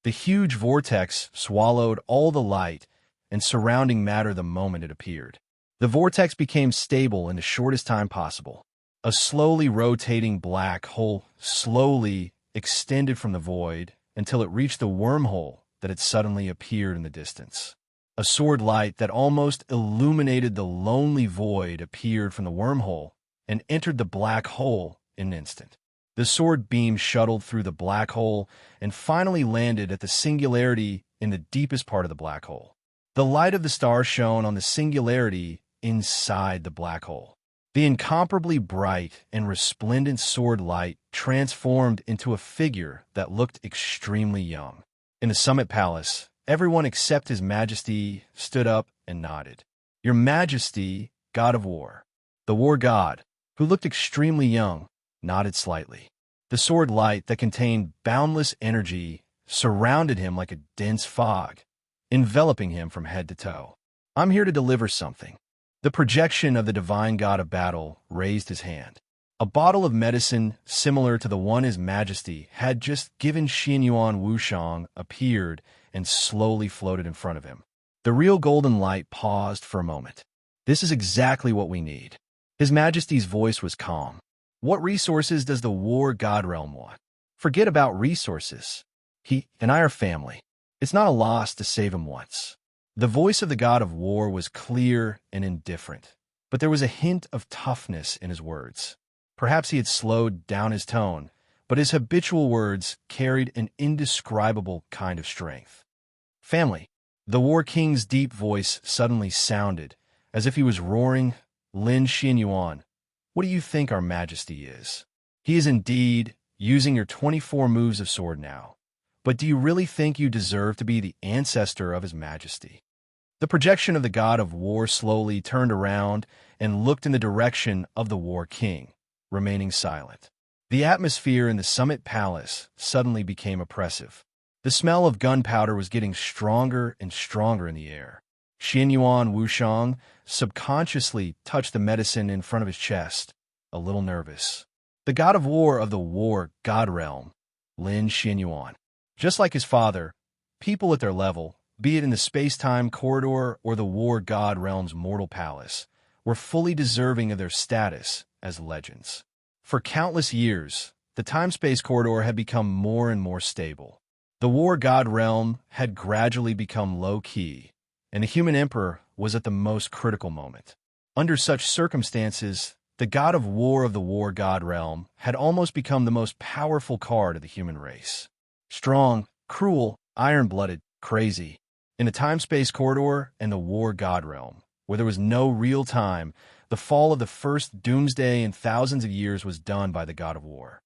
The huge vortex swallowed all the light and surrounding matter the moment it appeared. The vortex became stable in the shortest time possible. A slowly rotating black hole slowly extended from the void until it reached the wormhole that had suddenly appeared in the distance. A sword light that almost illuminated the lonely void appeared from the wormhole and entered the black hole in an instant. The sword beam shuttled through the black hole and finally landed at the singularity in the deepest part of the black hole. The light of the star shone on the singularity inside the black hole. The incomparably bright and resplendent sword light transformed into a figure that looked extremely young. In the Summit Palace, everyone except His Majesty stood up and nodded. Your Majesty, God of War. The War God, who looked extremely young, nodded slightly. The sword light that contained boundless energy surrounded him like a dense fog, enveloping him from head to toe. I'm here to deliver something. The projection of the divine god of battle raised his hand. A bottle of medicine similar to the one His Majesty had just given Xianyuan Wushang appeared and slowly floated in front of him. The real golden light paused for a moment. This is exactly what we need. His Majesty's voice was calm. What resources does the War God Realm want? Forget about resources. He and I are family. It's not a loss to save him once. The voice of the God of War was clear and indifferent, but there was a hint of toughness in his words. Perhaps he had slowed down his tone, but his habitual words carried an indescribable kind of strength. Family. The War King's deep voice suddenly sounded, as if he was roaring, "Lin Xianyuan, what do you think our majesty is? He is indeed using your 24 moves of sword now. But do you really think you deserve to be the ancestor of his majesty?" The projection of the god of war slowly turned around and looked in the direction of the War King, remaining silent. The atmosphere in the summit palace suddenly became oppressive. The smell of gunpowder was getting stronger and stronger in the air. Xianyuan Wushang subconsciously touched the medicine in front of his chest, a little nervous. The god of war of the war god realm, Lin Xianyuan. Just like his father, people at their level, be it in the space-time corridor or the war god realm's mortal palace, were fully deserving of their status as legends. For countless years, the time-space corridor had become more and more stable. The war god realm had gradually become low-key, and the human emperor was at the most critical moment. Under such circumstances, the god of war of the war god realm had almost become the most powerful card of the human race. Strong, cruel, iron-blooded, crazy. In the time-space corridor and the war god realm, where there was no real time, the fall of the first doomsday in thousands of years was done by the god of war.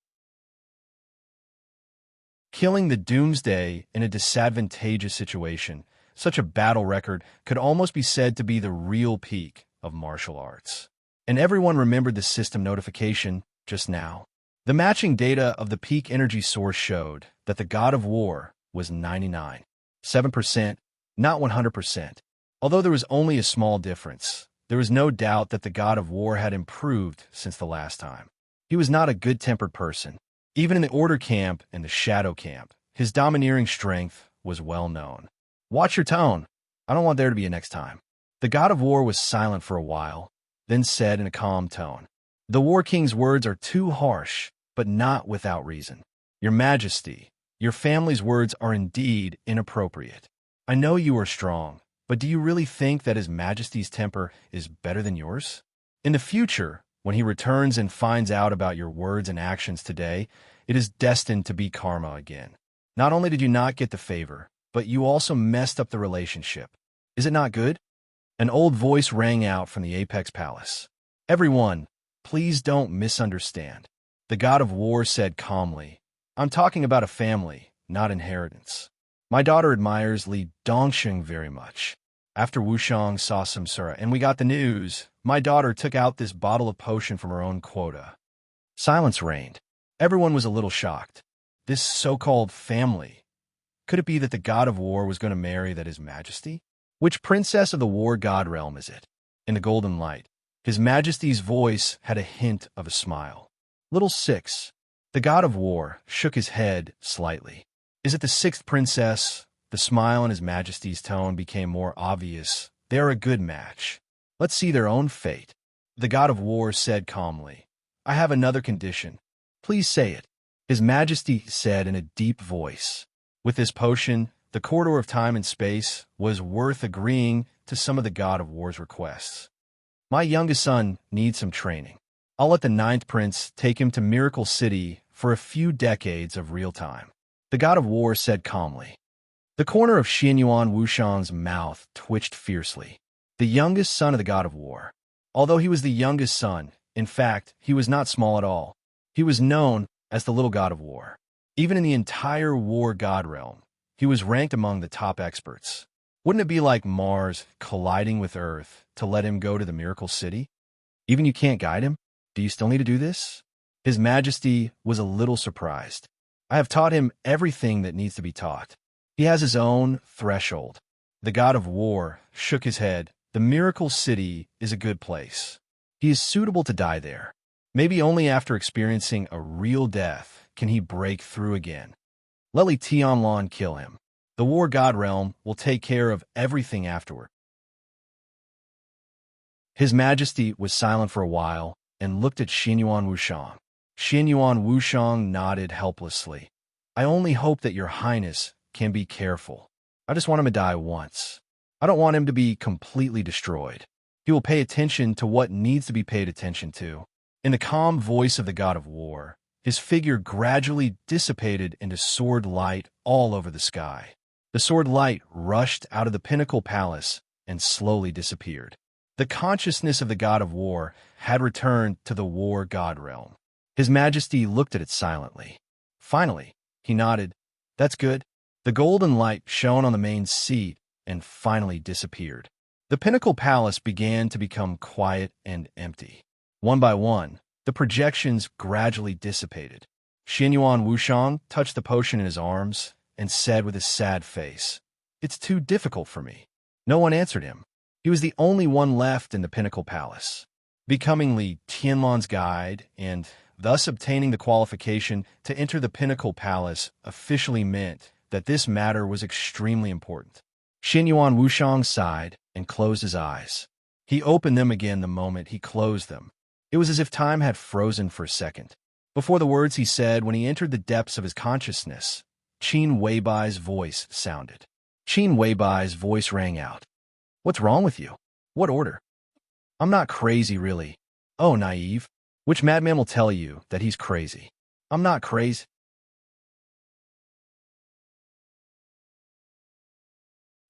Killing the doomsday in a disadvantageous situation, such a battle record could almost be said to be the real peak of martial arts. And everyone remembered the system notification just now. The matching data of the peak energy source showed that the god of war was 99.7%, not 100%. Although there was only a small difference, there was no doubt that the god of war had improved since the last time. He was not a good-tempered person. Even in the Order Camp and the Shadow Camp, his domineering strength was well known. "Watch your tone. I don't want there to be a next time." The god of war was silent for a while, then said in a calm tone, "The War King's words are too harsh, but not without reason. Your Majesty, your family's words are indeed inappropriate. I know you are strong, but do you really think that His Majesty's temper is better than yours? In the future, when he returns and finds out about your words and actions today, it is destined to be karma again. Not only did you not get the favor, but you also messed up the relationship. Is it not good?" An old voice rang out from the Apex Palace. "Everyone, please don't misunderstand." The god of war said calmly, "I'm talking about a family, not inheritance. My daughter admires Li Dongsheng very much. After Wushang saw Samsara and we got the news, my daughter took out this bottle of potion from her own quota." Silence reigned. Everyone was a little shocked. This so-called family. Could it be that the god of war was going to marry that His Majesty? Which princess of the war god realm is it? In the golden light, His Majesty's voice had a hint of a smile. "Little six." The god of war shook his head slightly. "Is it the sixth princess?" The smile in His Majesty's tone became more obvious. "They are a good match. Let's see their own fate." The god of war said calmly, "I have another condition. Please say it." His Majesty said in a deep voice, "With this potion, the corridor of time and space was worth agreeing to some of the god of war's requests. My youngest son needs some training. I'll let the ninth prince take him to Miracle City for a few decades of real time." The god of war said calmly. The corner of Xianyuan Wushang's mouth twitched fiercely. The youngest son of the god of war. Although he was the youngest son, in fact, he was not small at all. He was known as the little god of war. Even in the entire war god realm, he was ranked among the top experts. Wouldn't it be like Mars colliding with Earth to let him go to the Miracle City? Even you can't guide him? Do you still need to do this? His Majesty was a little surprised. "I have taught him everything that needs to be taught. He has his own threshold." The god of war shook his head. "The Miracle City is a good place. He is suitable to die there. Maybe only after experiencing a real death can he break through again. Let Li Tianlan kill him. The war god realm will take care of everything afterward." His Majesty was silent for a while and looked at Xianyuan Wushang. Xianyuan Wushang nodded helplessly. "I only hope that your highness can be careful. I just want him to die once. I don't want him to be completely destroyed. He will pay attention to what needs to be paid attention to." In the calm voice of the god of war, his figure gradually dissipated into sword light all over the sky. The The sword light rushed out of the pinnacle palace and slowly disappeared. The consciousness of the god of war had returned to the war god realm. His Majesty looked at it silently. Finally, he nodded. "That's good." The golden light shone on the main seat and finally disappeared. The pinnacle palace began to become quiet and empty. One by one, the projections gradually dissipated. Xianyuan Wushang touched the potion in his arms and said with a sad face, "It's too difficult for me." No one answered him. He was the only one left in the pinnacle palace. Becoming Li Tianlan's guide and thus obtaining the qualification to enter the pinnacle palace officially meant that this matter was extremely important. Xianyuan Wushang sighed and closed his eyes. He opened them again the moment he closed them. It was as if time had frozen for a second. Before the words he said, when he entered the depths of his consciousness, Qin Weibai's voice sounded. Qin Weibai's voice rang out. "What's wrong with you? What order?" "I'm not crazy, really." "Oh, naive. Which madman will tell you that he's crazy?" "I'm not crazy."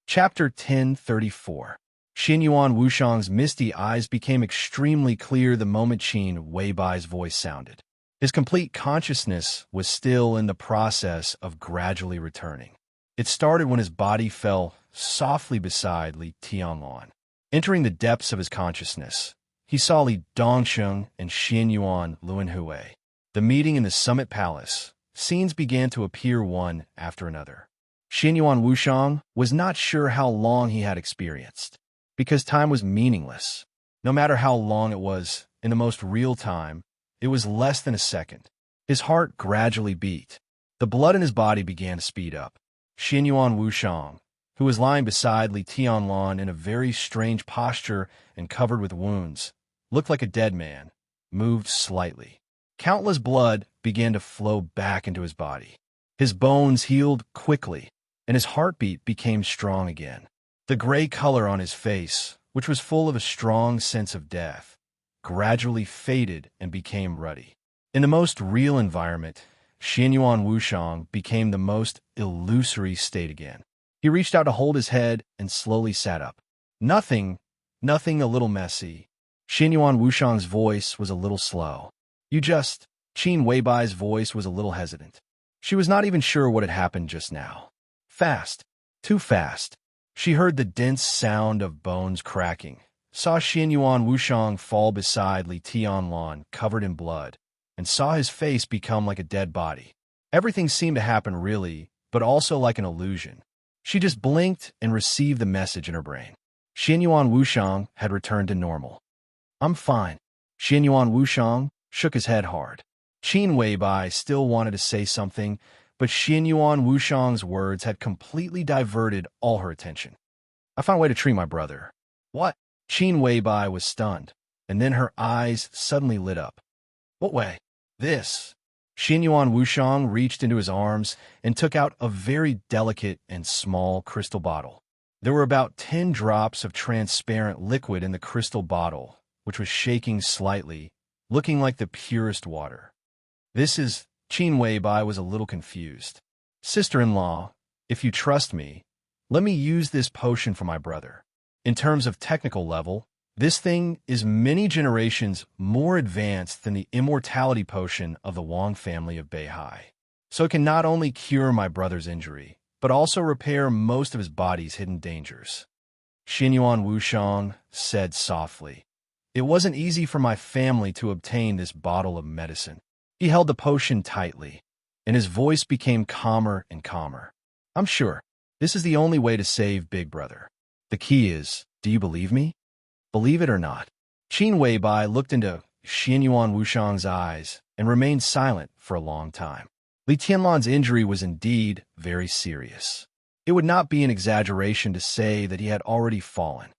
Chapter 1034. Xianyuan Wushang's misty eyes became extremely clear the moment Qin Weibai's voice sounded. His complete consciousness was still in the process of gradually returning. It started when his body fell softly beside Li Tianlan. Entering the depths of his consciousness, he saw Li Dongsheng and Xianyuan Luanhui. The meeting in the Summit Palace, scenes began to appear one after another. Xianyuan Wushang was not sure how long he had experienced, because time was meaningless. No matter how long it was, in the most real time, it was less than a second. His heart gradually beat. The blood in his body began to speed up. Xianyuan Wushang, who was lying beside Li Tianlan in a very strange posture and covered with wounds, looked like a dead man, moved slightly. Countless blood began to flow back into his body. His bones healed quickly, and his heartbeat became strong again. The gray color on his face, which was full of a strong sense of death, gradually faded and became ruddy. In the most real environment, Xianyuan Wushang became the most illusory state again. He reached out to hold his head and slowly sat up. Nothing a little messy. Xianyuan Wushang's voice was a little slow. Qin Weibai's voice was a little hesitant. She was not even sure what had happened just now. Fast. Too fast. She heard the dense sound of bones cracking, saw Xianyuan Wushang fall beside Li Tianlan covered in blood, and saw his face become like a dead body. Everything seemed to happen really, but also like an illusion. She just blinked and received the message in her brain. Xianyuan Wushang had returned to normal. "I'm fine." Xianyuan Wushang shook his head hard. Qin Weibai still wanted to say something, but Xianyuan Wushang's words had completely diverted all her attention. "I found a way to treat my brother." "What?" Qin Weibai was stunned, and then her eyes suddenly lit up. "What way?" "This." Xianyuan Wushang reached into his arms and took out a very delicate and small crystal bottle. There were about 10 drops of transparent liquid in the crystal bottle, which was shaking slightly, looking like the purest water. "This is..." Qin Weibai was a little confused. "Sister-in-law, if you trust me, let me use this potion for my brother. In terms of technical level, this thing is many generations more advanced than the immortality potion of the Wang family of Beihai. So it can not only cure my brother's injury, but also repair most of his body's hidden dangers." Xianyuan Wushang said softly. "It wasn't easy for my family to obtain this bottle of medicine." He held the potion tightly, and his voice became calmer and calmer. "I'm sure this is the only way to save Big Brother. The key is, do you believe me? Believe it or not." Qin Weibai looked into Xianyuan Wushang's eyes and remained silent for a long time. Li Tianlan's injury was indeed very serious. It would not be an exaggeration to say that he had already fallen.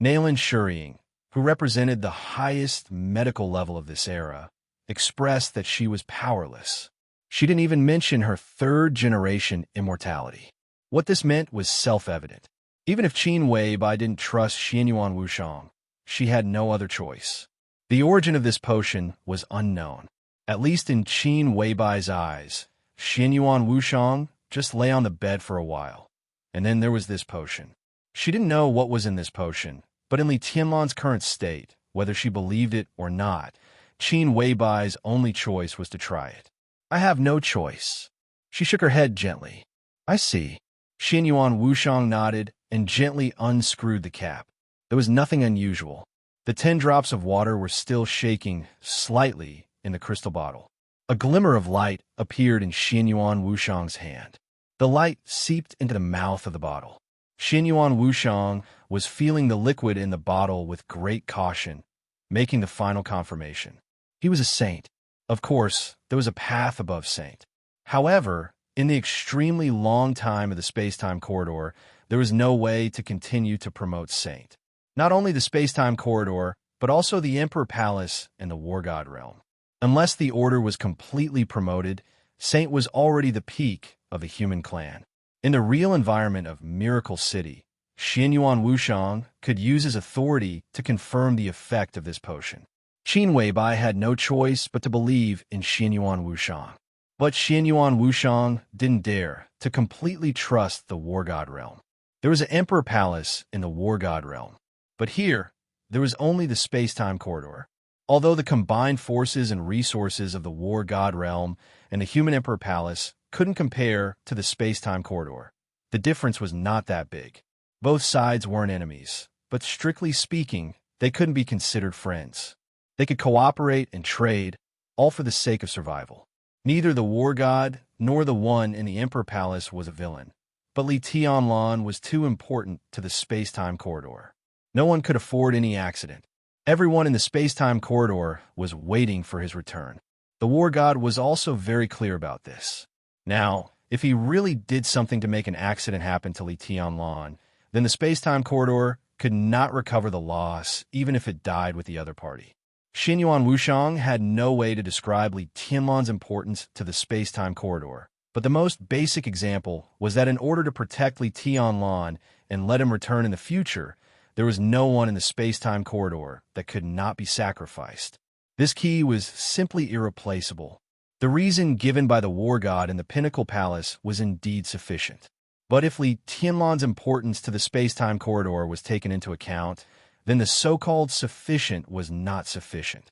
Nailin Shuriying, who represented the highest medical level of this era, expressed that she was powerless. She didn't even mention her third-generation immortality. What this meant was self-evident. Even if Qin Weibai didn't trust Xianyuan Wushang, she had no other choice. The origin of this potion was unknown. At least in Qin Weibai's eyes, Xianyuan Wushang just lay on the bed for a while. And then there was this potion. She didn't know what was in this potion, but in Li Tianlan's current state, whether she believed it or not, Qin Weibai's only choice was to try it. I have no choice. She shook her head gently. I see. Xianyuan Wushang nodded and gently unscrewed the cap. There was nothing unusual. The 10 drops of water were still shaking slightly in the crystal bottle. A glimmer of light appeared in Xianyuan Wushang's hand. The light seeped into the mouth of the bottle. Xianyuan Wushang was feeling the liquid in the bottle with great caution, making the final confirmation. He was a saint. Of course, there was a path above saint. However, in the extremely long time of the space-time corridor, there was no way to continue to promote saint. Not only the space-time corridor, but also the Emperor Palace and the War God Realm. Unless the order was completely promoted, saint was already the peak of the human clan. In the real environment of Miracle City, Xianyuan Wushang could use his authority to confirm the effect of this potion. Qin Weibai had no choice but to believe in Xianyuan Wushang. But Xianyuan Wushang didn't dare to completely trust the War God Realm. There was an Emperor Palace in the War God Realm. But here, there was only the space-time corridor. Although the combined forces and resources of the War God Realm and the Human Emperor Palace couldn't compare to the space-time corridor, the difference was not that big. Both sides weren't enemies, but strictly speaking, they couldn't be considered friends. They could cooperate and trade, all for the sake of survival. Neither the War God nor the one in the Emperor Palace was a villain, but Li Tianlan was too important to the space-time corridor. No one could afford any accident. Everyone in the space-time corridor was waiting for his return. The War God was also very clear about this. Now, if he really did something to make an accident happen to Li Tianlan, then the space-time corridor could not recover the loss, even if it died with the other party. Xianyuan Wushang had no way to describe Li Tianlan's importance to the space-time corridor, but the most basic example was that in order to protect Li Tianlan and let him return in the future, there was no one in the space-time corridor that could not be sacrificed. This key was simply irreplaceable. The reason given by the War God in the Pinnacle Palace was indeed sufficient. But if Li Tianlan's importance to the space-time corridor was taken into account, then the so-called sufficient was not sufficient.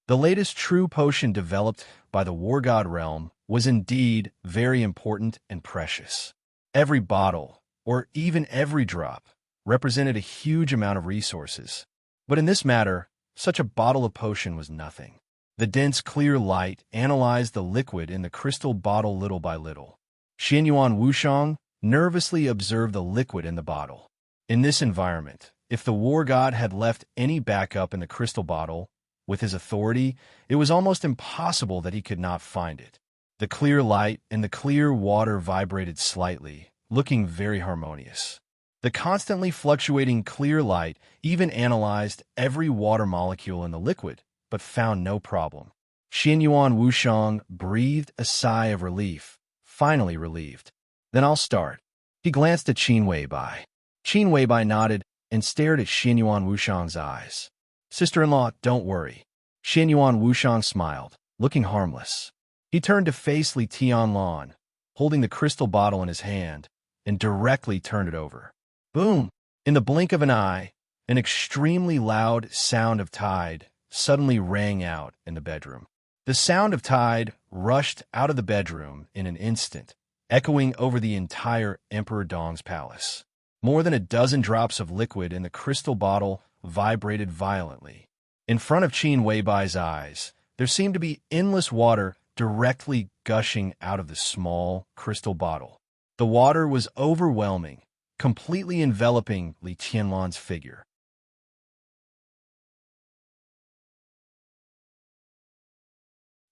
The latest true potion developed by the War God Realm was indeed very important and precious. Every bottle, or even every drop, represented a huge amount of resources. But in this matter, such a bottle of potion was nothing. The dense, clear light analyzed the liquid in the crystal bottle little by little. Xianyuan Wushang nervously observed the liquid in the bottle. In this environment, if the War God had left any backup in the crystal bottle, with his authority, it was almost impossible that he could not find it. The clear light and the clear water vibrated slightly, looking very harmonious. The constantly fluctuating clear light even analyzed every water molecule in the liquid, but found no problem. Xianyuan Wushang breathed a sigh of relief, finally relieved. Then I'll start. He glanced at Qin Weibai. Qin Weibai nodded and stared at Xianyuan Wushang's eyes. Sister-in-law, don't worry. Xianyuan Wushang smiled, looking harmless. He turned to face Li Tianlan, holding the crystal bottle in his hand, and directly turned it over. Boom! In the blink of an eye, an extremely loud sound of tide suddenly rang out in the bedroom. The sound of tide rushed out of the bedroom in an instant, echoing over the entire Emperor Dong's palace. More than a dozen drops of liquid in the crystal bottle vibrated violently. In front of Qin Weibai's eyes, there seemed to be endless water directly gushing out of the small crystal bottle. The water was overwhelming, completely enveloping Li Tianlan's figure.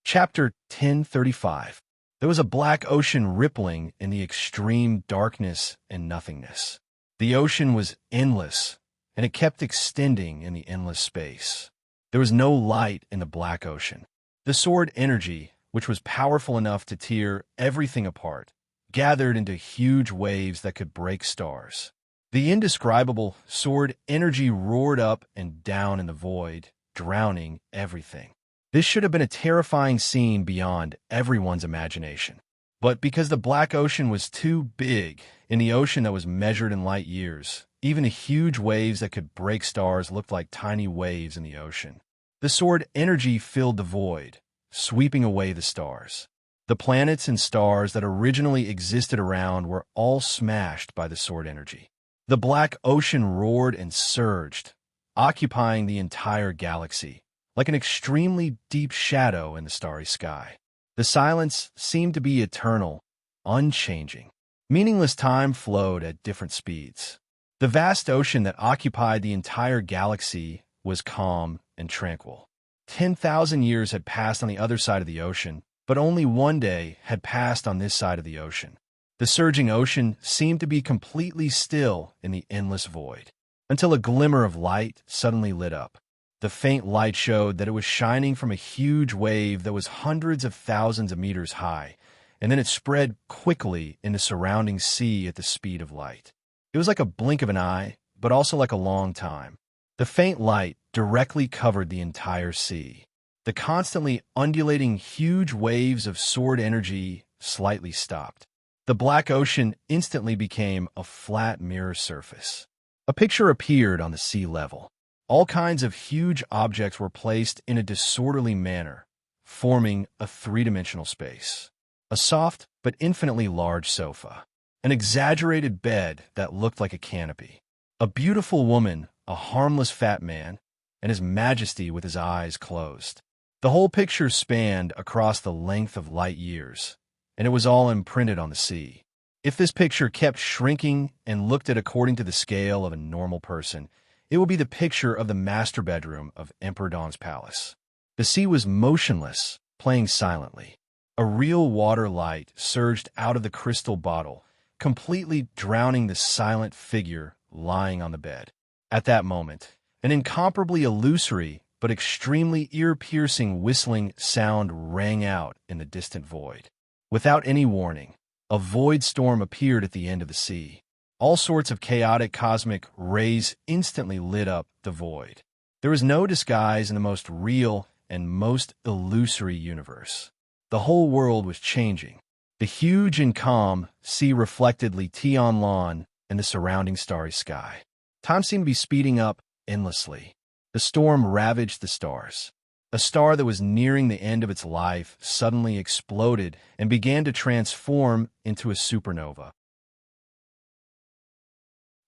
Chapter 1035. There was a black ocean rippling in the extreme darkness and nothingness. The ocean was endless, and it kept extending in the endless space. There was no light in the black ocean. The sword energy, which was powerful enough to tear everything apart, gathered into huge waves that could break stars. The indescribable sword energy roared up and down in the void, drowning everything. This should have been a terrifying scene beyond everyone's imagination. But because the black ocean was too big, in the ocean that was measured in light years, even the huge waves that could break stars looked like tiny waves in the ocean. The sword energy filled the void, sweeping away the stars. The planets and stars that originally existed around were all smashed by the sword energy. The black ocean roared and surged, occupying the entire galaxy, like an extremely deep shadow in the starry sky. The silence seemed to be eternal, unchanging. Meaningless time flowed at different speeds. The vast ocean that occupied the entire galaxy was calm and tranquil. 10,000 years had passed on the other side of the ocean, but only one day had passed on this side of the ocean. The surging ocean seemed to be completely still in the endless void, until a glimmer of light suddenly lit up. The faint light showed that it was shining from a huge wave that was hundreds of thousands of meters high, and then it spread quickly in the surrounding sea at the speed of light. It was like a blink of an eye, but also like a long time. The faint light directly covered the entire sea. The constantly undulating huge waves of sword energy slightly stopped. The black ocean instantly became a flat mirror surface. A picture appeared on the sea level. All kinds of huge objects were placed in a disorderly manner, forming a three-dimensional space. A soft but infinitely large sofa. An exaggerated bed that looked like a canopy. A beautiful woman, a harmless fat man, and his majesty with his eyes closed. The whole picture spanned across the length of light years, and it was all imprinted on the sea. If this picture kept shrinking and looked at according to the scale of a normal person, it would be the picture of the master bedroom of Emperor Dawn's palace. The sea was motionless, playing silently. A real water light surged out of the crystal bottle, completely drowning the silent figure lying on the bed. At that moment, an incomparably illusory but extremely ear-piercing whistling sound rang out in the distant void. Without any warning, a void storm appeared at the end of the sea. All sorts of chaotic cosmic rays instantly lit up the void. There was no disguise in the most real and most illusory universe. The whole world was changing. The huge and calm sea reflected Li Tianlan and the surrounding starry sky. Time seemed to be speeding up endlessly. The storm ravaged the stars. A star that was nearing the end of its life suddenly exploded and began to transform into a supernova.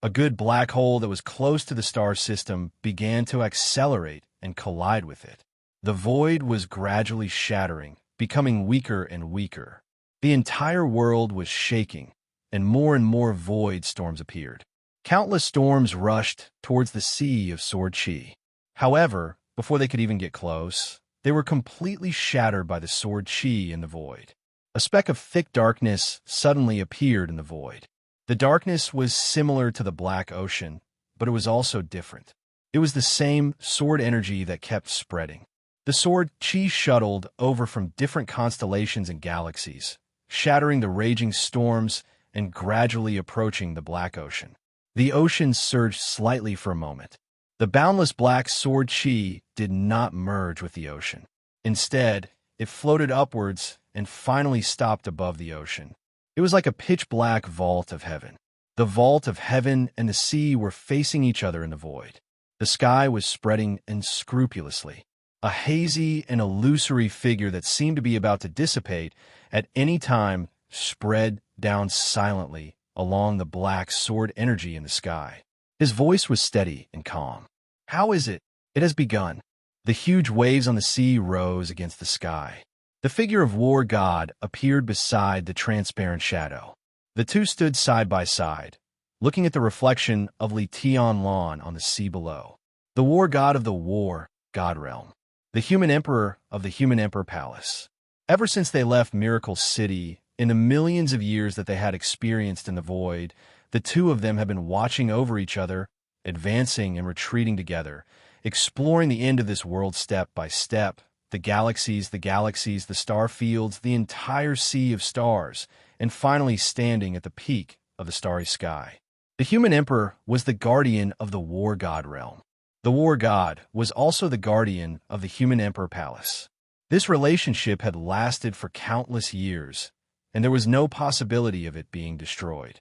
A good black hole that was close to the star system began to accelerate and collide with it. The void was gradually shattering, becoming weaker and weaker. The entire world was shaking, and more void storms appeared. Countless storms rushed towards the sea of sword chi. However, before they could even get close, they were completely shattered by the sword chi in the void. A speck of thick darkness suddenly appeared in the void. The darkness was similar to the black ocean, but it was also different. It was the same sword energy that kept spreading. The sword chi shuttled over from different constellations and galaxies, shattering the raging storms and gradually approaching the black ocean. The ocean surged slightly for a moment. The boundless black sword chi did not merge with the ocean. Instead, it floated upwards and finally stopped above the ocean. It was like a pitch-black vault of heaven. The vault of heaven and the sea were facing each other in the void. The sky was spreading unscrupulously. A hazy and illusory figure that seemed to be about to dissipate at any time spread down silently along the black sword energy in the sky. His voice was steady and calm. "How is it? It has begun." The huge waves on the sea rose against the sky. The figure of War God appeared beside the transparent shadow. The two stood side by side, looking at the reflection of Li Tianlan on the sea below. The War God of the War God Realm. The human emperor of the human emperor palace. Ever since they left Miracle City, in the millions of years that they had experienced in the void, the two of them have been watching over each other, advancing and retreating together, exploring the end of this world step by step, the galaxies, the star fields, the entire sea of stars, and finally standing at the peak of the starry sky. The human emperor was the guardian of the War God realm. The War God was also the guardian of the human emperor palace. This relationship had lasted for countless years, and there was no possibility of it being destroyed.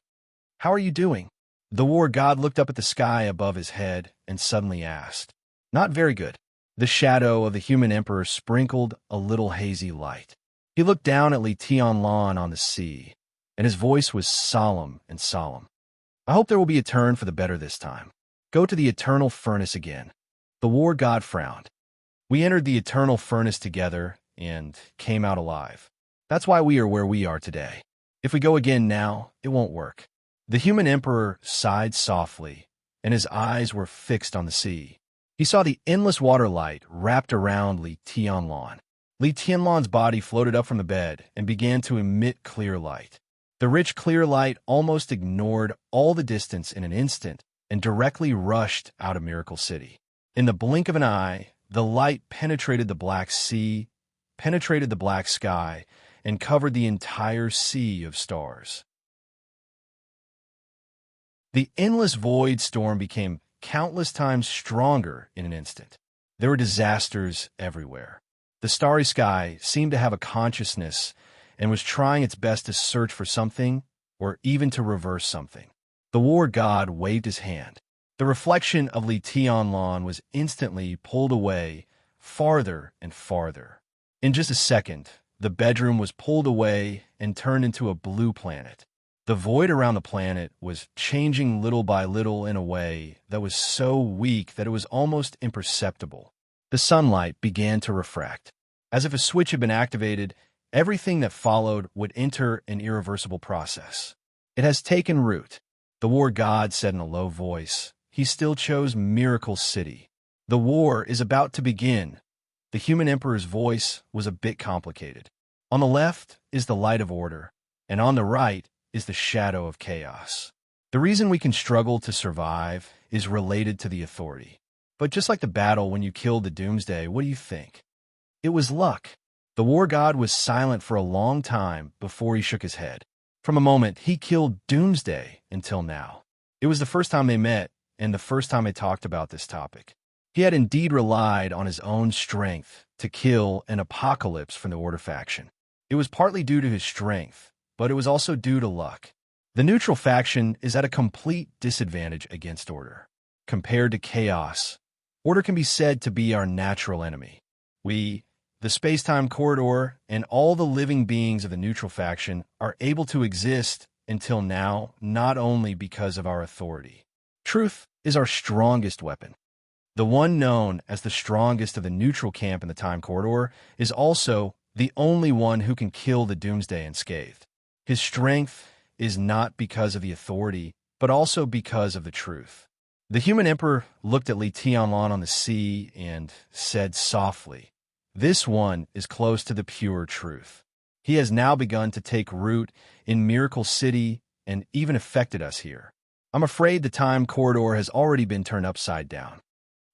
"How are you doing?" The war god looked up at the sky above his head and suddenly asked. "Not very good." The shadow of the human emperor sprinkled a little hazy light. He looked down at Li Tianlan on the sea, and his voice was solemn and solemn. "I hope there will be a turn for the better this time. Go to the eternal furnace again." The war god frowned. "We entered the eternal furnace together and came out alive. That's why we are where we are today. If we go again now, it won't work." The human emperor sighed softly, and his eyes were fixed on the sea. He saw the endless water light wrapped around Li Tianlan. Li Tianlan's body floated up from the bed and began to emit clear light. The rich clear light almost ignored all the distance in an instant and directly rushed out of Miracle City. In the blink of an eye, the light penetrated the black sea, penetrated the black sky, and covered the entire sea of stars. The endless void storm became countless times stronger in an instant. There were disasters everywhere. The starry sky seemed to have a consciousness and was trying its best to search for something or even to reverse something. The war god waved his hand. The reflection of Li Tianlan was instantly pulled away farther and farther. In just a second, the bedroom was pulled away and turned into a blue planet. The void around the planet was changing little by little in a way that was so weak that it was almost imperceptible. The sunlight began to refract. As if a switch had been activated, everything that followed would enter an irreversible process. "It has taken root," the war god said in a low voice. He still chose Miracle City. "The war is about to begin." The human emperor's voice was a bit complicated. "On the left is the light of order, and on the right is the shadow of chaos. The reason we can struggle to survive is related to the authority. But just like the battle when you killed the Doomsday, what do you think? It was luck." The war god was silent for a long time before he shook his head. From a moment he killed Doomsday until now. It was the first time they met and the first time they talked about this topic. He had indeed relied on his own strength to kill an apocalypse from the Order faction. It was partly due to his strength, but it was also due to luck. The neutral faction is at a complete disadvantage against Order. Compared to Chaos, Order can be said to be our natural enemy. We, the space-time corridor, and all the living beings of the neutral faction are able to exist until now not only because of our authority. Truth is our strongest weapon. The one known as the strongest of the neutral camp in the time corridor is also the only one who can kill the Doomsday unscathed. His strength is not because of the authority, but also because of the truth. The human emperor looked at Li Tianlan on the sea and said softly, "This one is close to the pure truth. He has now begun to take root in Miracle City and even affected us here. I'm afraid the time corridor has already been turned upside down.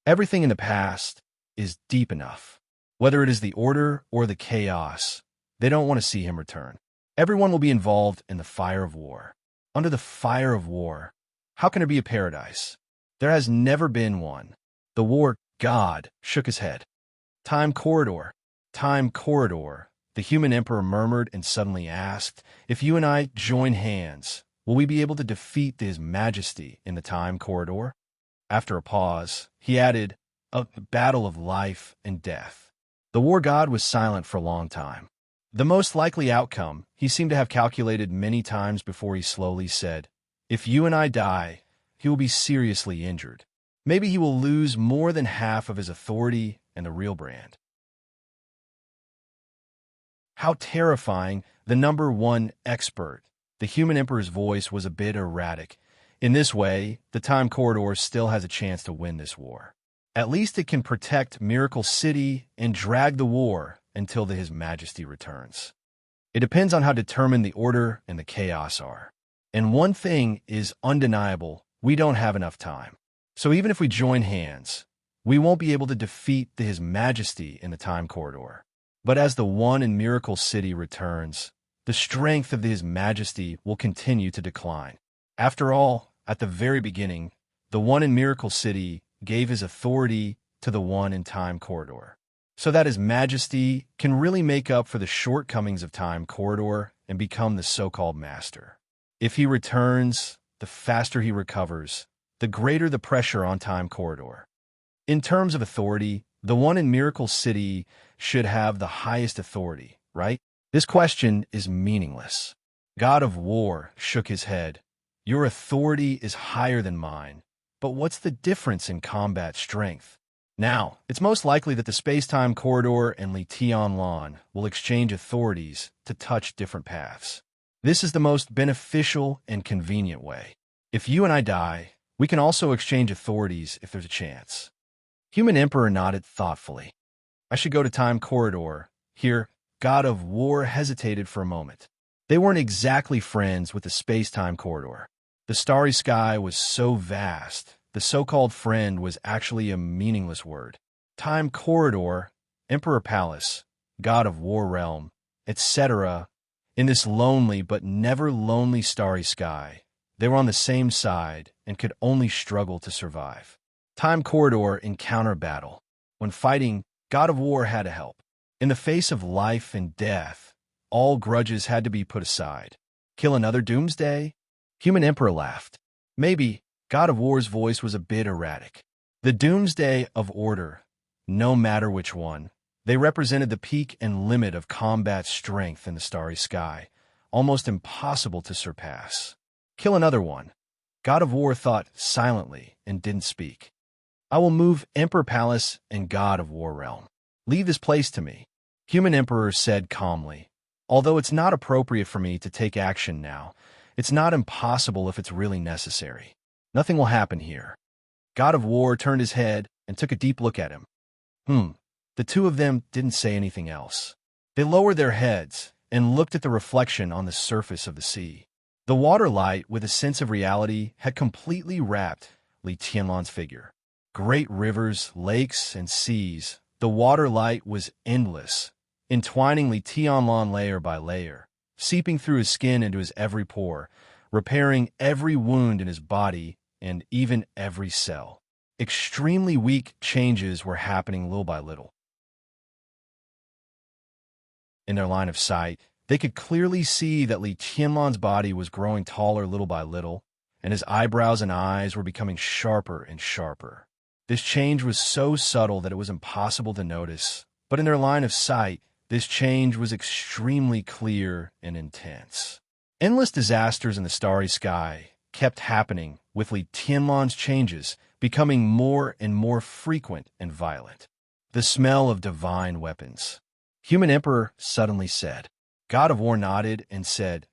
Everything in the past is deep enough. Whether it is the Order or the Chaos, they don't want to see him return. Everyone will be involved in the fire of war. Under the fire of war, how can there be a paradise? There has never been one." The war god shook his head. Time corridor, the human emperor murmured and suddenly asked, "If you and I join hands, will we be able to defeat His Majesty in the time corridor?" After a pause, he added, "A battle of life and death." The war god was silent for a long time. The most likely outcome he seemed to have calculated many times before he slowly said, "If you and I die, he will be seriously injured. Maybe he will lose more than half of his authority and the real brand." How terrifying, the number one expert. The human emperor's voice was a bit erratic. In this way, the time corridor still has a chance to win this war. At least it can protect Miracle City and drag the war until His Majesty returns. It depends on how determined the Order and the Chaos are. And one thing is undeniable, we don't have enough time. So even if we join hands, we won't be able to defeat His Majesty in the time corridor. But as the one in Miracle City returns, the strength of His Majesty will continue to decline. After all, at the very beginning, the one in Miracle City gave his authority to the one in time corridor. so that His Majesty can really make up for the shortcomings of Time Corridor and become the so-called master. If he returns, the faster he recovers, the greater the pressure on Time Corridor. In terms of authority, the one in Miracle City should have the highest authority, right? This question is meaningless. God of War shook his head. Your authority is higher than mine, but what's the difference in combat strength? Now, it's most likely that the space-time corridor and Li Tianlan will exchange authorities to touch different paths. This is the most beneficial and convenient way. If you and I die, we can also exchange authorities if there's a chance. Human Emperor nodded thoughtfully. I should go to Time Corridor. Here, God of War hesitated for a moment. They weren't exactly friends with the space-time corridor. The starry sky was so vast, the so-called friend was actually a meaningless word. Time Corridor, Emperor Palace, God of War Realm, etc. In this lonely but never lonely starry sky, they were on the same side and could only struggle to survive. Time Corridor encounter battle. When fighting, God of War had to help. In the face of life and death, all grudges had to be put aside. Kill another Doomsday? Human Emperor laughed. Maybe. God of War's voice was a bit erratic. The Doomsday of Order, no matter which one, they represented the peak and limit of combat strength in the starry sky, almost impossible to surpass. Kill another one. God of War thought silently and didn't speak. I will move Emperor Palace and God of War Realm. Leave this place to me. Human Emperor said calmly. Although it's not appropriate for me to take action now, it's not impossible if it's really necessary. Nothing will happen here. God of War turned his head and took a deep look at him. The two of them didn't say anything else. They lowered their heads and looked at the reflection on the surface of the sea. The water light, with a sense of reality, had completely wrapped Li Tianlan's figure. Great rivers, lakes, and seas, the water light was endless, entwining Li Tianlan layer by layer, seeping through his skin into his every pore, repairing every wound in his body and even every cell. Extremely weak changes were happening little by little. In their line of sight, they could clearly see that Li Tianlan's body was growing taller little by little, and his eyebrows and eyes were becoming sharper and sharper. This change was so subtle that it was impossible to notice, but in their line of sight, this change was extremely clear and intense. Endless disasters in the starry sky kept happening, with Li Tianlan's changes becoming more and more frequent and violent. The smell of divine weapons. Human Emperor suddenly said. God of War nodded and said,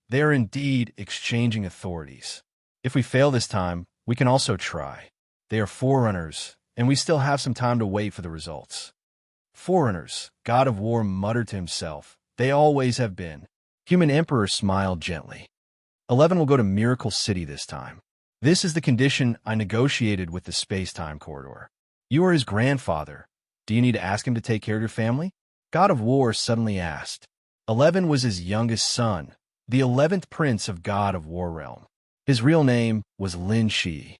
They are indeed exchanging authorities. If we fail this time, we can also try. They are forerunners, and we still have some time to wait for the results. Forerunners, God of War muttered to himself. They always have been. Human Emperor smiled gently. 11 will go to Miracle City this time. This is the condition I negotiated with the space-time corridor. You are his grandfather. Do you need to ask him to take care of your family? God of War suddenly asked. 11 was his youngest son, the 11th prince of God of War Realm. His real name was Lin Shi.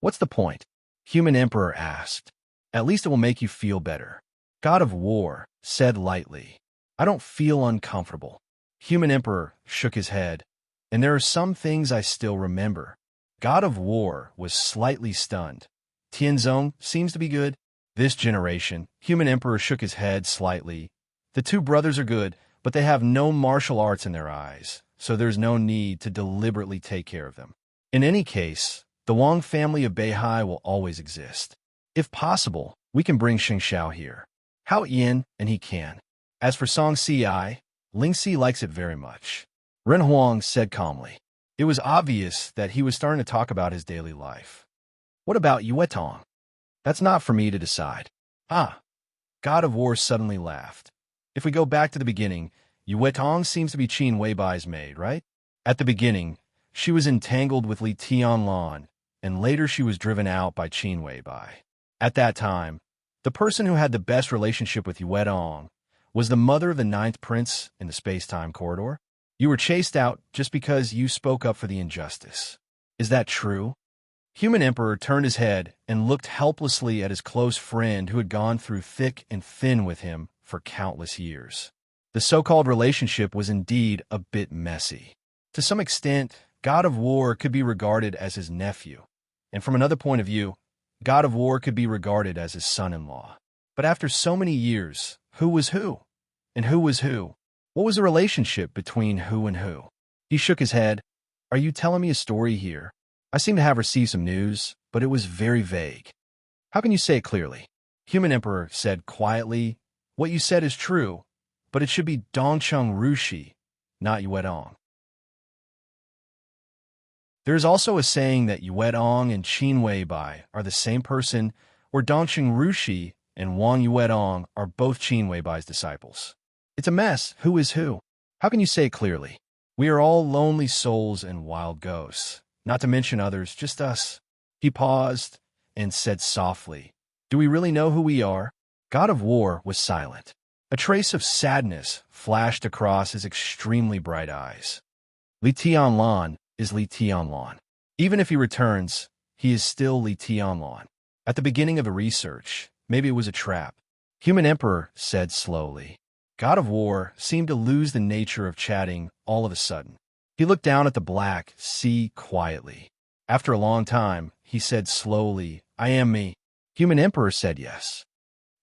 What's the point? Human Emperor asked. At least it will make you feel better. God of War said lightly. I don't feel uncomfortable. Human Emperor shook his head. And there are some things I still remember. God of War was slightly stunned. Tianzong seems to be good. This generation, Human Emperor shook his head slightly. The two brothers are good, but they have no martial arts in their eyes, so there's no need to deliberately take care of them. In any case, the Wang family of Beihai will always exist. If possible, we can bring Xing Xiao here. Hao Yin and he can. As for Song Si, Ling Si likes it very much. Ren Huang said calmly. It was obvious that he was starting to talk about his daily life. What about Yue Tong? That's not for me to decide. God of War suddenly laughed. If we go back to the beginning, Yue Tong seems to be Qin Weibai's maid, right? At the beginning, she was entangled with Li Tianlan, and later she was driven out by Qin Weibai. At that time, the person who had the best relationship with Yue Tong was the mother of the 9th prince in the space-time corridor. You were chased out just because you spoke up for the injustice. Is that true? Human Emperor turned his head and looked helplessly at his close friend who had gone through thick and thin with him for countless years. The so-called relationship was indeed a bit messy. To some extent, God of War could be regarded as his nephew, and from another point of view, God of War could be regarded as his son-in-law. But after so many years, who was who? And who was who? What was the relationship between who and who? He shook his head. Are you telling me a story here? I seem to have received some news, but it was very vague. How can you say it clearly? Human Emperor said quietly, what you said is true, but it should be Dongcheng Rushi, not Yuedong. There is also a saying that Yuedong and Qin Weibai are the same person, or Dongcheng Rushi and Wang Yuedong are both Qin Weibai's disciples. It's a mess. Who is who? How can you say it clearly? We are all lonely souls and wild ghosts. Not to mention others, just us. He paused and said softly, do we really know who we are? God of War was silent. A trace of sadness flashed across his extremely bright eyes. Li Tianlan is Li Tianlan. Even if he returns, he is still Li Tianlan. At the beginning of a research, maybe it was a trap. Human Emperor said slowly. God of War seemed to lose the nature of chatting all of a sudden. He looked down at the black sea quietly. After a long time, he said slowly, I am me. Human Emperor said yes.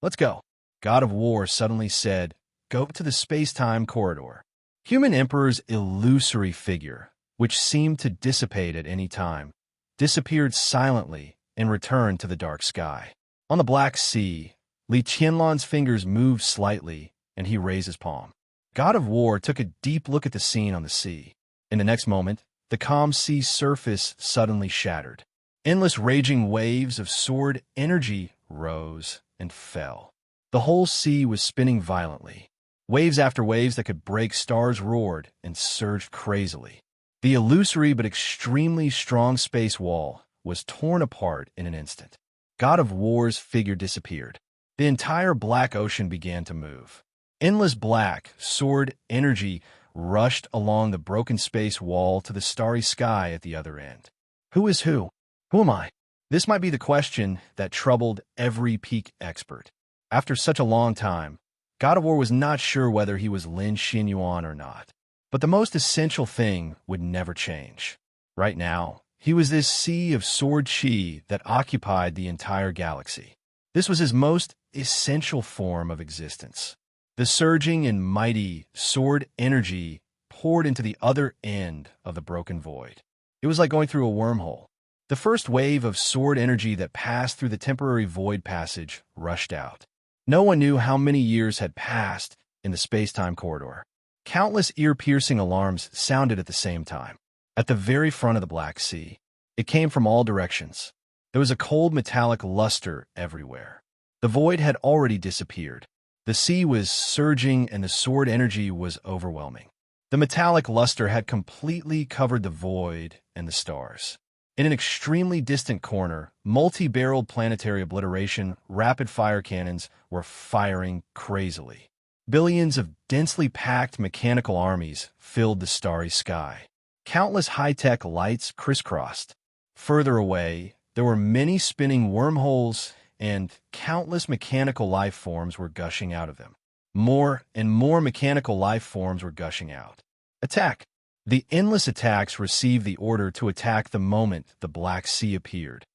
Let's go. God of War suddenly said, go to the space-time corridor. Human Emperor's illusory figure, which seemed to dissipate at any time, disappeared silently and returned to the dark sky. On the black sea, Li Tianlan's fingers moved slightly, and he raised his palm. God of War took a deep look at the scene on the sea. In the next moment, the calm sea surface suddenly shattered. Endless raging waves of sword energy rose and fell. The whole sea was spinning violently. Waves after waves that could break stars roared and surged crazily. The illusory but extremely strong space wall was torn apart in an instant. God of War's figure disappeared. The entire black ocean began to move. Endless black sword energy rushed along the broken space wall to the starry sky at the other end. Who is who? Who am I? This might be the question that troubled every peak expert. After such a long time, God of War was not sure whether he was Lin Xinyuan or not. But the most essential thing would never change. Right now, he was this sea of sword chi that occupied the entire galaxy. This was his most essential form of existence. The surging and mighty sword energy poured into the other end of the broken void. It was like going through a wormhole. The first wave of sword energy that passed through the temporary void passage rushed out. No one knew how many years had passed in the space-time corridor. Countless ear-piercing alarms sounded at the same time. At the very front of the Black Sea, it came from all directions. There was a cold metallic luster everywhere. The void had already disappeared. The sea was surging and the sword energy was overwhelming. The metallic luster had completely covered the void and the stars. In an extremely distant corner, multi-barreled planetary obliteration rapid-fire cannons were firing crazily. Billions of densely packed mechanical armies filled the starry sky. Countless high-tech lights crisscrossed. Further away, there were many spinning wormholes, and countless mechanical life forms were gushing out of them. More and more mechanical life forms were gushing out. Attack! The endless attacks received the order to attack the moment the Black Sea appeared.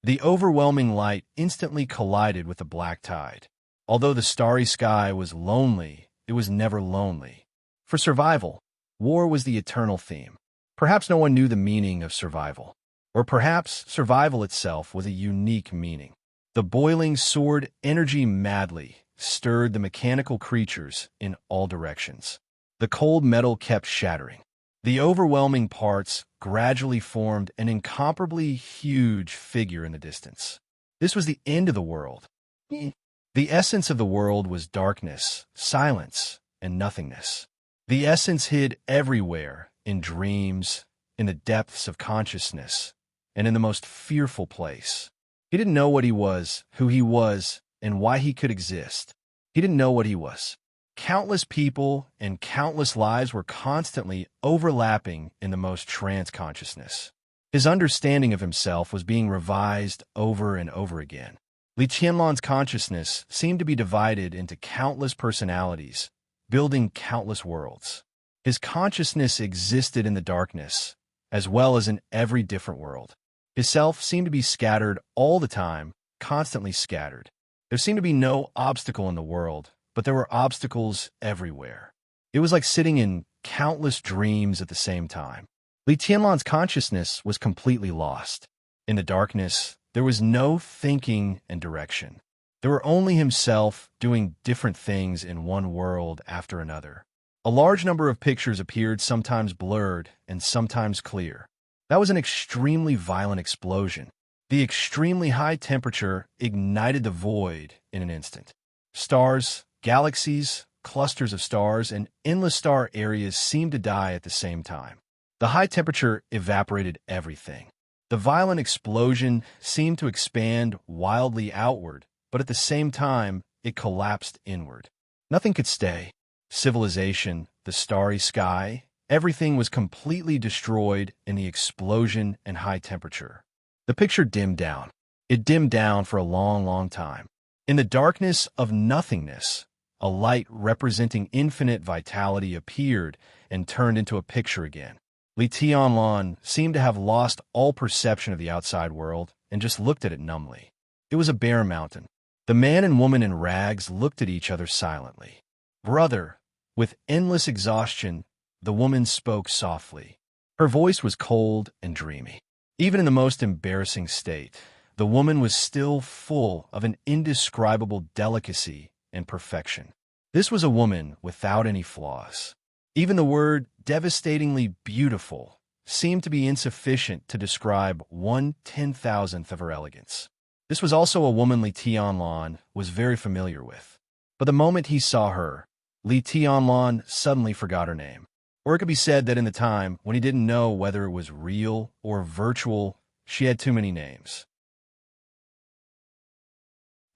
The overwhelming light instantly collided with the black tide. Although the starry sky was lonely, it was never lonely. For survival, war was the eternal theme. Perhaps no one knew the meaning of survival. Or perhaps survival itself was a unique meaning. The boiling sword energy madly stirred the mechanical creatures in all directions. The cold metal kept shattering. The overwhelming parts gradually formed an incomparably huge figure in the distance. This was the end of the world. The essence of the world was darkness, silence, and nothingness. The essence hid everywhere, in dreams, in the depths of consciousness, and in the most fearful place. He didn't know what he was, who he was, and why he could exist. He didn't know what he was. Countless people and countless lives were constantly overlapping in the most trance consciousness. His understanding of himself was being revised over and over again. Li Qianlon's consciousness seemed to be divided into countless personalities, building countless worlds. His consciousness existed in the darkness, as well as in every different world. His self seemed to be scattered all the time, constantly scattered. There seemed to be no obstacle in the world, but there were obstacles everywhere. It was like sitting in countless dreams at the same time. Li Qianlon's consciousness was completely lost. In the darkness, there was no thinking and direction. There were only himself doing different things in one world after another. A large number of pictures appeared, sometimes blurred and sometimes clear. That was an extremely violent explosion. The extremely high temperature ignited the void in an instant. Stars, galaxies, clusters of stars, and endless star areas seemed to die at the same time. The high temperature evaporated everything. The violent explosion seemed to expand wildly outward, but at the same time, it collapsed inward. Nothing could stay. Civilization, the starry sky, everything was completely destroyed in the explosion and high temperature. The picture dimmed down. It dimmed down for a long, long time. In the darkness of nothingness, a light representing infinite vitality appeared and turned into a picture again. Li Qianlon seemed to have lost all perception of the outside world and just looked at it numbly. It was a bare mountain. The man and woman in rags looked at each other silently. "Brother," with endless exhaustion, the woman spoke softly. Her voice was cold and dreamy. Even in the most embarrassing state, the woman was still full of an indescribable delicacy and perfection. This was a woman without any flaws. Even the word devastatingly beautiful seemed to be insufficient to describe 1/10,000th of her elegance. This was also a woman Li Qianlon was very familiar with. But the moment he saw her, Li Qianlon suddenly forgot her name. Or it could be said that in the time when he didn't know whether it was real or virtual, she had too many names.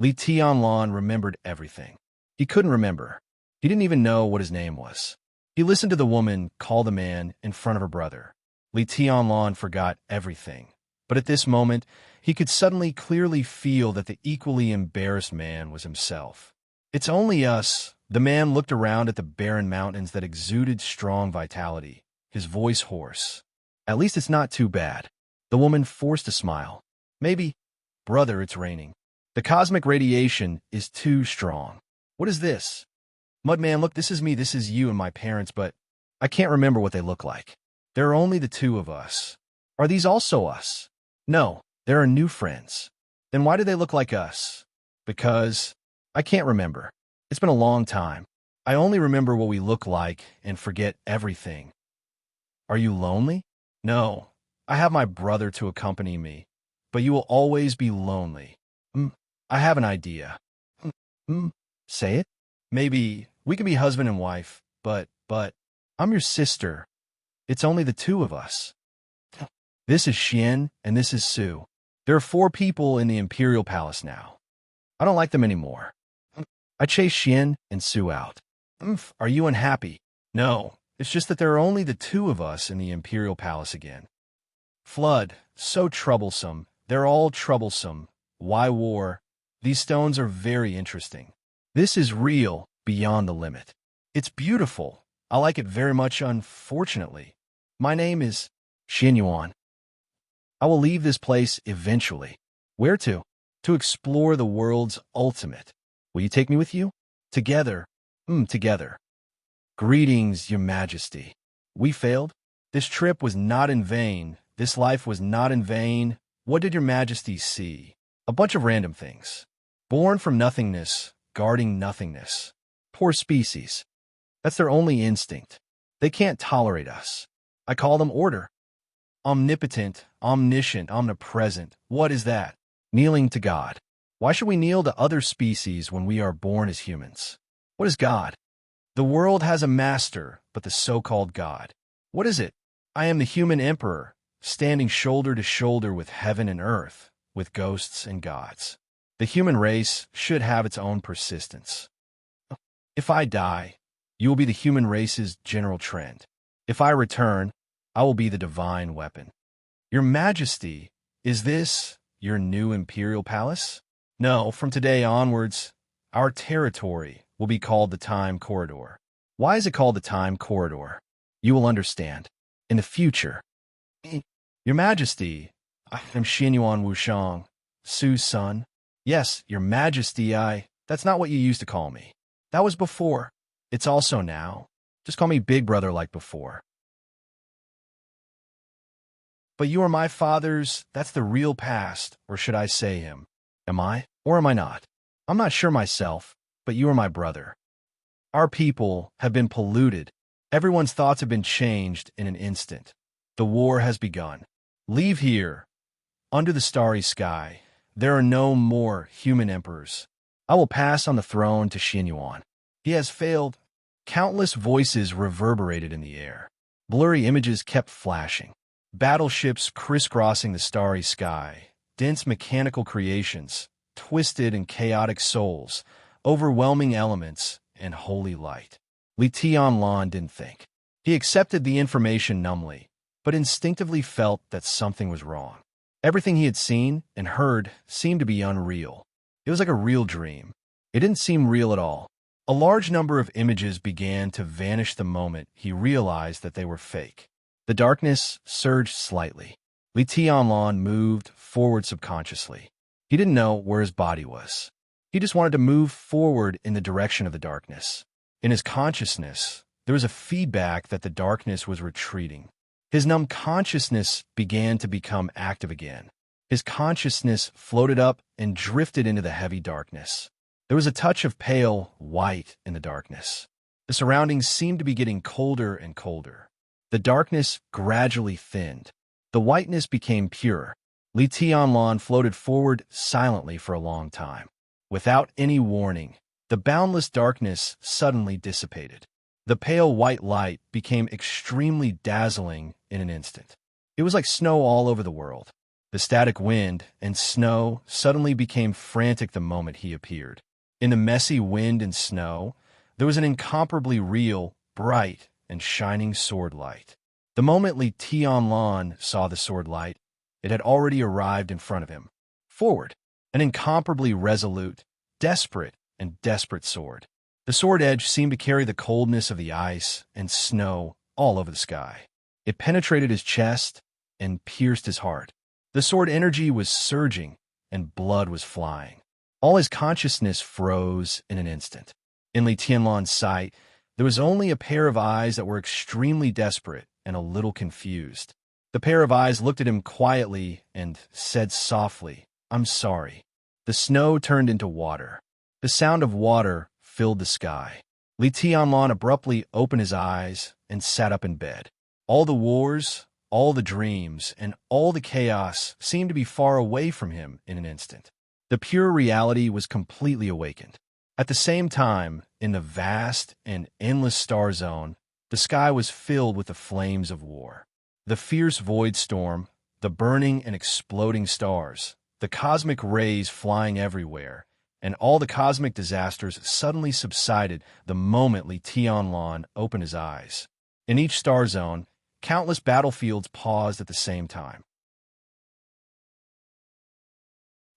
Li Qianlon remembered everything. He couldn't remember. He didn't even know what his name was. He listened to the woman call the man in front of her brother. Li Qianlon forgot everything. But at this moment, he could suddenly clearly feel that the equally embarrassed man was himself. "It's only us." The man looked around at the barren mountains that exuded strong vitality, his voice hoarse. "At least it's not too bad." The woman forced a smile. "Maybe, brother, it's raining. The cosmic radiation is too strong." "What is this?" "Mudman, look, this is me, this is you and my parents, but I can't remember what they look like. There are only the two of us." "Are these also us?" "No, there are new friends." "Then why do they look like us?" "Because I can't remember. It's been a long time. I only remember what we look like and forget everything." "Are you lonely?" "No, I have my brother to accompany me, but you will always be lonely." I have an idea." Say it." "Maybe we can be husband and wife, but I'm your sister. It's only the two of us." "This is Xian and this is Su. There are 4 people in the Imperial Palace now. I don't like them anymore. I chased Xian and Su out." "Are you unhappy?" "No, it's just that there are only the 2 of us in the Imperial Palace again." "Flood, so troublesome. They're all troublesome. Why war? These stones are very interesting. This is real, beyond the limit. It's beautiful. I like it very much, unfortunately. My name is Xian Yuan. I will leave this place eventually." "Where to?" "To explore the world's ultimate." "Will you take me with you?" "Together." Together." "Greetings, Your Majesty." "We failed? This trip was not in vain. This life was not in vain. What did Your Majesty see?" "A bunch of random things. Born from nothingness, guarding nothingness. Poor species. That's their only instinct. They can't tolerate us. I call them order. Omnipotent, omniscient, omnipresent. What is that? Kneeling to God. Why should we kneel to other species when we are born as humans? What is God? The world has a master, but the so-called God. What is it? I am the human emperor, standing shoulder to shoulder with heaven and earth, with ghosts and gods. The human race should have its own persistence. If I die, you will be the human race's general trend. If I return, I will be the divine weapon. Your Majesty, is this your new imperial palace? No, from today onwards, our territory will be called the Time Corridor. Why is it called the Time Corridor? You will understand. In the future. Your Majesty, I am Xinyuan Wushang, Su's son. Yes, Your Majesty, that's not what you used to call me. That was before. It's also now. Just call me Big Brother like before. But you are my father's, that's the real past, or should I say him? Am I, or am I not? I'm not sure myself, but you are my brother. Our people have been polluted. Everyone's thoughts have been changed in an instant. The war has begun. Leave here. Under the starry sky, there are no more human emperors. I will pass on the throne to Xinyuan. He has failed. Countless voices reverberated in the air. Blurry images kept flashing. Battleships crisscrossing the starry sky, dense mechanical creations, twisted and chaotic souls, overwhelming elements, and holy light. Li Tianlan didn't think. He accepted the information numbly, but instinctively felt that something was wrong. Everything he had seen and heard seemed to be unreal. It was like a real dream. It didn't seem real at all. A large number of images began to vanish the moment he realized that they were fake. The darkness surged slightly. Li Tianlan moved forward subconsciously. He didn't know where his body was. He just wanted to move forward in the direction of the darkness. In his consciousness, there was a feedback that the darkness was retreating. His numb consciousness began to become active again. His consciousness floated up and drifted into the heavy darkness. There was a touch of pale white in the darkness. The surroundings seemed to be getting colder and colder. The darkness gradually thinned. The whiteness became pure. Li Tianlan floated forward silently for a long time. Without any warning, the boundless darkness suddenly dissipated. The pale white light became extremely dazzling in an instant. It was like snow all over the world. The static wind and snow suddenly became frantic the moment he appeared. In the messy wind and snow, there was an incomparably real, bright, and shining sword light. The moment Li Tianlan saw the sword light, it had already arrived in front of him. Forward, an incomparably resolute, desperate, and desperate sword. The sword edge seemed to carry the coldness of the ice and snow all over the sky. It penetrated his chest and pierced his heart. The sword energy was surging, and blood was flying. All his consciousness froze in an instant. In Li Tianlan's sight, there was only a pair of eyes that were extremely desperate and a little confused. The pair of eyes looked at him quietly and said softly, "I'm sorry." The snow turned into water. The sound of water filled the sky. Li Tianlan abruptly opened his eyes and sat up in bed. All the wars, all the dreams, and all the chaos seemed to be far away from him in an instant. The pure reality was completely awakened. At the same time, in the vast and endless star zone, the sky was filled with the flames of war. The fierce void storm, the burning and exploding stars, the cosmic rays flying everywhere, and all the cosmic disasters suddenly subsided the moment Li Tianlan opened his eyes. In each star zone, countless battlefields paused at the same time.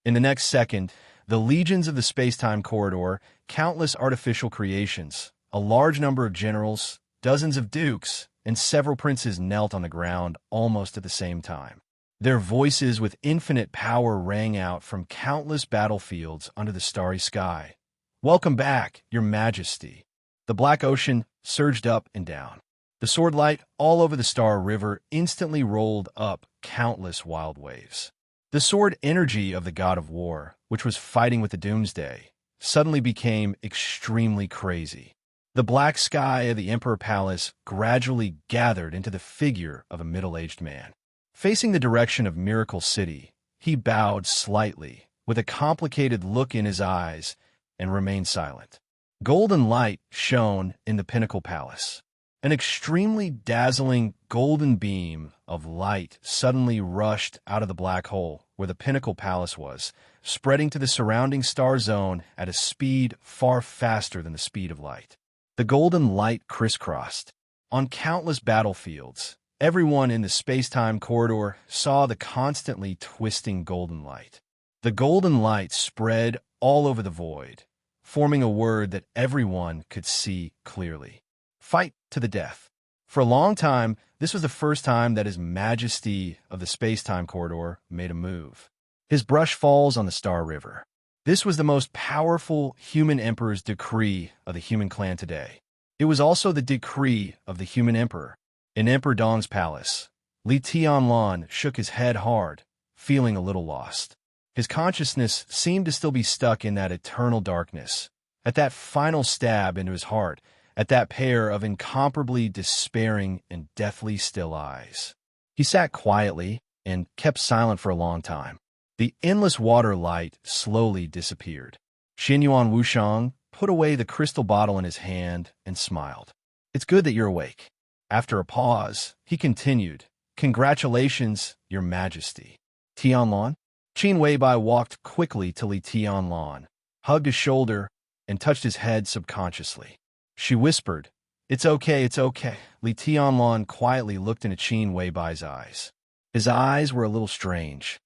In the next second, the legions of the space-time corridor, countless artificial creations, a large number of generals, dozens of dukes, and several princes knelt on the ground almost at the same time. Their voices with infinite power rang out from countless battlefields under the starry sky. "Welcome back, Your Majesty." The black ocean surged up and down. The sword light all over the Star River instantly rolled up countless wild waves. The sword energy of the god of war, which was fighting with the Doomsday, suddenly became extremely crazy. The black sky of the Emperor Palace gradually gathered into the figure of a middle-aged man. Facing the direction of Miracle City, he bowed slightly, with a complicated look in his eyes, and remained silent. Golden light shone in the Pinnacle Palace. An extremely dazzling golden beam of light suddenly rushed out of the black hole where the Pinnacle Palace was, spreading to the surrounding star zone at a speed far faster than the speed of light. The golden light crisscrossed. On countless battlefields, everyone in the space-time corridor saw the constantly twisting golden light. The golden light spread all over the void, forming a word that everyone could see clearly. Fight to the death. For a long time, this was the first time that His Majesty of the space-time corridor made a move. His brush falls on the Star River. This was the most powerful human emperor's decree of the human clan today. It was also the decree of the human emperor. In Emperor Dong's palace, Li Tianlan shook his head hard, feeling a little lost. His consciousness seemed to still be stuck in that eternal darkness, at that final stab into his heart, at that pair of incomparably despairing and deathly still eyes. He sat quietly and kept silent for a long time. The endless water light slowly disappeared. Xinyuan Wushang put away the crystal bottle in his hand and smiled. "It's good that you're awake." After a pause, he continued, "Congratulations, Your Majesty." Tianlan? Qin Weibai walked quickly to Li Tianlan, hugged his shoulder, and touched his head subconsciously. She whispered, "It's okay, it's okay." Li Tianlan quietly looked into Qin Weibai's eyes. His eyes were a little strange.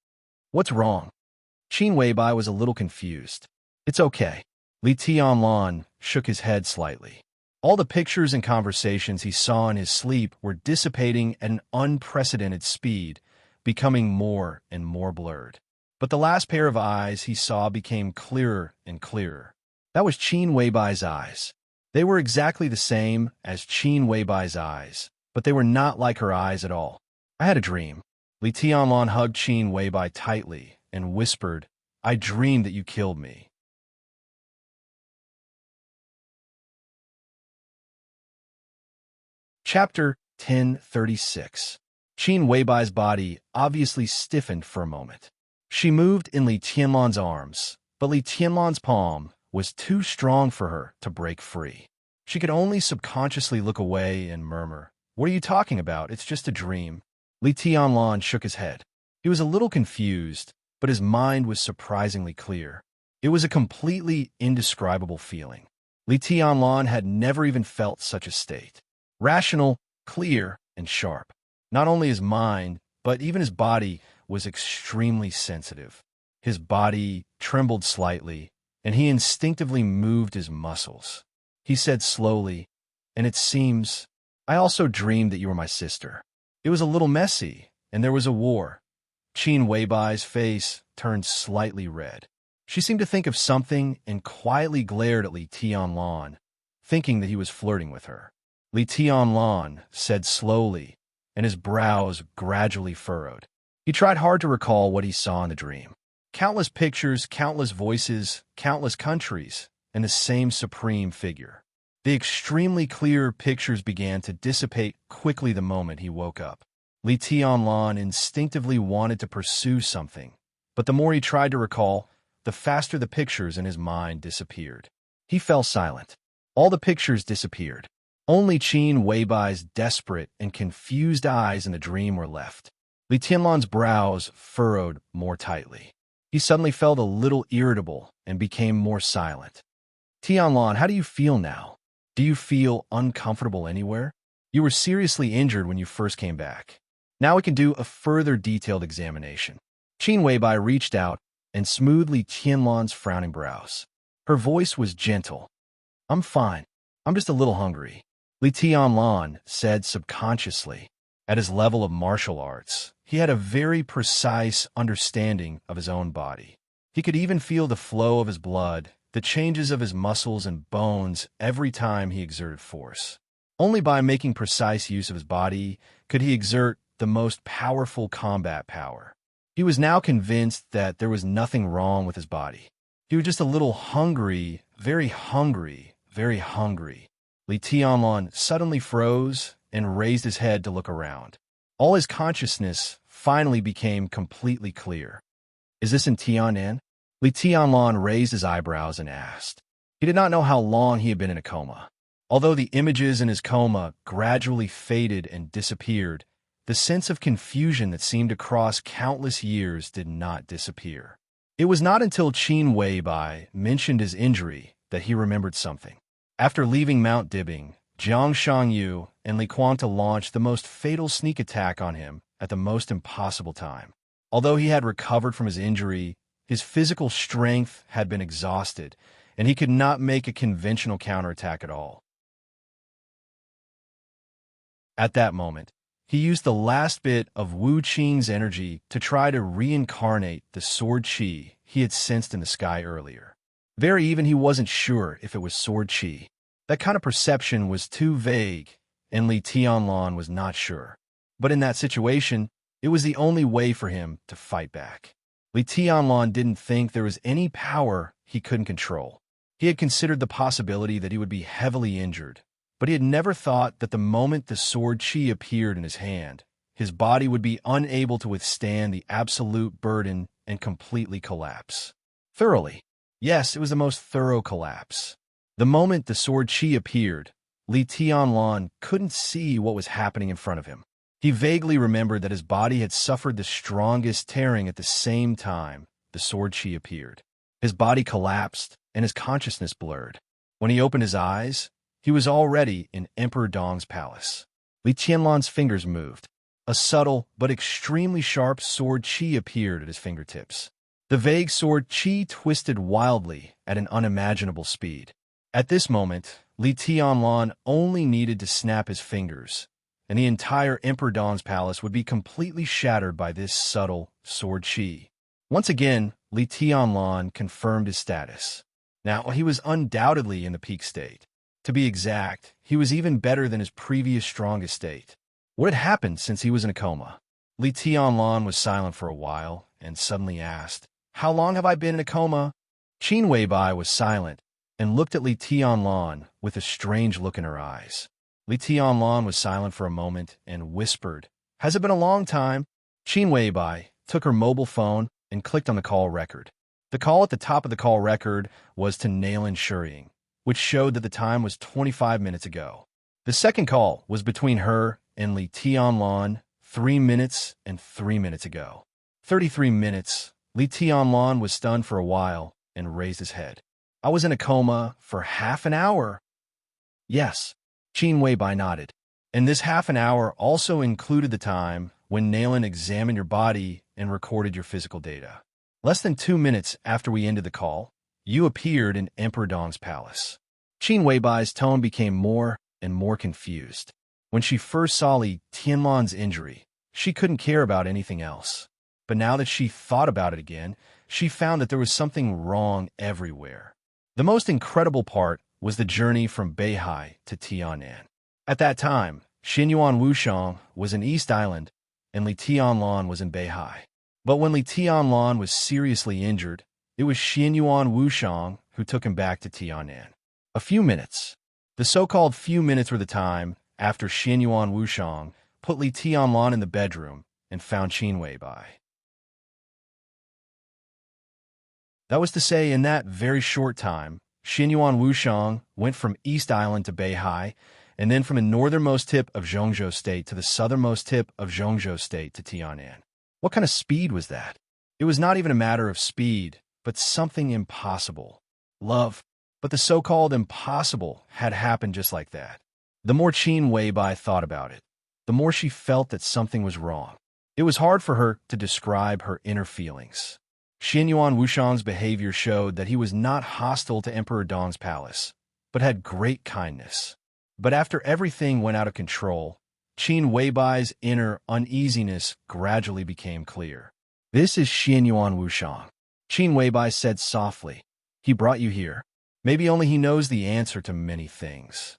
"What's wrong?" Qin Weibai was a little confused. "It's okay." Li Tianlan shook his head slightly. All the pictures and conversations he saw in his sleep were dissipating at an unprecedented speed, becoming more and more blurred. But the last pair of eyes he saw became clearer and clearer. That was Qin Weibai's eyes. They were exactly the same as Qin Weibai's eyes, but they were not like her eyes at all. "I had a dream." Li Tianlan hugged Qin Weibai tightly and whispered, "I dreamed that you killed me." Chapter 1036. Qin Weibai's body obviously stiffened for a moment. She moved in Li Tianlan's arms, but Li Tianlan's palm was too strong for her to break free. She could only subconsciously look away and murmur, "What are you talking about? It's just a dream." Li Tianlan shook his head. He was a little confused, but his mind was surprisingly clear. It was a completely indescribable feeling. Li Tianlan had never even felt such a state. Rational, clear, and sharp. Not only his mind, but even his body was extremely sensitive. His body trembled slightly, and he instinctively moved his muscles. He said slowly, "And it seems, I also dreamed that you were my sister. It was a little messy, and there was a war." Qin Weibai's face turned slightly red. She seemed to think of something and quietly glared at Li Tianlan, thinking that he was flirting with her. Li Tianlan said slowly, and his brows gradually furrowed. He tried hard to recall what he saw in the dream. Countless pictures, countless voices, countless countries, and the same supreme figure. The extremely clear pictures began to dissipate quickly the moment he woke up. Li Tianlan instinctively wanted to pursue something, but the more he tried to recall, the faster the pictures in his mind disappeared. He fell silent. All the pictures disappeared. Only Qin Weibai's desperate and confused eyes in the dream were left. Li Tianlan's brows furrowed more tightly. He suddenly felt a little irritable and became more silent. "Tianlan, how do you feel now? Do you feel uncomfortable anywhere? You were seriously injured when you first came back. Now we can do a further detailed examination." Qin Weibai reached out and smoothed Li Tianlan's frowning brows. Her voice was gentle. "I'm fine. I'm just a little hungry." Li Tianlan said subconsciously. At his level of martial arts, he had a very precise understanding of his own body. He could even feel the flow of his blood, the changes of his muscles and bones every time he exerted force. Only by making precise use of his body could he exert the most powerful combat power. He was now convinced that there was nothing wrong with his body. He was just a little hungry, very hungry, very hungry. Li Tianlan suddenly froze and raised his head to look around. All his consciousness finally became completely clear. "Is this in Tianan?" Li Tianlan raised his eyebrows and asked. He did not know how long he had been in a coma. Although the images in his coma gradually faded and disappeared, the sense of confusion that seemed to cross countless years did not disappear. It was not until Qin Weibai mentioned his injury that he remembered something. After leaving Mount Dibing, Jiang Shangyu and Li Quanta launched the most fatal sneak attack on him at the most impossible time. Although he had recovered from his injury, his physical strength had been exhausted, and he could not make a conventional counterattack at all. At that moment, he used the last bit of Wu Qing's energy to try to reincarnate the sword qi he had sensed in the sky earlier. Very even he wasn't sure if it was sword qi. That kind of perception was too vague, and Li Tianlan was not sure. But in that situation, it was the only way for him to fight back. Li Tianlan didn't think there was any power he couldn't control. He had considered the possibility that he would be heavily injured, but he had never thought that the moment the sword qi appeared in his hand, his body would be unable to withstand the absolute burden and completely collapse. Thoroughly. Yes, it was the most thorough collapse. The moment the sword qi appeared, Li Tianlan couldn't see what was happening in front of him. He vaguely remembered that his body had suffered the strongest tearing at the same time the sword qi appeared. His body collapsed, and his consciousness blurred. When he opened his eyes, he was already in Emperor Dong's palace. Li Tianlan's fingers moved. A subtle but extremely sharp sword qi appeared at his fingertips. The vague sword qi twisted wildly at an unimaginable speed. At this moment, Li Tianlan only needed to snap his fingers, and the entire Emperor Dong's palace would be completely shattered by this subtle sword qi. Once again, Li Tianlan confirmed his status. Now, he was undoubtedly in the peak state. To be exact, he was even better than his previous strongest state. What had happened since he was in a coma? Li Tianlan was silent for a while and suddenly asked, "How long have I been in a coma?" Qin Weibai was silent and looked at Li Tianlan with a strange look in her eyes. Li Tianlan was silent for a moment and whispered, "Has it been a long time?" Qin Weibai took her mobile phone and clicked on the call record. The call at the top of the call record was to Nailin Shuriying, which showed that the time was 25 minutes ago. The second call was between her and Li Tianlan 3 minutes and 3 minutes ago. 33 minutes. Li Tianlan was stunned for a while and raised his head. "I was in a coma for half an hour." "Yes," Qin Weibai nodded. "And this half an hour also included the time when Nailin examined your body and recorded your physical data. Less than 2 minutes after we ended the call, you appeared in Emperor Dong's palace." Qin Weibai's tone became more and more confused. When she first saw Li Tianlan's injury, she couldn't care about anything else. But now that she thought about it again, she found that there was something wrong everywhere. The most incredible part was the journey from Beihai to Tianan. At that time, Xinyuan Wushang was in East Island, and Li Tianlan was in Beihai. But when Li Tianlan was seriously injured, it was Xinyuan Wushang who took him back to Tianan. A few minutes. The so-called few minutes were the time after Xinyuan Wushang put Li Tianlan in the bedroom and found Qin Weibai. That was to say, in that very short time, Xinyuan Wushang went from East Island to Beihai, and then from the northernmost tip of Zhongzhou State to the southernmost tip of Zhongzhou State to Tianan. What kind of speed was that? It was not even a matter of speed, but something impossible. Love. But the so-called impossible had happened just like that. The more Qin Weibai thought about it, the more she felt that something was wrong. It was hard for her to describe her inner feelings. Xinyuan Wushang's behavior showed that he was not hostile to Emperor Dong's palace, but had great kindness. But after everything went out of control, Qin Weibai's inner uneasiness gradually became clear. "This is Xinyuan Wushang," Qin Weibai said softly. "He brought you here. Maybe only he knows the answer to many things."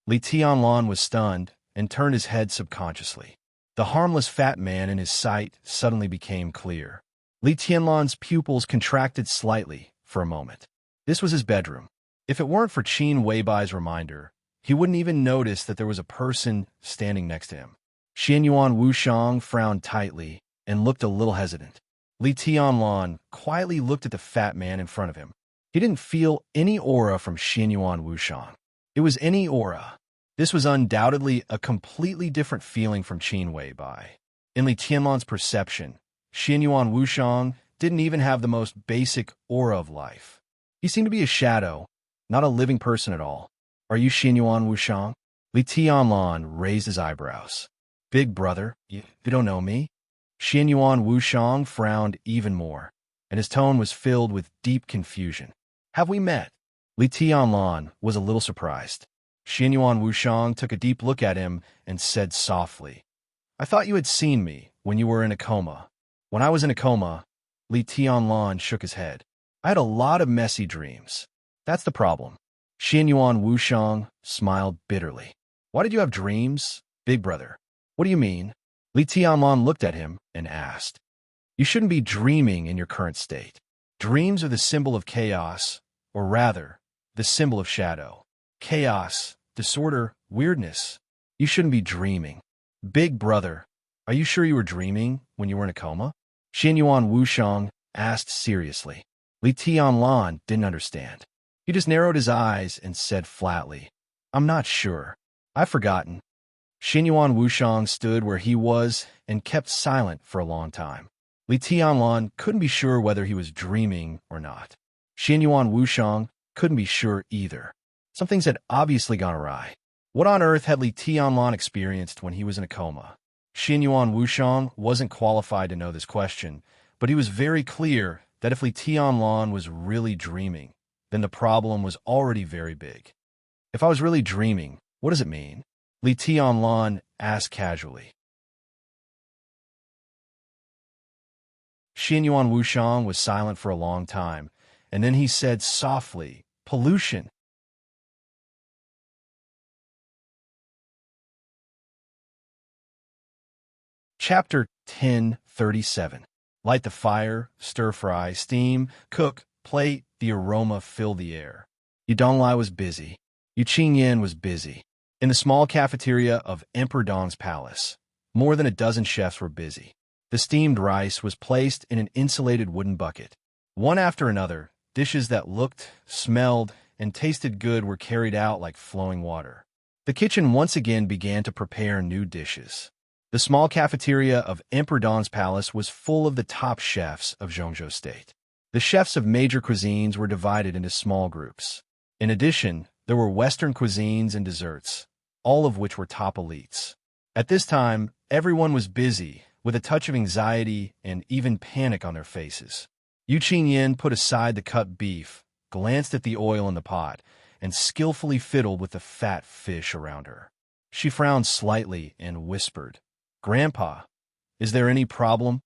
Li Tianlan was stunned and turned his head subconsciously. The harmless fat man in his sight suddenly became clear. Li Tianlan's pupils contracted slightly for a moment. This was his bedroom. If it weren't for Qin Weibai's reminder, he wouldn't even notice that there was a person standing next to him. Xinyuan Wushang frowned tightly and looked a little hesitant. Li Tianlan quietly looked at the fat man in front of him. He didn't feel any aura from Xinyuan Wushang. It was any aura. This was undoubtedly a completely different feeling from Qin Weibai. In Li Tianlan's perception, Xinyuan Wushang didn't even have the most basic aura of life. He seemed to be a shadow, not a living person at all. Are you Xinyuan Wushang? Li Tianlan raised his eyebrows. Big brother, you don't know me? Xinyuan Wushang frowned even more, and his tone was filled with deep confusion. Have we met? Li Tianlan was a little surprised. Xinyuan Wushang took a deep look at him and said softly, I thought you had seen me when you were in a coma. When I was in a coma, Li Tianlan shook his head. I had a lot of messy dreams. That's the problem. Xinyuan Wushang smiled bitterly. Why did you have dreams, big brother? What do you mean? Li Tianlan looked at him and asked. You shouldn't be dreaming in your current state. Dreams are the symbol of chaos, or rather, the symbol of shadow. Chaos, disorder, weirdness. You shouldn't be dreaming. Big brother, are you sure you were dreaming when you were in a coma? Xinyuan Wushang asked seriously. Li Tianlan didn't understand. He just narrowed his eyes and said flatly, I'm not sure. I've forgotten. Xinyuan Wushang stood where he was and kept silent for a long time. Li Tianlan couldn't be sure whether he was dreaming or not. Xinyuan Wushang couldn't be sure either. Some things had obviously gone awry. What on earth had Li Tianlan experienced when he was in a coma? Xinyuan Wushang wasn't qualified to know this question, but he was very clear that if Li Tianlan was really dreaming, then the problem was already very big. If I was really dreaming, what does it mean? Li Tianlan asked casually. Xinyuan Wushang was silent for a long time, and then he said softly, pollution. Chapter 1037. Light the fire, stir-fry, steam, cook, plate, the aroma fill the air. Yudonglai was busy. Yu Qingyan was busy. In the small cafeteria of Emperor Dong's palace, more than a dozen chefs were busy. The steamed rice was placed in an insulated wooden bucket. One after another, dishes that looked, smelled, and tasted good were carried out like flowing water. The kitchen once again began to prepare new dishes. The small cafeteria of Emperor Dong's palace was full of the top chefs of Zhongzhou State. The chefs of major cuisines were divided into small groups. In addition, there were Western cuisines and desserts, all of which were top elites. At this time, everyone was busy, with a touch of anxiety and even panic on their faces. Yu Qingyan put aside the cut beef, glanced at the oil in the pot, and skillfully fiddled with the fat fish around her. She frowned slightly and whispered, Grandpa, is there any problem?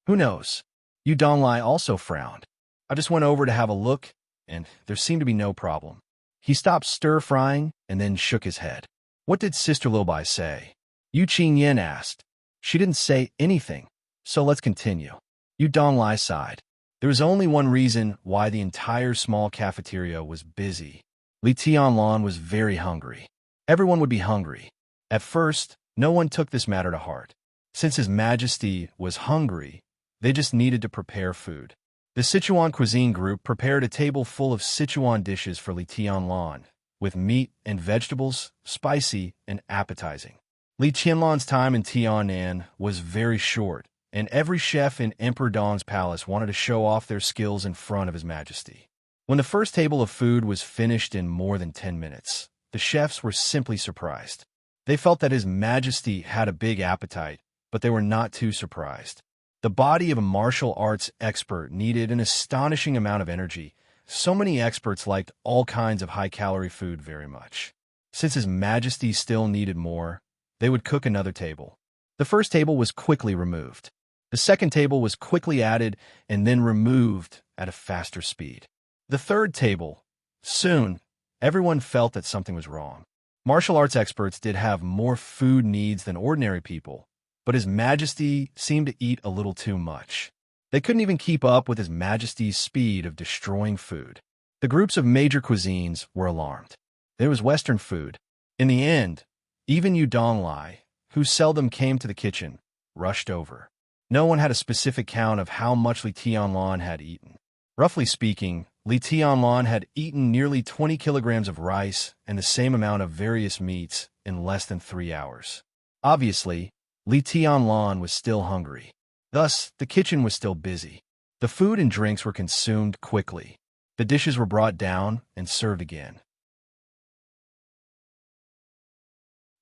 Who knows? Yu Donglai also frowned. I just went over to have a look, and there seemed to be no problem. He stopped stir-frying and then shook his head. What did Sister Lilbai say? Yu Qingyan asked. She didn't say anything, so let's continue. Yu Donglai sighed. There was only one reason why the entire small cafeteria was busy. Li Tianlan was very hungry. Everyone would be hungry. At first, no one took this matter to heart. Since His Majesty was hungry, they just needed to prepare food. The Sichuan cuisine group prepared a table full of Sichuan dishes for Li Tianlan, with meat and vegetables, spicy and appetizing. Li Tianlan's time in Tianan was very short, and every chef in Emperor Dong's palace wanted to show off their skills in front of His Majesty. When the first table of food was finished in more than 10 minutes, the chefs were simply surprised. They felt that His Majesty had a big appetite, but they were not too surprised. The body of a martial arts expert needed an astonishing amount of energy. So many experts liked all kinds of high-calorie food very much. Since His Majesty still needed more, they would cook another table. The first table was quickly removed. The second table was quickly added and then removed at a faster speed. The third table. Soon, everyone felt that something was wrong. Martial arts experts did have more food needs than ordinary people, but His Majesty seemed to eat a little too much. They couldn't even keep up with His Majesty's speed of destroying food. The groups of major cuisines were alarmed. There was Western food. In the end, even Yu Donglai, who seldom came to the kitchen, rushed over. No one had a specific count of how much Li Tianlan had eaten. Roughly speaking, Li Tianlan had eaten nearly 20 kilograms of rice and the same amount of various meats in less than 3 hours. Obviously, Li Tianlan was still hungry. Thus, the kitchen was still busy. The food and drinks were consumed quickly. The dishes were brought down and served again.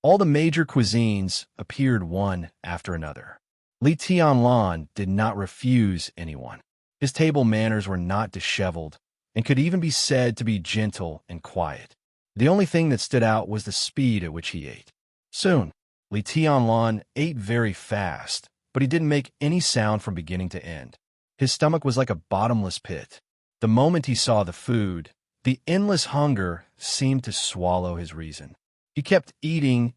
All the major cuisines appeared one after another. Li Tianlan did not refuse anyone. His table manners were not disheveled and could even be said to be gentle and quiet. The only thing that stood out was the speed at which he ate. Soon, Li Tianlan ate very fast, but he didn't make any sound from beginning to end. His stomach was like a bottomless pit. The moment he saw the food, the endless hunger seemed to swallow his reason. He kept eating,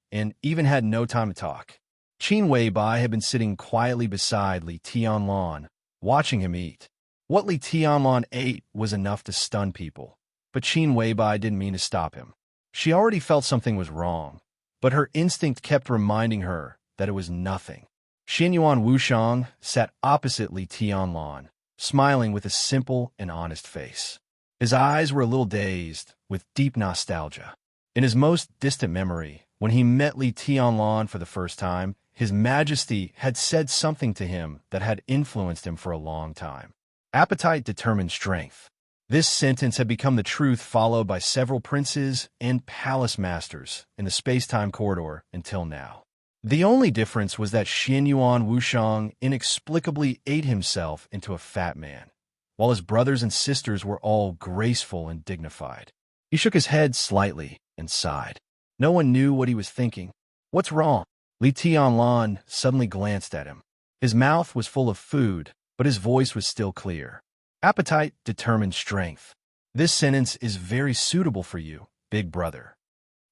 and even had no time to talk. Qin Weibai had been sitting quietly beside Li Tianlan, watching him eat. What Li Tianlan ate was enough to stun people, but Qin Weibai didn't mean to stop him. She already felt something was wrong, but her instinct kept reminding her that it was nothing. Xianyuan Wushang sat opposite Li Tianlan, smiling with a simple and honest face. His eyes were a little dazed, with deep nostalgia. In his most distant memory, when he met Li Tianlan for the first time, His Majesty had said something to him that had influenced him for a long time. Appetite determined strength. This sentence had become the truth followed by several princes and palace masters in the space-time corridor until now. The only difference was that Xianyuan Wushang inexplicably ate himself into a fat man, while his brothers and sisters were all graceful and dignified. He shook his head slightly and sighed. No one knew what he was thinking. What's wrong? Li Tianlan suddenly glanced at him. His mouth was full of food, but his voice was still clear. Appetite determined strength. This sentence is very suitable for you, big brother.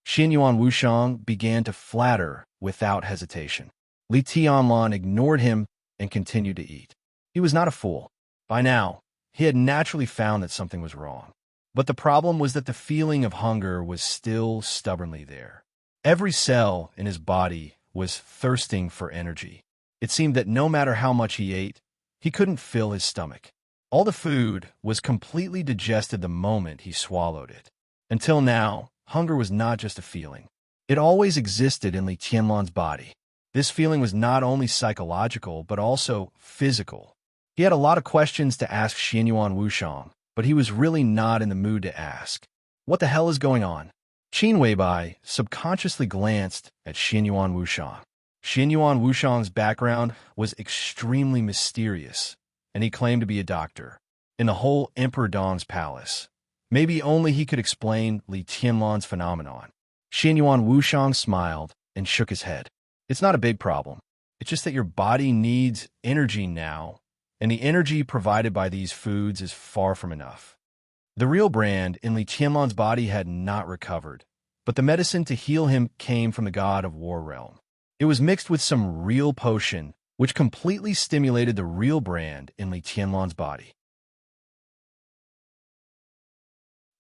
Xianyuan Wushang began to flatter without hesitation. Li Tianlan ignored him and continued to eat. He was not a fool. By now, he had naturally found that something was wrong. But the problem was that the feeling of hunger was still stubbornly there. Every cell in his body was thirsting for energy. It seemed that no matter how much he ate, he couldn't fill his stomach. All the food was completely digested the moment he swallowed it. Until now, hunger was not just a feeling. It always existed in Li Tianlan's body. This feeling was not only psychological, but also physical. He had a lot of questions to ask Xianyuan Wushang, but he was really not in the mood to ask. What the hell is going on? Qin Weibai subconsciously glanced at Xianyuan Wushang. Xianyuan Wushang's background was extremely mysterious, and he claimed to be a doctor in the whole Emperor Dong's palace. Maybe only he could explain Li Tianlan's phenomenon. Xianyuan Wushang smiled and shook his head. It's not a big problem. It's just that your body needs energy now, and the energy provided by these foods is far from enough. The real brand in Li Tianlan's body had not recovered, but the medicine to heal him came from the god of War Realm. It was mixed with some real potion, which completely stimulated the real brand in Li Tianlan's body.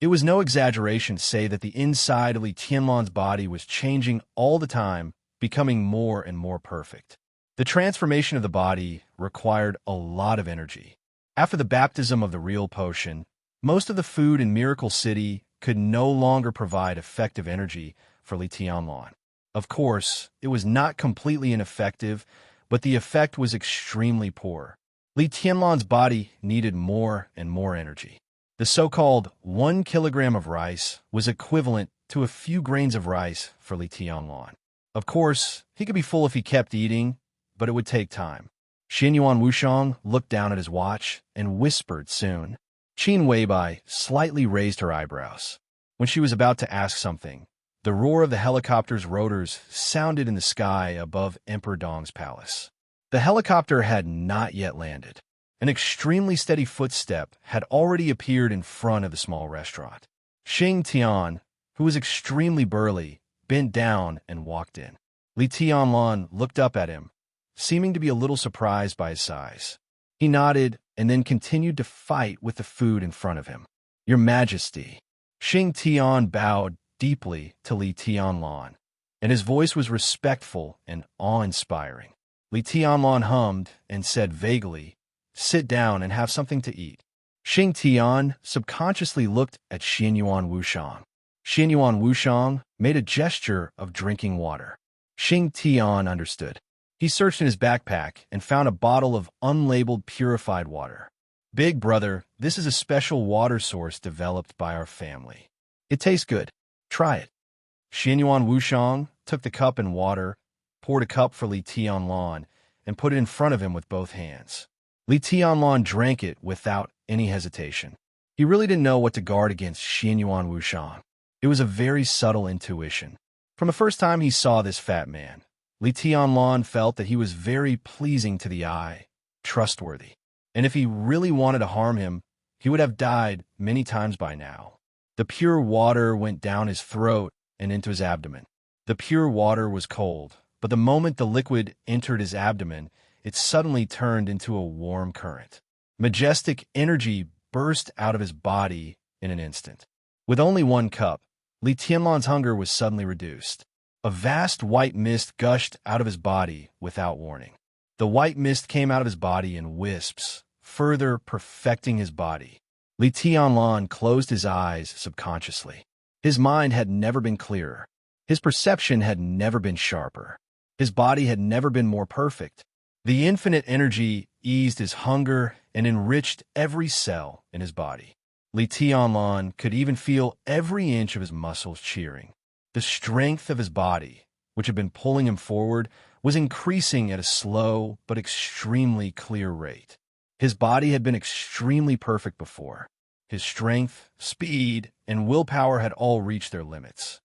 It was no exaggeration to say that the inside of Li Tianlan's body was changing all the time, becoming more and more perfect. The transformation of the body required a lot of energy. After the baptism of the real potion, most of the food in Miracle City could no longer provide effective energy for Li Tianlan. Of course, it was not completely ineffective, but the effect was extremely poor. Li Tianlan's body needed more and more energy. The so-called 1 kilogram of rice was equivalent to a few grains of rice for Li Tianlan. Of course, he could be full if he kept eating, but it would take time. Xianyuan Wushang looked down at his watch and whispered soon. Qin Weibai slightly raised her eyebrows. When she was about to ask something, the roar of the helicopter's rotors sounded in the sky above Emperor Dong's palace. The helicopter had not yet landed. An extremely steady footstep had already appeared in front of the small restaurant. Xing Tian, who was extremely burly, bent down and walked in. Li Tianlan looked up at him, seeming to be a little surprised by his size. He nodded and then continued to fight with the food in front of him. Your Majesty. Xing Tian bowed deeply to Li Tianlan, and his voice was respectful and awe-inspiring. Li Tianlan hummed and said vaguely, sit down and have something to eat. Xing Tian subconsciously looked at Xianyuan Wushang. Xianyuan Wushang made a gesture of drinking water. Xing Tian understood. He searched in his backpack and found a bottle of unlabeled purified water. Big brother, this is a special water source developed by our family. It tastes good. Try it. Xianyuan Wushang took the cup and water, poured a cup for Li Tianlan, and put it in front of him with both hands. Li Tianlan drank it without any hesitation. He really didn't know what to guard against Xianyuan Wushang. It was a very subtle intuition. From the first time he saw this fat man, Li Tianlan felt that he was very pleasing to the eye, trustworthy. And if he really wanted to harm him, he would have died many times by now. The pure water went down his throat and into his abdomen. The pure water was cold, but the moment the liquid entered his abdomen, it suddenly turned into a warm current. Majestic energy burst out of his body in an instant. With only one cup, Li Tianlan's hunger was suddenly reduced. A vast white mist gushed out of his body without warning. The white mist came out of his body in wisps, further perfecting his body. Li Tianlan closed his eyes subconsciously. His mind had never been clearer. His perception had never been sharper. His body had never been more perfect. The infinite energy eased his hunger and enriched every cell in his body. Li Tianlan could even feel every inch of his muscles cheering. The strength of his body, which had been pulling him forward, was increasing at a slow but extremely clear rate. His body had been extremely perfect before. His strength, speed, and willpower had all reached their limits.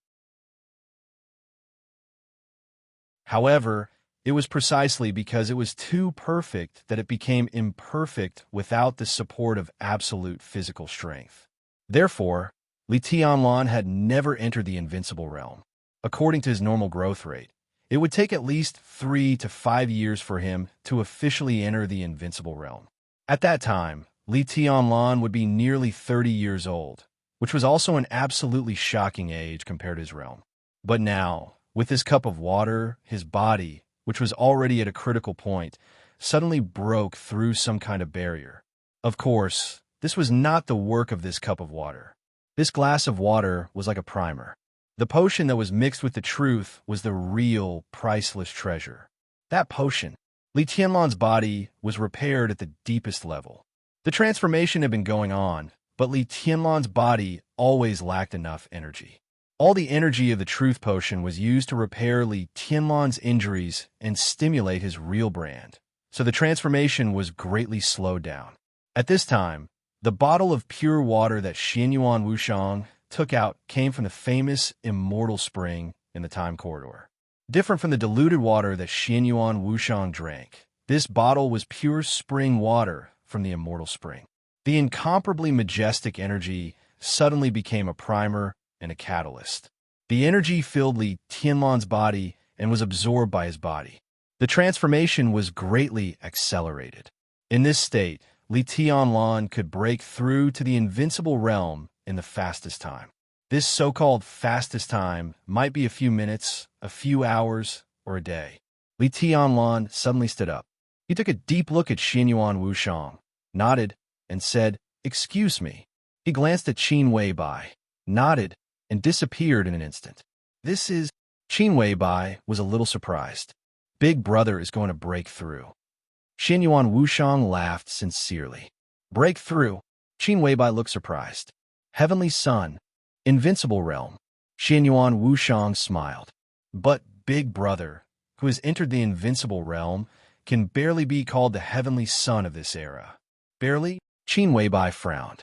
However, it was precisely because it was too perfect that it became imperfect without the support of absolute physical strength. Therefore, Li Tianlan had never entered the invincible realm. According to his normal growth rate, it would take at least 3 to 5 years for him to officially enter the invincible realm. At that time, Li Tianlan would be nearly 30 years old, which was also an absolutely shocking age compared to his realm. But now, with this cup of water, his body, which was already at a critical point, suddenly broke through some kind of barrier. Of course, this was not the work of this cup of water. This glass of water was like a primer. The potion that was mixed with the truth was the real, priceless treasure. That potion. Li Tianlan's body was repaired at the deepest level. The transformation had been going on, but Li Tianlan's body always lacked enough energy. All the energy of the truth potion was used to repair Li Tianlan's injuries and stimulate his real brand, so the transformation was greatly slowed down. At this time, the bottle of pure water that Xianyuan Wushang took out came from the famous immortal spring in the time corridor. Different from the diluted water that Xianyuan Wushang drank, this bottle was pure spring water from the immortal spring. The incomparably majestic energy suddenly became a primer and a catalyst. The energy filled Li Tianlan's body and was absorbed by his body. The transformation was greatly accelerated. In this state, Li Tianlan could break through to the invincible realm in the fastest time. This so-called fastest time might be a few minutes, a few hours, or a day. Li Tianlan suddenly stood up. He took a deep look at Xianyuan Wushang, nodded, and said, "Excuse me." He glanced at Qin Weibai, nodded, and disappeared in an instant. This is... Qin Weibai was a little surprised. Big brother is going to break through. Xianyuan Wushang laughed sincerely. Break through? Qin Weibai looked surprised. Heavenly Sun, invincible realm. Xianyuan Wushang smiled. But Big Brother, who has entered the invincible realm, can barely be called the heavenly sun of this era. Barely? Qin Weibai frowned.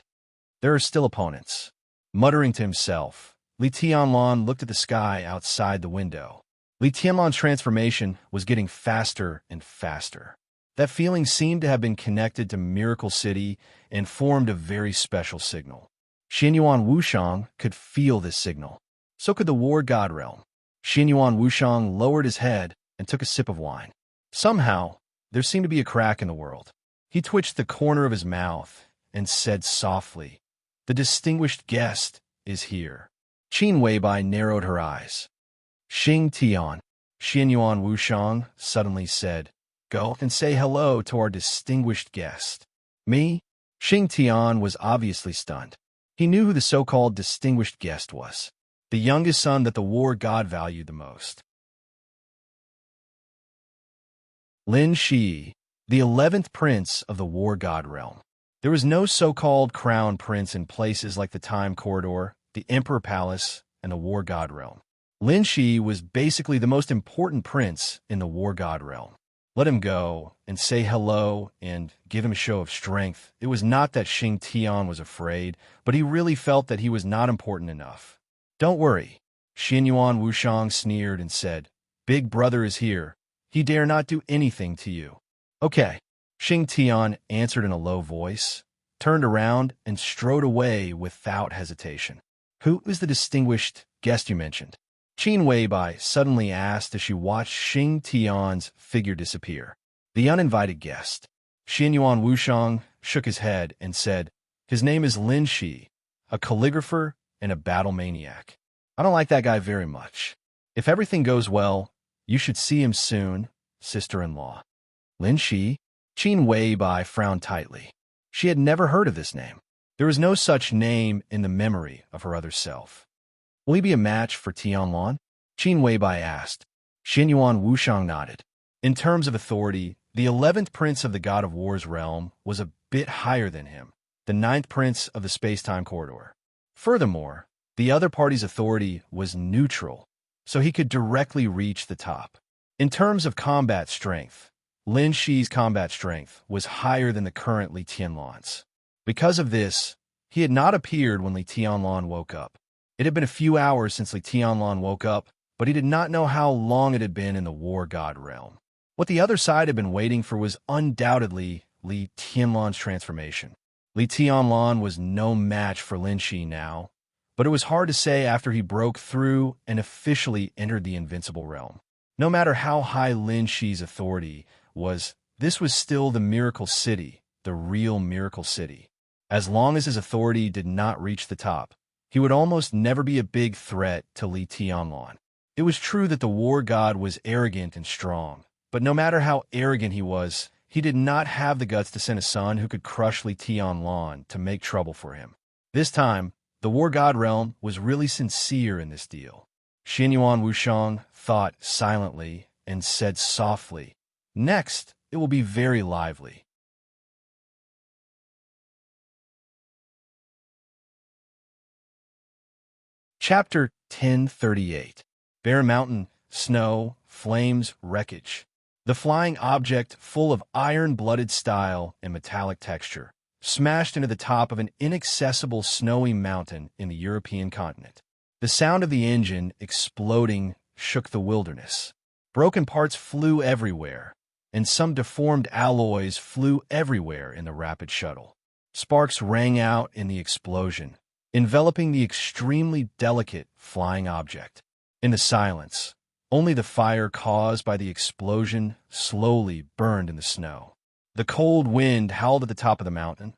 There are still opponents. Muttering to himself, Li Tianlan looked at the sky outside the window. Li Tianlan's transformation was getting faster and faster. That feeling seemed to have been connected to Miracle City and formed a very special signal. Xianyuan Wushang could feel this signal. So could the War God realm. Xianyuan Wushang lowered his head and took a sip of wine. Somehow, there seemed to be a crack in the world. He twitched the corner of his mouth and said softly, "The distinguished guest is here." Qin Weibai narrowed her eyes. "Xing Tian," Xianyuan Wushang suddenly said, "Go and say hello to our distinguished guest." Me? Xing Tian was obviously stunned. He knew who the so-called distinguished guest was. The youngest son that the war god valued the most. Lin Shi, the 11th prince of the War God realm. There was no so-called crown prince in places like the Time Corridor, the Emperor Palace, and the War God realm. Lin Shi was basically the most important prince in the War God realm. Let him go and say hello and give him a show of strength. It was not that Xing Tian was afraid, but he really felt that he was not important enough. Don't worry, Xin Yuan Wushang sneered and said, Big brother is here. He dare not do anything to you. Okay, Xing Tian answered in a low voice, turned around, and strode away without hesitation. Who is the distinguished guest you mentioned? Qin Weibai suddenly asked as she watched Xing Tian's figure disappear. The uninvited guest. Xin Yuan Wushang shook his head and said, His name is Lin Shi, a calligrapher and a battle maniac. I don't like that guy very much. If everything goes well, you should see him soon, sister-in-law. Lin Shi? Qin Weibai frowned tightly. She had never heard of this name. There was no such name in the memory of her other self. Will he be a match for Tianlong? Qin Weibai asked. Xin Yuan Wushang nodded. In terms of authority, the 11th prince of the God of War's realm was a bit higher than him, the 9th prince of the space-time corridor. Furthermore, the other party's authority was neutral, so he could directly reach the top. In terms of combat strength, Lin Shi's combat strength was higher than the current Li Tianlong's. Because of this, he had not appeared when Li Tianlong woke up. It had been a few hours since Li Tianlong woke up, but he did not know how long it had been in the War God realm. What the other side had been waiting for was undoubtedly Li Tianlong's transformation. Li Tianlong was no match for Lin Shi now, but it was hard to say after he broke through and officially entered the invincible realm. No matter how high Lin Shi's authority was, this was still the Miracle City, the real Miracle City. As long as his authority did not reach the top, he would almost never be a big threat to Li Tianlong. It was true that the War God was arrogant and strong, but no matter how arrogant he was, he did not have the guts to send a son who could crush Li Tianlong to make trouble for him. This time, the War God realm was really sincere in this deal. Xin Yuan Wushang thought silently and said softly, Next, it will be very lively. Chapter 1038. Bare Mountain, Snow, Flames, Wreckage. The flying object, full of iron-blooded style and metallic texture, smashed into the top of an inaccessible snowy mountain in the European continent. The sound of the engine exploding shook the wilderness. Broken parts flew everywhere, and some deformed alloys flew everywhere in the rapid shuttle. Sparks rang out in the explosion, enveloping the extremely delicate flying object. In the silence, only the fire caused by the explosion slowly burned in the snow. The cold wind howled at the top of the mountain,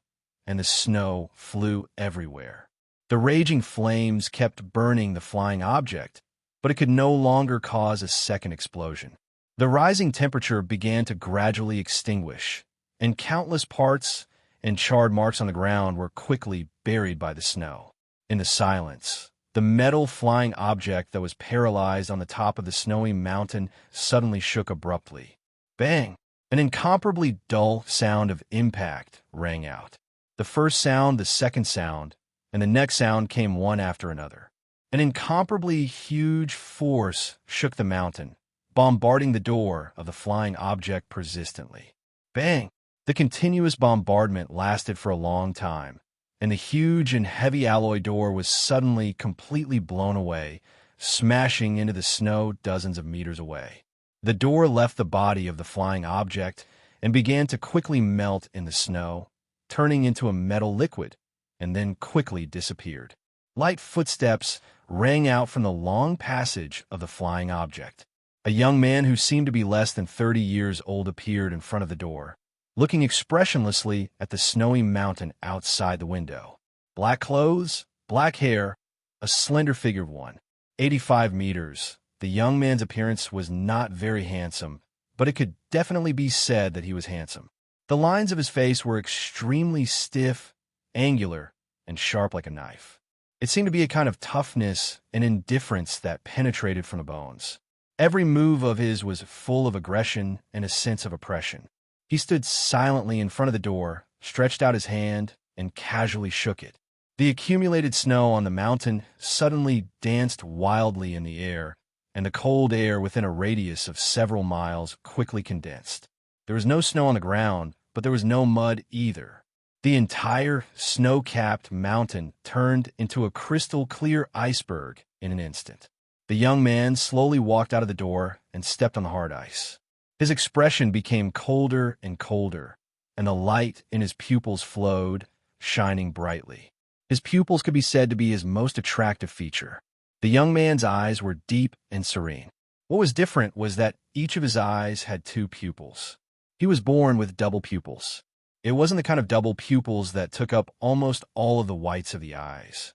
and the snow flew everywhere. The raging flames kept burning the flying object, but it could no longer cause a second explosion. The rising temperature began to gradually extinguish, and countless parts and charred marks on the ground were quickly buried by the snow. In the silence, the metal flying object that was paralyzed on the top of the snowy mountain suddenly shook abruptly. Bang! An incomparably dull sound of impact rang out. The first sound, the second sound, and the next sound came one after another. An incomparably huge force shook the mountain, bombarding the door of the flying object persistently. Bang! The continuous bombardment lasted for a long time, and the huge and heavy alloy door was suddenly completely blown away, smashing into the snow dozens of meters away. The door left the body of the flying object and began to quickly melt in the snow, turning into a metal liquid, and then quickly disappeared. Light footsteps rang out from the long passage of the flying object. A young man who seemed to be less than 30 years old appeared in front of the door, looking expressionlessly at the snowy mountain outside the window. Black clothes, black hair, a slender figure of 185 meters. The young man's appearance was not very handsome, but it could definitely be said that he was handsome. The lines of his face were extremely stiff, angular, and sharp like a knife. It seemed to be a kind of toughness and indifference that penetrated from the bones. Every move of his was full of aggression and a sense of oppression. He stood silently in front of the door, stretched out his hand, and casually shook it. The accumulated snow on the mountain suddenly danced wildly in the air, and the cold air within a radius of several miles quickly condensed. There was no snow on the ground, but there was no mud either. The entire snow-capped mountain turned into a crystal-clear iceberg in an instant. The young man slowly walked out of the door and stepped on the hard ice. His expression became colder and colder, and the light in his pupils flowed, shining brightly. His pupils could be said to be his most attractive feature. The young man's eyes were deep and serene. What was different was that each of his eyes had two pupils. He was born with double pupils. It wasn't the kind of double pupils that took up almost all of the whites of the eyes.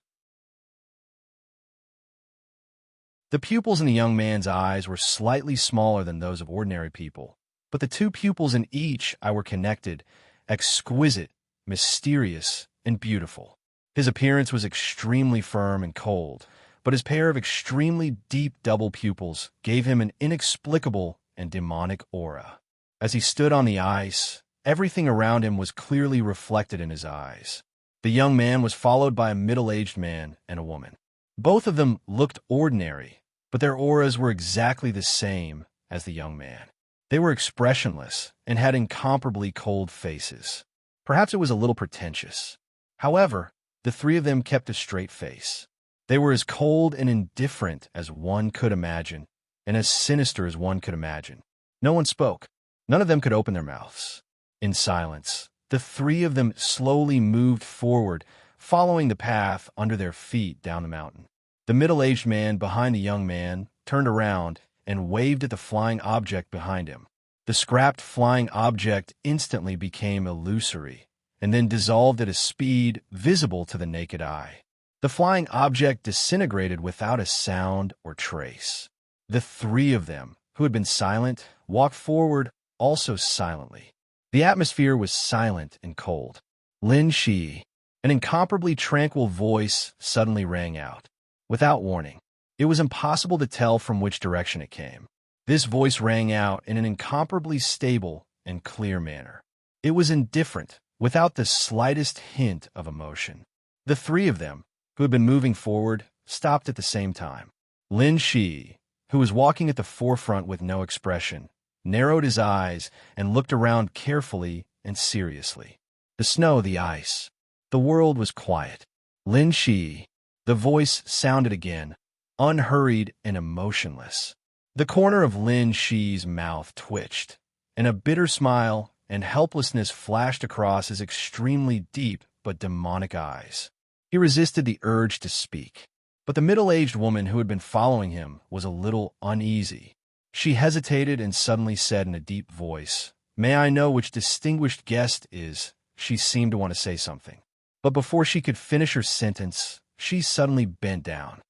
The pupils in the young man's eyes were slightly smaller than those of ordinary people, but the two pupils in each eye were connected, exquisite, mysterious, and beautiful. His appearance was extremely firm and cold, but his pair of extremely deep double pupils gave him an inexplicable and demonic aura. As he stood on the ice, everything around him was clearly reflected in his eyes. The young man was followed by a middle-aged man and a woman. Both of them looked ordinary, but their auras were exactly the same as the young man. They were expressionless and had incomparably cold faces. Perhaps it was a little pretentious. However, the three of them kept a straight face. They were as cold and indifferent as one could imagine, and as sinister as one could imagine. No one spoke. None of them could open their mouths. In silence, the three of them slowly moved forward, following the path under their feet down the mountain. The middle-aged man behind the young man turned around and waved at the flying object behind him. The scrapped flying object instantly became illusory, and then dissolved at a speed visible to the naked eye. The flying object disintegrated without a sound or trace. The three of them, who had been silent, walked forward also silently. The atmosphere was silent and cold. Lin Shi, an incomparably tranquil voice, suddenly rang out. Without warning, it was impossible to tell from which direction it came. This voice rang out in an incomparably stable and clear manner. It was indifferent, without the slightest hint of emotion. The three of them, who had been moving forward, stopped at the same time. Lin Shi, who was walking at the forefront with no expression, narrowed his eyes and looked around carefully and seriously. The snow, the ice. The world was quiet. Lin Shi. The voice sounded again, unhurried and emotionless. The corner of Lin Shi's mouth twitched, and a bitter smile and helplessness flashed across his extremely deep but demonic eyes. He resisted the urge to speak, but the middle-aged woman who had been following him was a little uneasy. She hesitated and suddenly said in a deep voice, "May I know which distinguished guest is?" She seemed to want to say something, but before she could finish her sentence, she suddenly bent down.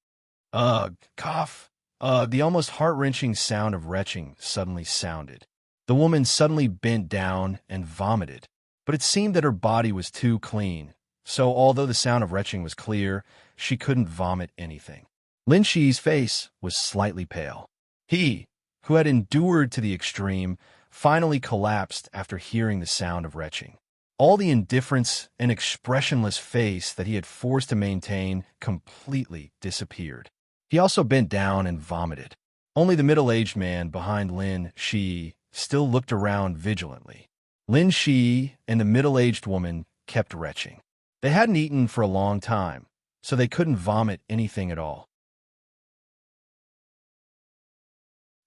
Ugh, cough. The almost heart-wrenching sound of retching suddenly sounded. The woman suddenly bent down and vomited, but it seemed that her body was too clean, so although the sound of retching was clear, she couldn't vomit anything. Lin Shi's face was slightly pale. He, who had endured to the extreme, finally collapsed after hearing the sound of retching. All the indifference and expressionless face that he had forced to maintain completely disappeared. He also bent down and vomited. Only the middle-aged man behind Lin Shi still looked around vigilantly. Lin Shi and the middle-aged woman kept retching. They hadn't eaten for a long time, so they couldn't vomit anything at all.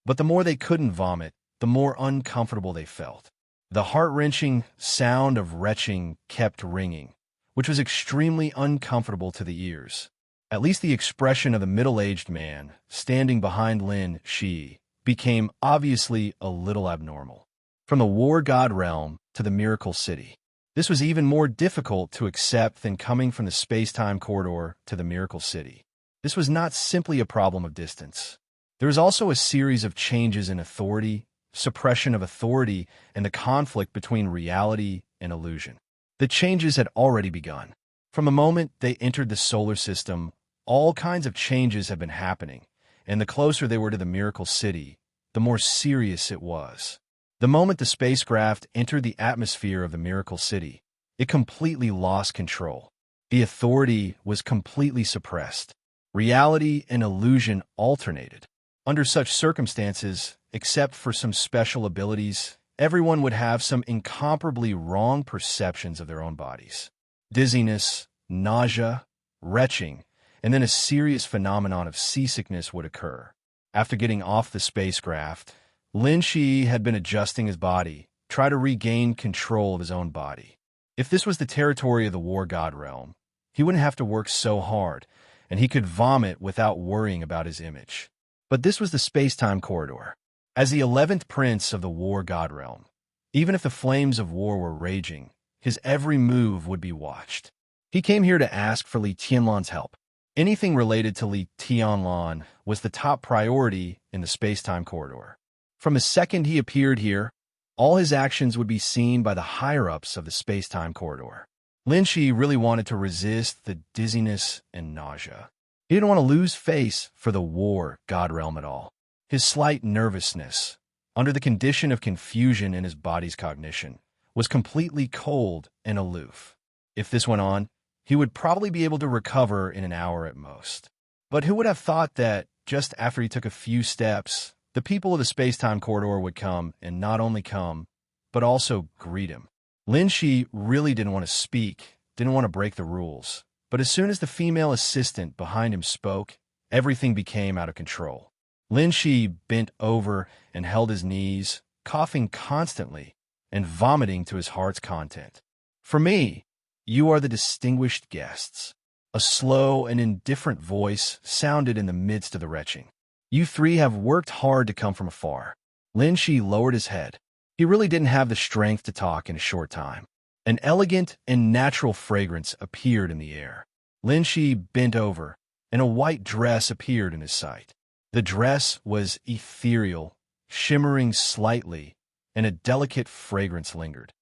But the more they couldn't vomit, the more uncomfortable they felt. The heart-wrenching sound of retching kept ringing, which was extremely uncomfortable to the ears. At least the expression of the middle-aged man, standing behind Lin Shi, became obviously a little abnormal. From the war god realm to the miracle city. This was even more difficult to accept than coming from the space-time corridor to the miracle city. This was not simply a problem of distance. There was also a series of changes in authority, suppression of authority, and the conflict between reality and illusion. The changes had already begun. From the moment they entered the solar system, all kinds of changes have been happening, and the closer they were to the Miracle City, the more serious it was. The moment the spacecraft entered the atmosphere of the Miracle City, it completely lost control. The authority was completely suppressed. Reality and illusion alternated. Under such circumstances, except for some special abilities, everyone would have some incomparably wrong perceptions of their own bodies. Dizziness, nausea, retching, and then a serious phenomenon of seasickness would occur. After getting off the spacecraft, Lin Shi had been adjusting his body, trying to regain control of his own body. If this was the territory of the War God realm, he wouldn't have to work so hard, and he could vomit without worrying about his image. But this was the space-time corridor. As the 11th prince of the War God realm, even if the flames of war were raging, his every move would be watched. He came here to ask for Li Tianlan's help. Anything related to Li Tianlan was the top priority in the space-time corridor. From the second he appeared here, all his actions would be seen by the higher-ups of the space-time corridor. Lin Shi really wanted to resist the dizziness and nausea. He didn't want to lose face for the War God realm at all. His slight nervousness, under the condition of confusion in his body's cognition, was completely cold and aloof. If this went on, he would probably be able to recover in an hour at most. But who would have thought that, just after he took a few steps, the people of the space-time corridor would come, and not only come, but also greet him? Lin Shi really didn't want to speak, didn't want to break the rules. But as soon as the female assistant behind him spoke, everything became out of control. Lin Shi bent over and held his knees, coughing constantly and vomiting to his heart's content. "For me, you are the distinguished guests." A slow and indifferent voice sounded in the midst of the retching. "You three have worked hard to come from afar." Lin Shi lowered his head. He really didn't have the strength to talk in a short time. An elegant and natural fragrance appeared in the air. Lin Shi bent over, and a white dress appeared in his sight. The dress was ethereal, shimmering slightly, and a delicate fragrance lingered.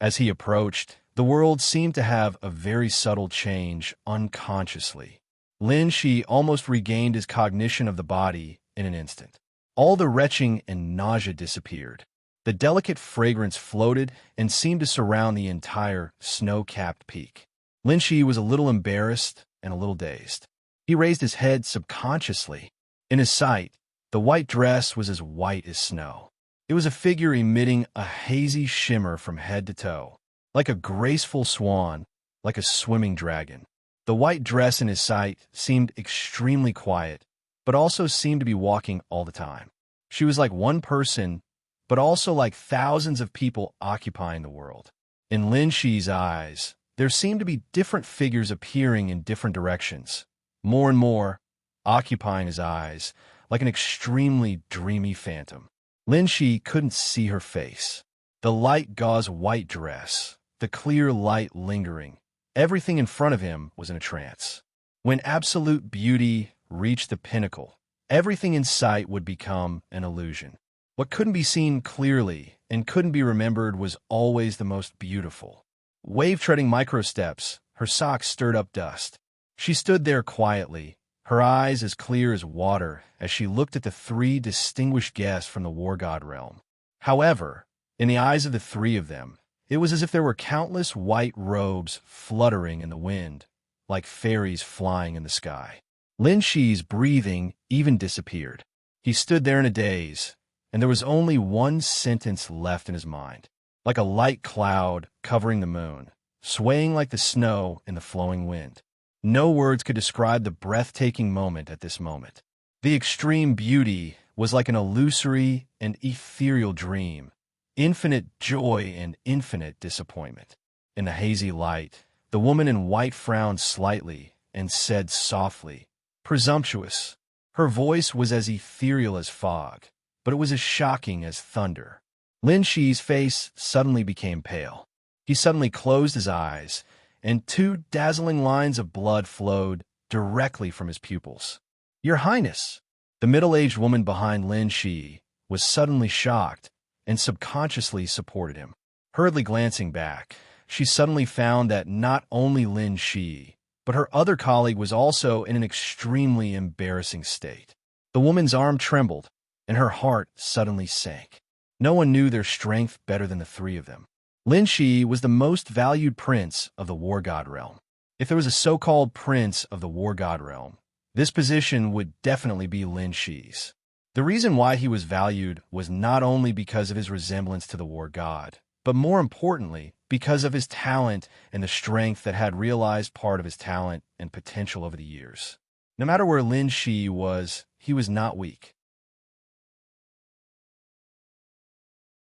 As he approached, the world seemed to have a very subtle change unconsciously. Lin Shi almost regained his cognition of the body in an instant. All the retching and nausea disappeared. The delicate fragrance floated and seemed to surround the entire snow-capped peak. Lin Shi was a little embarrassed and a little dazed. He raised his head subconsciously. In his sight, the white dress was as white as snow. It was a figure emitting a hazy shimmer from head to toe, like a graceful swan, like a swimming dragon. The white dress in his sight seemed extremely quiet, but also seemed to be walking all the time. She was like one person, but also like thousands of people occupying the world. In Lin Shi's eyes, there seemed to be different figures appearing in different directions, more and more, occupying his eyes, like an extremely dreamy phantom. Lin Shi couldn't see her face. The light gauze white dress, the clear light lingering, everything in front of him was in a trance. When absolute beauty reached the pinnacle, everything in sight would become an illusion. What couldn't be seen clearly and couldn't be remembered was always the most beautiful. Wave-treading micro-steps, her socks stirred up dust. She stood there quietly, her eyes as clear as water as she looked at the three distinguished guests from the War God realm. However, in the eyes of the three of them, it was as if there were countless white robes fluttering in the wind, like fairies flying in the sky. Lin Shi's breathing even disappeared. He stood there in a daze, and there was only one sentence left in his mind, like a light cloud covering the moon, swaying like the snow in the flowing wind. No words could describe the breathtaking moment at this moment. The extreme beauty was like an illusory and ethereal dream, infinite joy and infinite disappointment. In the hazy light, the woman in white frowned slightly and said softly, "Presumptuous." Her voice was as ethereal as fog, but it was as shocking as thunder. Lin Shi's face suddenly became pale. He suddenly closed his eyes, and two dazzling lines of blood flowed directly from his pupils. "Your Highness!" The middle-aged woman behind Lin Shi was suddenly shocked and subconsciously supported him. Hurriedly glancing back, she suddenly found that not only Lin Shi, but her other colleague was also in an extremely embarrassing state. The woman's arm trembled, and her heart suddenly sank. No one knew their strength better than the three of them. Lin Shi was the most valued prince of the War God realm. If there was a so-called prince of the War God realm, this position would definitely be Lin Shi's. The reason why he was valued was not only because of his resemblance to the War God, but more importantly, because of his talent and the strength that had realized part of his talent and potential over the years. No matter where Lin Shi was, he was not weak.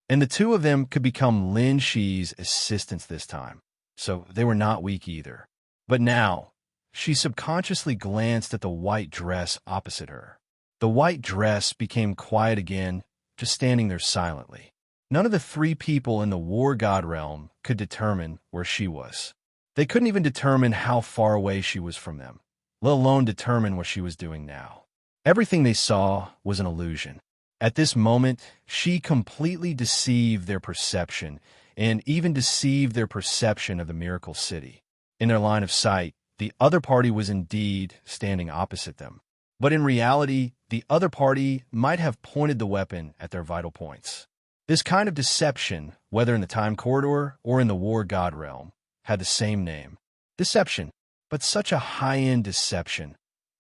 And the two of them could become Lin Shi's assistants this time, so they were not weak either. But now, she subconsciously glanced at the white dress opposite her. The white dress became quiet again, just standing there silently. None of the three people in the War God realm could determine where she was. They couldn't even determine how far away she was from them, let alone determine what she was doing now. Everything they saw was an illusion. At this moment, she completely deceived their perception, and even deceived their perception of the Miracle City. In their line of sight, the other party was indeed standing opposite them. But in reality, the other party might have pointed the weapon at their vital points. This kind of deception, whether in the time corridor or in the War God realm, had the same name. Deception, but such a high-end deception.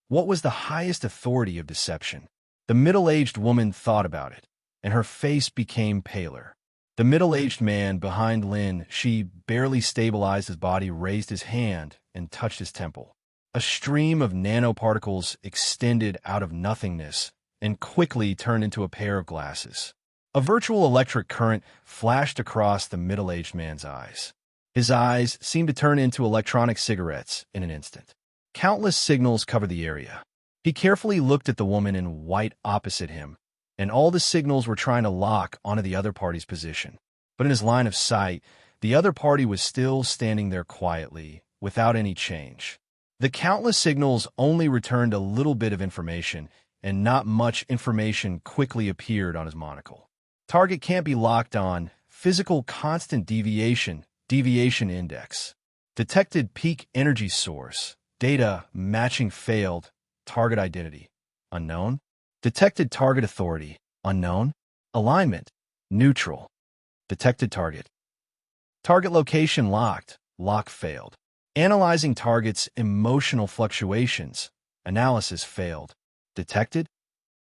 What was the highest authority of deception? The middle-aged woman thought about it, and her face became paler. The middle-aged man behind Lin Shi barely stabilized his body, raised his hand, and touched his temple. A stream of nanoparticles extended out of nothingness and quickly turned into a pair of glasses. A virtual electric current flashed across the middle-aged man's eyes. His eyes seemed to turn into electronic cigarettes in an instant. Countless signals covered the area. He carefully looked at the woman in white opposite him, and all the signals were trying to lock onto the other party's position. But in his line of sight, the other party was still standing there quietly, without any change. The countless signals only returned a little bit of information, and not much information quickly appeared on his monocle. Target can't be locked on. Physical constant deviation index. Detected peak energy source. Data matching failed. Target identity unknown. Detected target authority unknown. Alignment neutral. Detected target. Target location locked. Lock failed. Analyzing target's emotional fluctuations. Analysis failed. Detected.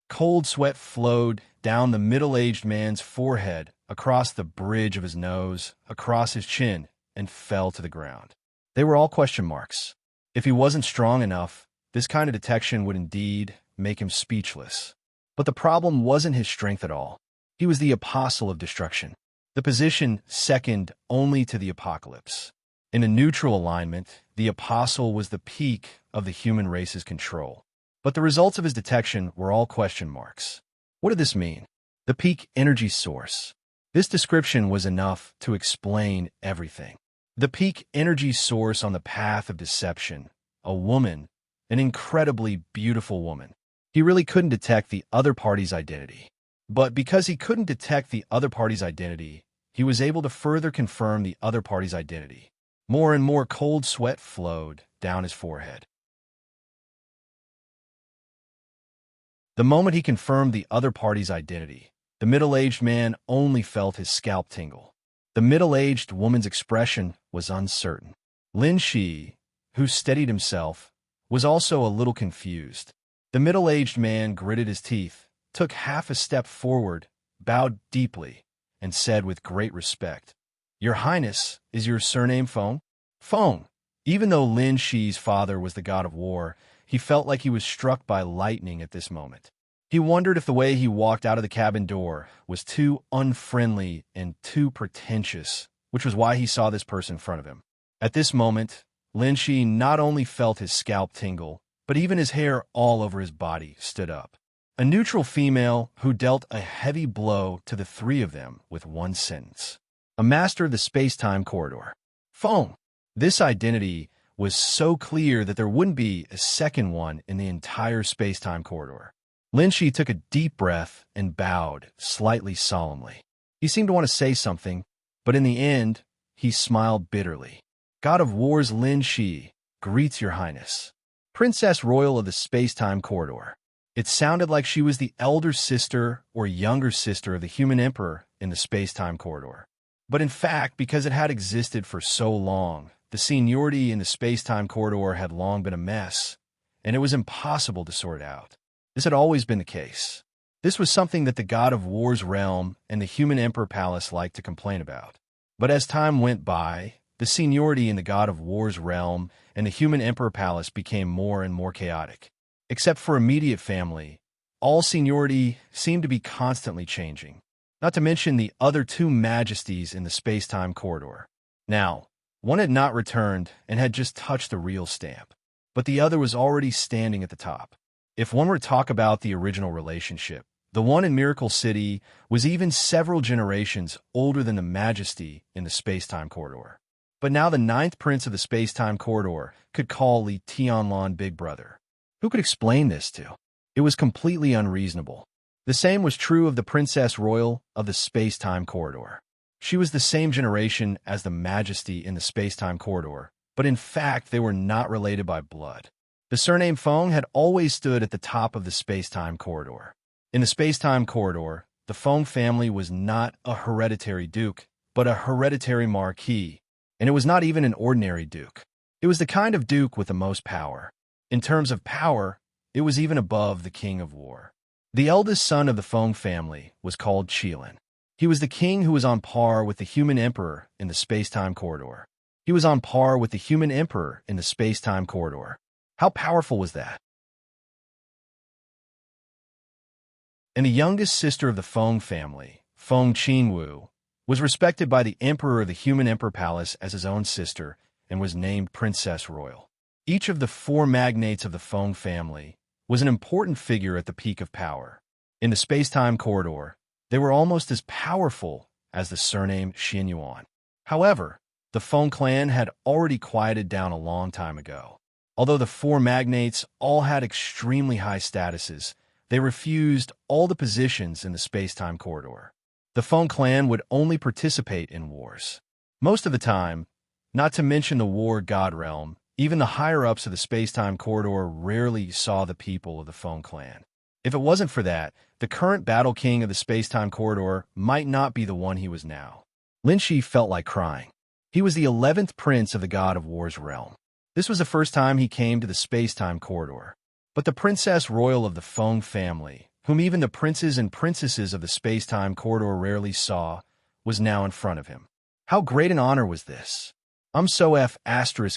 Cold sweat flowed down the middle-aged man's forehead, across the bridge of his nose, across his chin, and fell to the ground. They were all question marks. If he wasn't strong enough, this kind of detection would indeed make him speechless. But the problem wasn't his strength at all. He was the apostle of destruction, the position second only to the apocalypse. In a neutral alignment, the apostle was the peak of the human race's control. But the results of his detection were all question marks. What did this mean? The peak energy source. This description was enough to explain everything. The peak energy source on the path of deception. A woman, an incredibly beautiful woman. He really couldn't detect the other party's identity. But because he couldn't detect the other party's identity, he was able to further confirm the other party's identity. More and more cold sweat flowed down his forehead. The moment he confirmed the other party's identity, the middle-aged man only felt his scalp tingle. The middle-aged woman's expression was uncertain. Lin Shi, who steadied himself, was also a little confused. The middle-aged man gritted his teeth, took half a step forward, bowed deeply, and said with great respect, "Your Highness, is your surname Feng?" Feng. Even though Lin Shi's father was the god of war, he felt like he was struck by lightning at this moment. He wondered if the way he walked out of the cabin door was too unfriendly and too pretentious, which was why he saw this person in front of him. At this moment, Lin Shi not only felt his scalp tingle, but even his hair all over his body stood up. A neutral female who dealt a heavy blow to the three of them with one sentence. A master of the space-time corridor. Feng. This identity was so clear that there wouldn't be a second one in the entire space-time corridor. Lin Shi took a deep breath and bowed, slightly solemnly. He seemed to want to say something, but in the end, he smiled bitterly. God of War's Lin Shi, greets your highness. Princess Royal of the Space-Time Corridor. It sounded like she was the elder sister or younger sister of the human emperor in the space-time corridor. But in fact, because it had existed for so long, the seniority in the space-time corridor had long been a mess, and it was impossible to sort out. This had always been the case. This was something that the God of War's realm and the human emperor palace liked to complain about. But as time went by, the seniority in the God of War's realm and the human emperor palace became more and more chaotic. Except for immediate family, all seniority seemed to be constantly changing, not to mention the other two majesties in the space-time corridor. Now, one had not returned and had just touched the real stamp, but the other was already standing at the top. If one were to talk about the original relationship, the one in Miracle City was even several generations older than the majesty in the space-time corridor. But now the ninth prince of the space-time corridor could call Li Tianlan Big Brother. Who could explain this to? It was completely unreasonable. The same was true of the Princess Royal of the Space-Time Corridor. She was the same generation as the Majesty in the Space-Time Corridor, but in fact they were not related by blood. The surname Feng had always stood at the top of the Space-Time Corridor. In the Space-Time Corridor, the Feng family was not a hereditary duke, but a hereditary marquis, and it was not even an ordinary duke. It was the kind of duke with the most power. In terms of power, it was even above the King of War. The eldest son of the Feng family was called Qilin. He was the king who was on par with the human emperor in the space-time corridor. He was on par with the human emperor in the space-time corridor. How powerful was that? And the youngest sister of the Feng family, Feng Qinwu, was respected by the emperor of the human emperor palace as his own sister and was named Princess Royal. Each of the four magnates of the Feng family was an important figure at the peak of power. In the space-time corridor, they were almost as powerful as the surname Xinyuan. However, the Feng clan had already quieted down a long time ago. Although the four magnates all had extremely high statuses, they refused all the positions in the space-time corridor. The Feng clan would only participate in wars. Most of the time, not to mention the war god realm, even the higher-ups of the space-time corridor rarely saw the people of the Feng clan. If it wasn't for that, the current battle king of the space-time corridor might not be the one he was now. Lin Shi felt like crying. He was the 11th prince of the God of War's realm. This was the first time he came to the space-time corridor. But the Princess Royal of the Feng family, whom even the princes and princesses of the space-time corridor rarely saw, was now in front of him. How great an honor was this? I'm so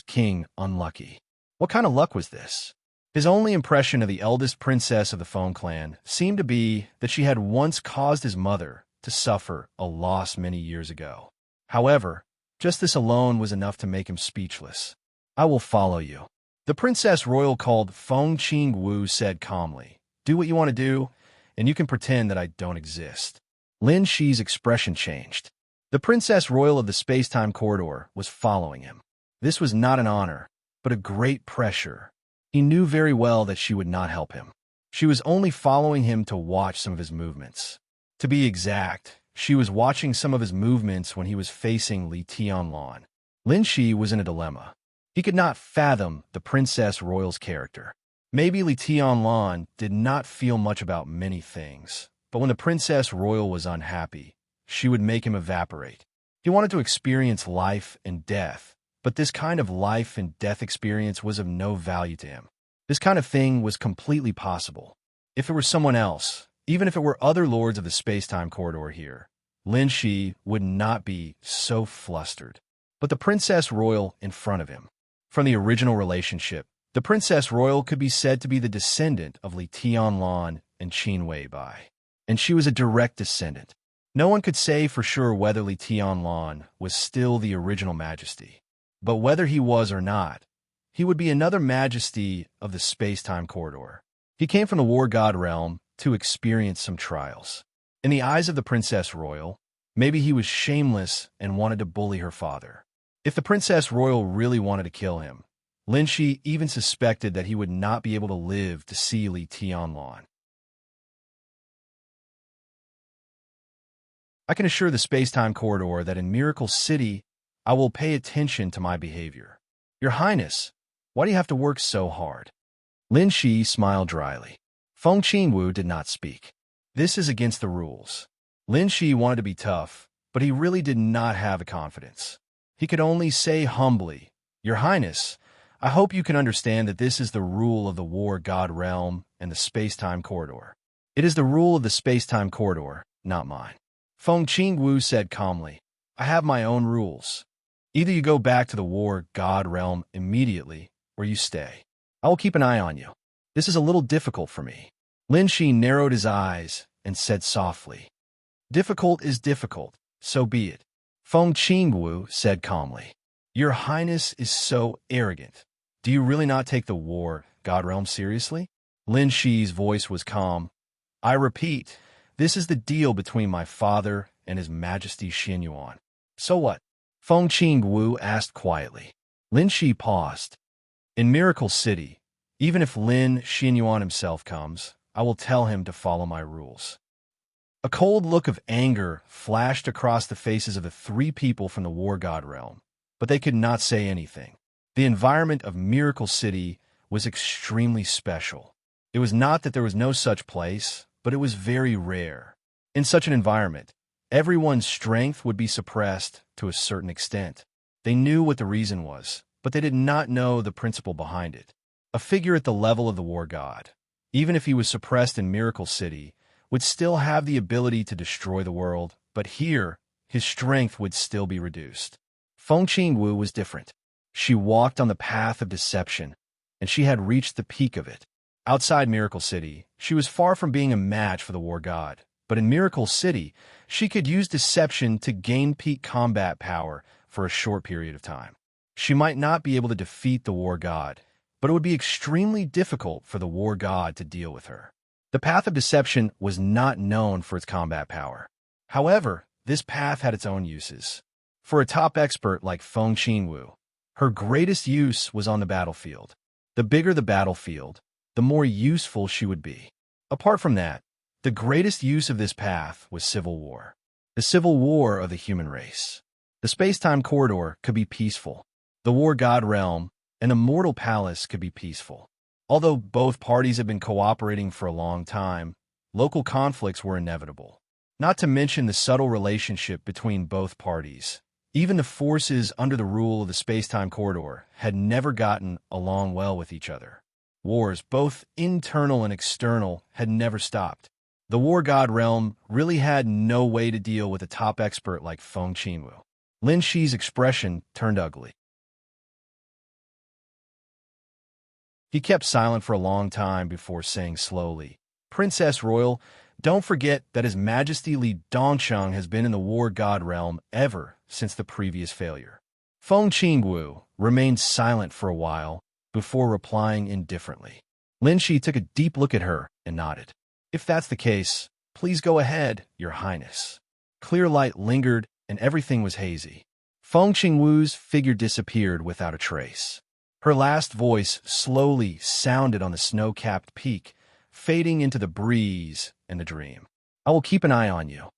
King unlucky. What kind of luck was this? His only impression of the eldest princess of the Feng clan seemed to be that she had once caused his mother to suffer a loss many years ago. However, just this alone was enough to make him speechless. I will follow you. The Princess Royal called Feng Qingwu said calmly, do what you want to do, and you can pretend that I don't exist. Lin Shi's expression changed. The Princess Royal of the space-time corridor was following him. This was not an honor, but a great pressure. He knew very well that she would not help him. She was only following him to watch some of his movements. To be exact, she was watching some of his movements when he was facing Li Tianlan. Lin Shi was in a dilemma. He could not fathom the Princess Royal's character. Maybe Li Tianlan did not feel much about many things, but when the Princess Royal was unhappy, she would make him evaporate. He wanted to experience life and death, but this kind of life and death experience was of no value to him. This kind of thing was completely possible. If it were someone else, even if it were other lords of the space-time corridor here, Lin Shi would not be so flustered. But the Princess Royal in front of him. From the original relationship, the Princess Royal could be said to be the descendant of Li Tianlan and Qin Weibai, and she was a direct descendant. No one could say for sure whether Li Tianlan was still the original majesty. But whether he was or not, he would be another majesty of the space-time corridor. He came from the war god realm to experience some trials. In the eyes of the Princess Royal, maybe he was shameless and wanted to bully her father. If the Princess Royal really wanted to kill him, Lin Shi even suspected that he would not be able to live to see Li Tianlan. I can assure the space-time corridor that in Miracle City, I will pay attention to my behavior. Your Highness, Why do you have to work so hard? Lin Shi smiled dryly. Feng Qingwu did not speak. This is against the rules. Lin Shi wanted to be tough, but he really did not have the confidence. He could only say humbly, Your Highness, I hope you can understand that this is the rule of the War God Realm and the space-time corridor. It is the rule of the space-time corridor, not mine. Feng Qingwu said calmly, I have my own rules. Either you go back to the War God Realm immediately, or you stay. I will keep an eye on you. This is a little difficult for me. Lin Shi narrowed his eyes and said softly, Difficult is difficult, so be it. Feng Qingwu said calmly, Your Highness is so arrogant. Do you really not take the War God Realm seriously? Lin Shi's voice was calm. I repeat, this is the deal between my father and His Majesty Xin Yuan. So what? Feng Qingwu asked quietly. Lin Shi paused. In Miracle City, even if Lin Xin Yuan himself comes, I will tell him to follow my rules. A cold look of anger flashed across the faces of the three people from the War God Realm, but they could not say anything. The environment of Miracle City was extremely special. It was not that there was no such place, but it was very rare. In such an environment, everyone's strength would be suppressed to a certain extent. They knew what the reason was, but they did not know the principle behind it. A figure at the level of the War God, even if he was suppressed in Miracle City, would still have the ability to destroy the world, but here, his strength would still be reduced. Feng Qingwu was different. She walked on the path of deception, and she had reached the peak of it. Outside Miracle City, she was far from being a match for the War God, but in Miracle City, she could use deception to gain peak combat power for a short period of time. She might not be able to defeat the War God, but it would be extremely difficult for the War God to deal with her. The path of deception was not known for its combat power. However, this path had its own uses. For a top expert like Feng Qingwu, her greatest use was on the battlefield. The bigger the battlefield, the more useful she would be. Apart from that, the greatest use of this path was civil war. The civil war of the human race. The space-time corridor could be peaceful. The War God Realm and the Mortal Palace could be peaceful. Although both parties had been cooperating for a long time, local conflicts were inevitable. Not to mention the subtle relationship between both parties. Even the forces under the rule of the space-time corridor had never gotten along well with each other. Wars, both internal and external, had never stopped. The War God Realm really had no way to deal with a top expert like Feng Qingwu. Lin Shi's expression turned ugly. He kept silent for a long time before saying slowly, Princess Royal, don't forget that His Majesty Li Dongsheng has been in the War God Realm ever since the previous failure. Feng Qingwu remained silent for a while before replying indifferently. Lin Shi took a deep look at her and nodded. If that's the case, please go ahead, Your Highness. Clear light lingered and everything was hazy. Feng Qingwu's figure disappeared without a trace. Her last voice slowly sounded on the snow-capped peak, fading into the breeze and the dream. I will keep an eye on you.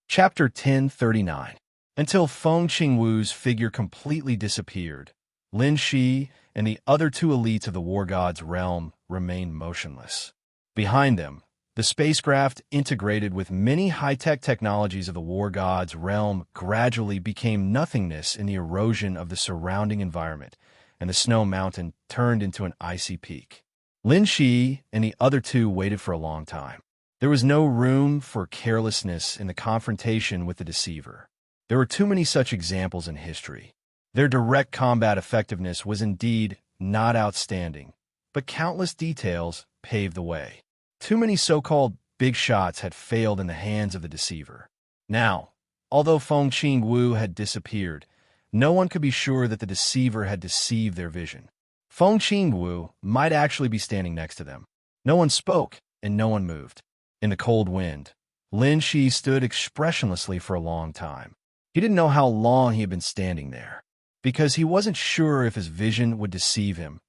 Chapter 1039. Until Feng Qingwu's figure completely disappeared, Lin Shi and the other two elites of the War God's realm remained motionless. Behind them, the spacecraft, integrated with many high-tech technologies of the War God's realm, gradually became nothingness in the erosion of the surrounding environment, and the snow mountain turned into an icy peak. Lin Shi and the other two waited for a long time. There was no room for carelessness in the confrontation with the deceiver. There were too many such examples in history. Their direct combat effectiveness was indeed not outstanding, but countless details paved the way. Too many so-called big shots had failed in the hands of the deceiver. Now, although Feng Qingwu had disappeared, no one could be sure that the deceiver had deceived their vision. Feng Qingwu might actually be standing next to them. No one spoke, and no one moved. In the cold wind, Lin Shi stood expressionlessly for a long time. He didn't know how long he had been standing there, because he wasn't sure if his vision would deceive him,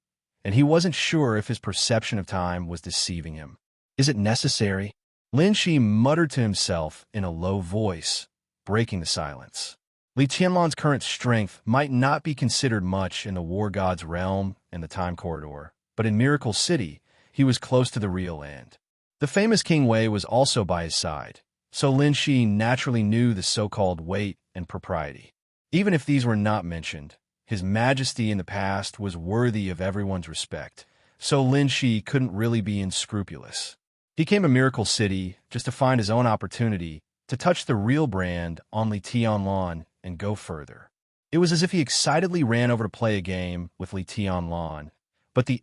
and he wasn't sure if his perception of time was deceiving him. Is it necessary? Lin Shi muttered to himself in a low voice, breaking the silence. Li Tianlan's current strength might not be considered much in the war god's realm and the time corridor, but in Miracle City, he was close to the real end. The famous King Wei was also by his side, so Lin Shi naturally knew the so-called weight and propriety. Even if these were not mentioned, his majesty in the past was worthy of everyone's respect, so Lin Shi couldn't really be unscrupulous. He came to Miracle City just to find his own opportunity to touch the real brand on Li Tianlan and go further. It was as if he excitedly ran over to play a game with Li Tianlan, but the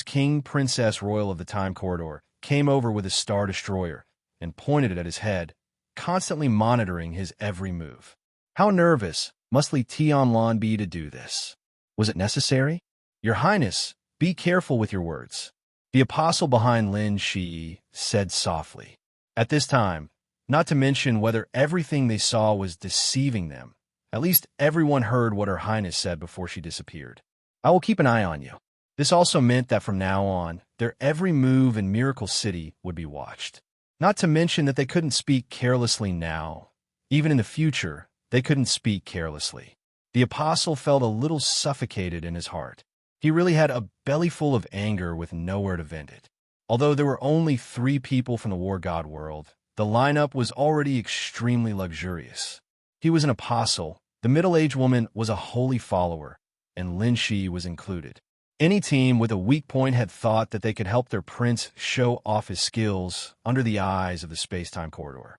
King Princess Royal of the Time Corridor came over with his Star Destroyer and pointed it at his head, constantly monitoring his every move. How nervous must Li Tianlan be to do this? Was it necessary? Your Highness, be careful with your words, the apostle behind Lin Shi said softly. At this time, not to mention whether everything they saw was deceiving them, at least everyone heard what Her Highness said before she disappeared. I will keep an eye on you. This also meant that from now on, their every move in Miracle City would be watched. Not to mention that they couldn't speak carelessly now. Even in the future, they couldn't speak carelessly. The apostle felt a little suffocated in his heart. He really had a belly full of anger with nowhere to vent it. Although there were only 3 people from the war god world, the lineup was already extremely luxurious. He was an apostle, the middle-aged woman was a holy follower, and Lin Shi was included. Any team with a weak point had thought that they could help their prince show off his skills under the eyes of the space-time corridor.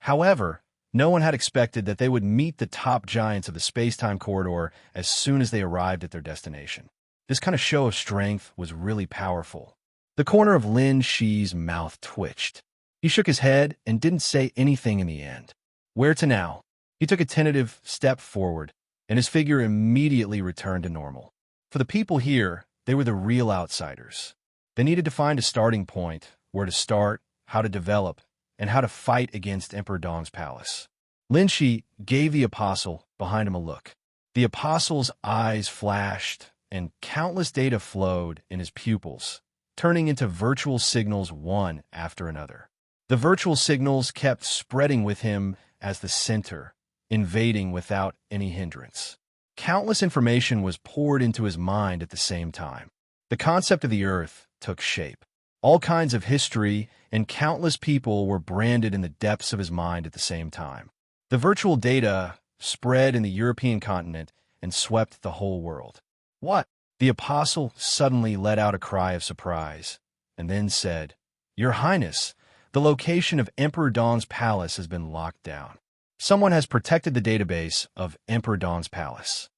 However, no one had expected that they would meet the top giants of the space-time corridor as soon as they arrived at their destination. This kind of show of strength was really powerful. The corner of Lin Shi's mouth twitched. He shook his head and didn't say anything in the end. Where to now? He took a tentative step forward, and his figure immediately returned to normal. For the people here, they were the real outsiders. They needed to find a starting point, where to start, how to develop, and how to fight against Emperor Dong's palace. Lin Shi gave the apostle behind him a look. The apostle's eyes flashed, and countless data flowed in his pupils, turning into virtual signals one after another. The virtual signals kept spreading with him as the center, invading without any hindrance. Countless information was poured into his mind at the same time. The concept of the Earth took shape. All kinds of history and countless people were branded in the depths of his mind at the same time. The virtual data spread in the European continent and swept the whole world. What? The apostle suddenly let out a cry of surprise, and then said, Your Highness, the location of Emperor Dong's palace has been locked down. Someone has protected the database of Emperor Dong's palace.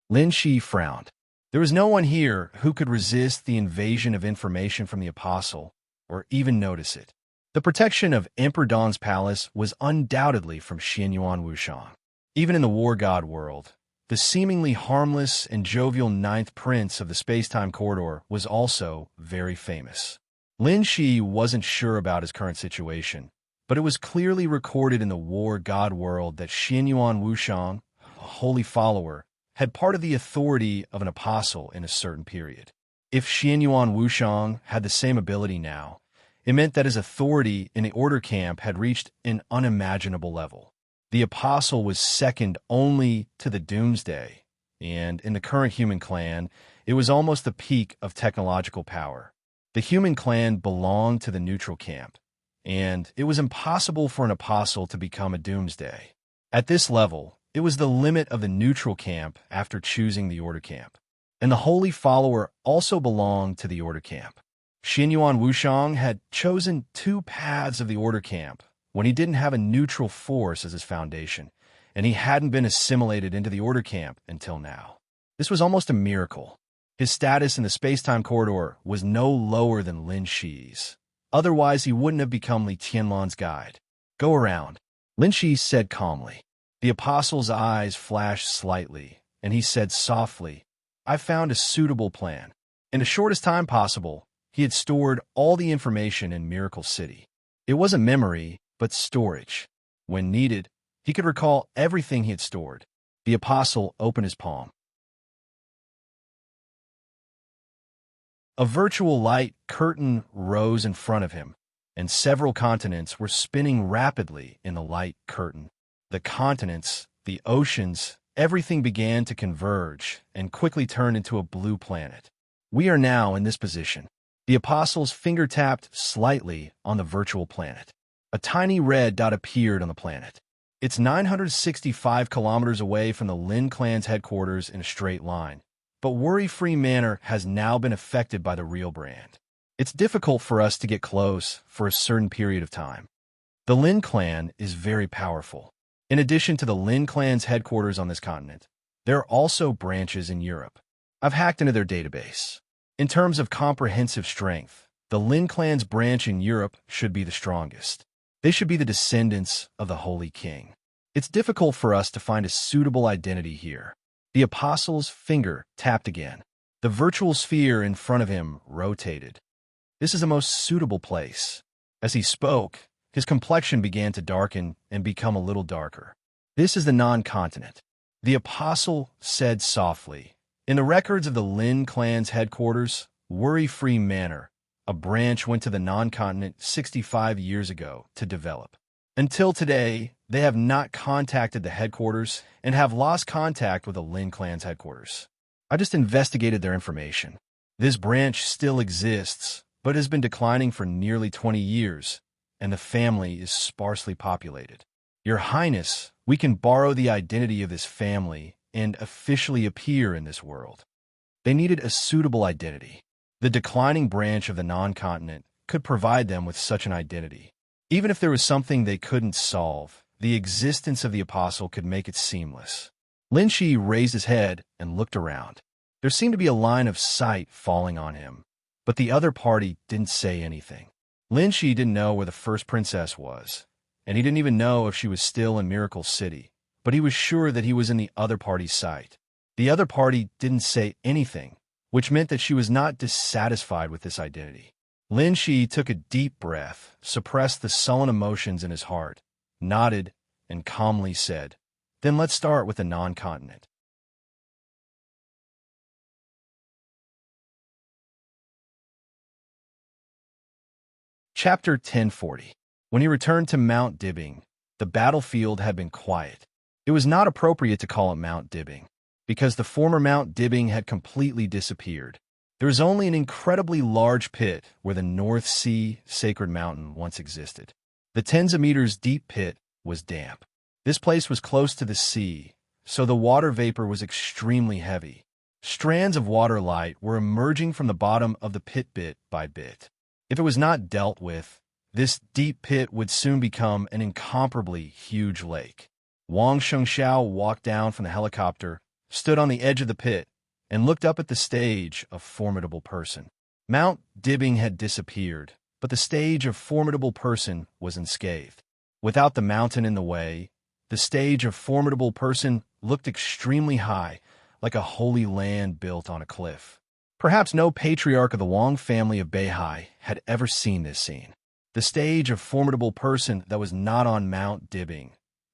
Lin Shi frowned. There was no one here who could resist the invasion of information from the apostle, or even notice it. The protection of Emperor Dong's palace was undoubtedly from Xianyuan Wushang. Even in the war god world, the seemingly harmless and jovial 9th prince of the space-time corridor was also very famous. Lin Shi wasn't sure about his current situation, but it was clearly recorded in the war god world that Xianyuan Wushang, a holy follower, had part of the authority of an apostle in a certain period. If Xianyuan Wushang had the same ability now, it meant that his authority in the order camp had reached an unimaginable level. The apostle was second only to the Doomsday, and in the current human clan, it was almost the peak of technological power. The human clan belonged to the neutral camp, and it was impossible for an apostle to become a Doomsday. At this level, it was the limit of the neutral camp after choosing the order camp. And the holy follower also belonged to the order camp. Xianyuan Wushang had chosen 2 paths of the order camp when he didn't have a neutral force as his foundation, and he hadn't been assimilated into the order camp until now. This was almost a miracle. His status in the space-time corridor was no lower than Lin Shi's. Otherwise, he wouldn't have become Li Tianlan's guide. Go around, Lin Shi said calmly. The apostle's eyes flashed slightly, and he said softly, I found a suitable plan. In the shortest time possible, he had stored all the information in Miracle City. It wasn't memory, but storage. When needed, he could recall everything he had stored. The apostle opened his palm. A virtual light curtain rose in front of him, and several continents were spinning rapidly in the light curtain. The continents, the oceans, everything began to converge and quickly turned into a blue planet. We are now in this position. The apostles finger-tapped slightly on the virtual planet. A tiny red dot appeared on the planet. It's 965 kilometers away from the Lin clan's headquarters in a straight line. But Worry-Free Manor has now been affected by the real brand. It's difficult for us to get close for a certain period of time. The Lin clan is very powerful. In addition to the Lin clan's headquarters on this continent, there are also branches in Europe. I've hacked into their database. In terms of comprehensive strength, the Lin clan's branch in Europe should be the strongest. They should be the descendants of the Holy King. It's difficult for us to find a suitable identity here. The apostle's finger tapped again. The virtual sphere in front of him rotated. This is the most suitable place. As he spoke, his complexion began to darken and become a little darker. This is the non-continent. The apostle said softly, in the records of the Lin clan's headquarters, Worry-Free Manor, a branch went to the non-continent 65 years ago to develop. Until today, they have not contacted the headquarters and have lost contact with the Lin clan's headquarters. I just investigated their information. This branch still exists, but has been declining for nearly 20 years, and the family is sparsely populated. Your Highness, we can borrow the identity of this family and officially appear in this world. They needed a suitable identity. The declining branch of the non-continent could provide them with such an identity. Even if there was something they couldn't solve, the existence of the apostle could make it seamless. Lin Shi raised his head and looked around. There seemed to be a line of sight falling on him, but the other party didn't say anything. Lin Shi didn't know where the first princess was, and he didn't even know if she was still in Miracle City, but he was sure that he was in the other party's sight. The other party didn't say anything, which meant that she was not dissatisfied with this identity. Lin Shi took a deep breath, suppressed the sullen emotions in his heart, nodded, and calmly said, "Then let's start with the non-continent." Chapter 1040. When he returned to Mount Dibbing, the battlefield had been quiet. It was not appropriate to call it Mount Dibbing, because the former Mount Dibbing had completely disappeared. There was only an incredibly large pit where the North Sea Sacred Mountain once existed. The tens of meters deep pit was damp. This place was close to the sea, so the water vapor was extremely heavy. Strands of water light were emerging from the bottom of the pit bit by bit. If it was not dealt with, this deep pit would soon become an incomparably huge lake. Wang Shengxiao walked down from the helicopter, stood on the edge of the pit, and looked up at the stage of Formidable Person. Mount Dibbing had disappeared, but the stage of Formidable Person was unscathed. Without the mountain in the way, the stage of Formidable Person looked extremely high, like a holy land built on a cliff. Perhaps no patriarch of the Wang family of Beihai had ever seen this scene. The stage of Formidable Person that was not on Mount Dibbing.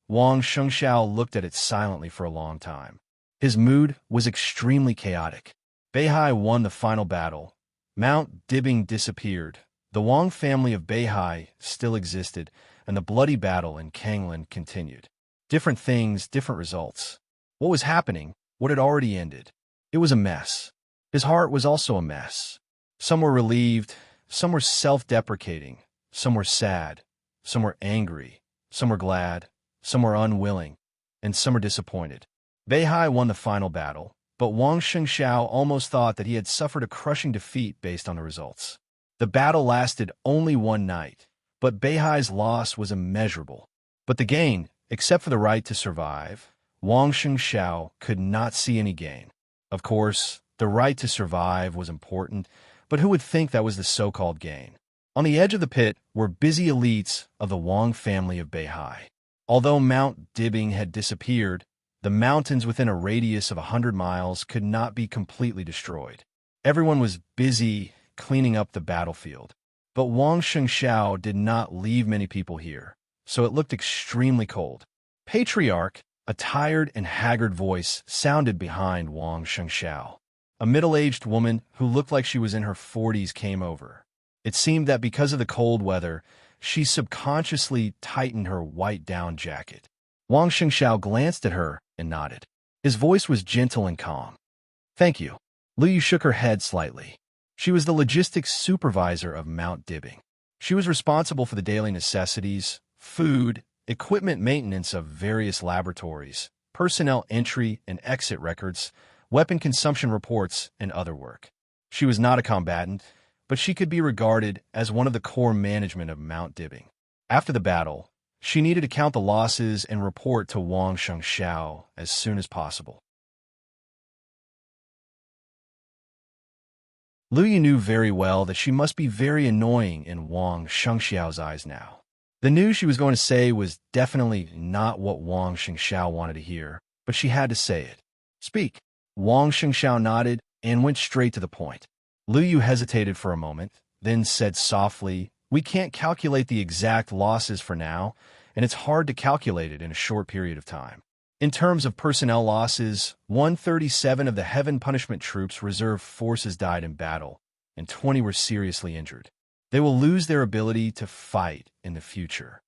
Wang Shengxiao looked at it silently for a long time. His mood was extremely chaotic. Beihai won the final battle. Mount Dibbing disappeared. The Wang family of Beihai still existed, and the bloody battle in Kanglan continued. Different things, different results. What was happening? What had already ended? It was a mess. His heart was also a mess. Some were relieved, some were self-deprecating, some were sad, some were angry, some were glad, some were unwilling, and some were disappointed. Beihai won the final battle, but Wang Shengxiao almost thought that he had suffered a crushing defeat based on the results. The battle lasted only one night, but Beihai's loss was immeasurable. But the gain, except for the right to survive, Wang Shengxiao could not see any gain. Of course, the right to survive was important, but who would think that was the so-called gain? On the edge of the pit were busy elites of the Wang family of Beihai. Although Mount Dibbing had disappeared, the mountains within a radius of 100 miles could not be completely destroyed. Everyone was busy cleaning up the battlefield. But Wang Shengxiao did not leave many people here, so it looked extremely cold. Patriarch, a tired and haggard voice sounded behind Wang Shengxiao. A middle-aged woman who looked like she was in her 40s came over. It seemed that because of the cold weather, she subconsciously tightened her white down jacket. Wang Xingxiao glanced at her and nodded. His voice was gentle and calm. "Thank you." Lu Yu shook her head slightly. She was the logistics supervisor of Mount Dibbing. She was responsible for the daily necessities, food, equipment maintenance of various laboratories, personnel entry and exit records, weapon consumption reports, and other work. She was not a combatant, but she could be regarded as one of the core management of Mount Dibbing. After the battle, she needed to count the losses and report to Wang Shengxiao as soon as possible. Lu Yu knew very well that she must be very annoying in Wang Shengxiao's eyes now. The news she was going to say was definitely not what Wang Shengxiao wanted to hear, but she had to say it. "Speak." Wang Shengxiao nodded and went straight to the point. Lu Yu hesitated for a moment, then said softly, "We can't calculate the exact losses for now, and it's hard to calculate it in a short period of time. In terms of personnel losses, 137 of the Heaven Punishment Troops reserve forces died in battle, and 20 were seriously injured. They will lose their ability to fight in the future."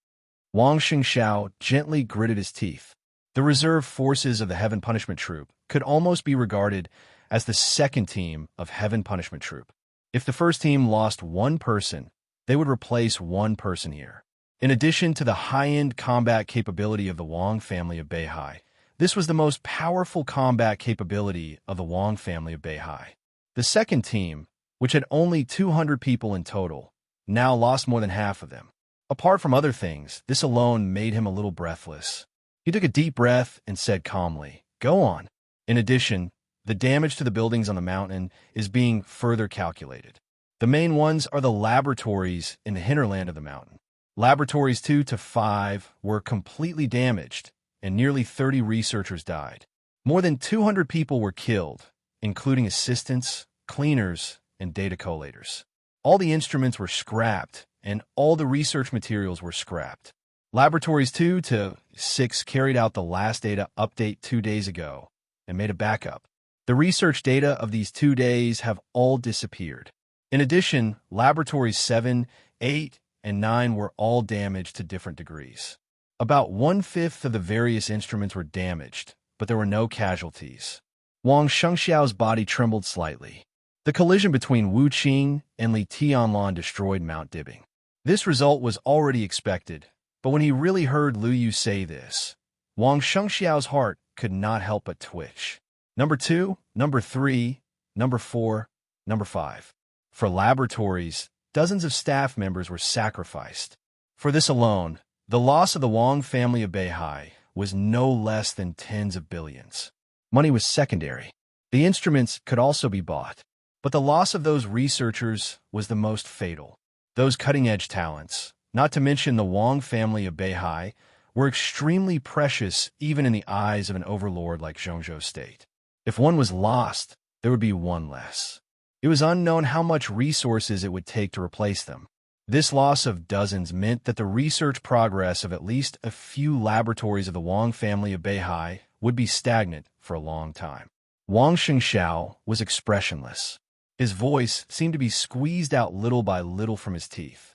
Wang Xingxiao gently gritted his teeth. The reserve forces of the Heaven Punishment Troop could almost be regarded as the second team of Heaven Punishment Troop. If the first team lost one person, they would replace one person here. In addition to the high-end combat capability of the Wang family of Beihai, this was the most powerful combat capability of the Wang family of Beihai. The second team, which had only 200 people in total, now lost more than half of them. Apart from other things, this alone made him a little breathless. He took a deep breath and said calmly, "Go on." In addition, the damage to the buildings on the mountain is being further calculated. The main ones are the laboratories in the hinterland of the mountain. Laboratories 2 to 5 were completely damaged, and nearly 30 researchers died. More than 200 people were killed, including assistants, cleaners, and data collators. All the instruments were scrapped, and all the research materials were scrapped. Laboratories 2 to 6 carried out the last data update 2 days ago and made a backup. The research data of these 2 days have all disappeared. In addition, laboratories 7, 8, and 9 were all damaged to different degrees. About 1/5 of the various instruments were damaged, but there were no casualties. Wang Shengxiao's body trembled slightly. The collision between Wu Qing and Li Tianlan destroyed Mount Dibbing. This result was already expected, but when he really heard Lu Yu say this, Wang Shengxiao's heart could not help but twitch. Number 2, Number 3, Number 4, Number 5. For laboratories, dozens of staff members were sacrificed. For this alone, the loss of the Wang family of Beihai was no less than tens of billions. Money was secondary. The instruments could also be bought, but the loss of those researchers was the most fatal. Those cutting-edge talents, not to mention the Wang family of Beihai, were extremely precious even in the eyes of an overlord like Zhongzhou State. If one was lost, there would be one less. It was unknown how much resources it would take to replace them. This loss of dozens meant that the research progress of at least a few laboratories of the Wang family of Beihai would be stagnant for a long time. Wang Xingxiao was expressionless. His voice seemed to be squeezed out little by little from his teeth.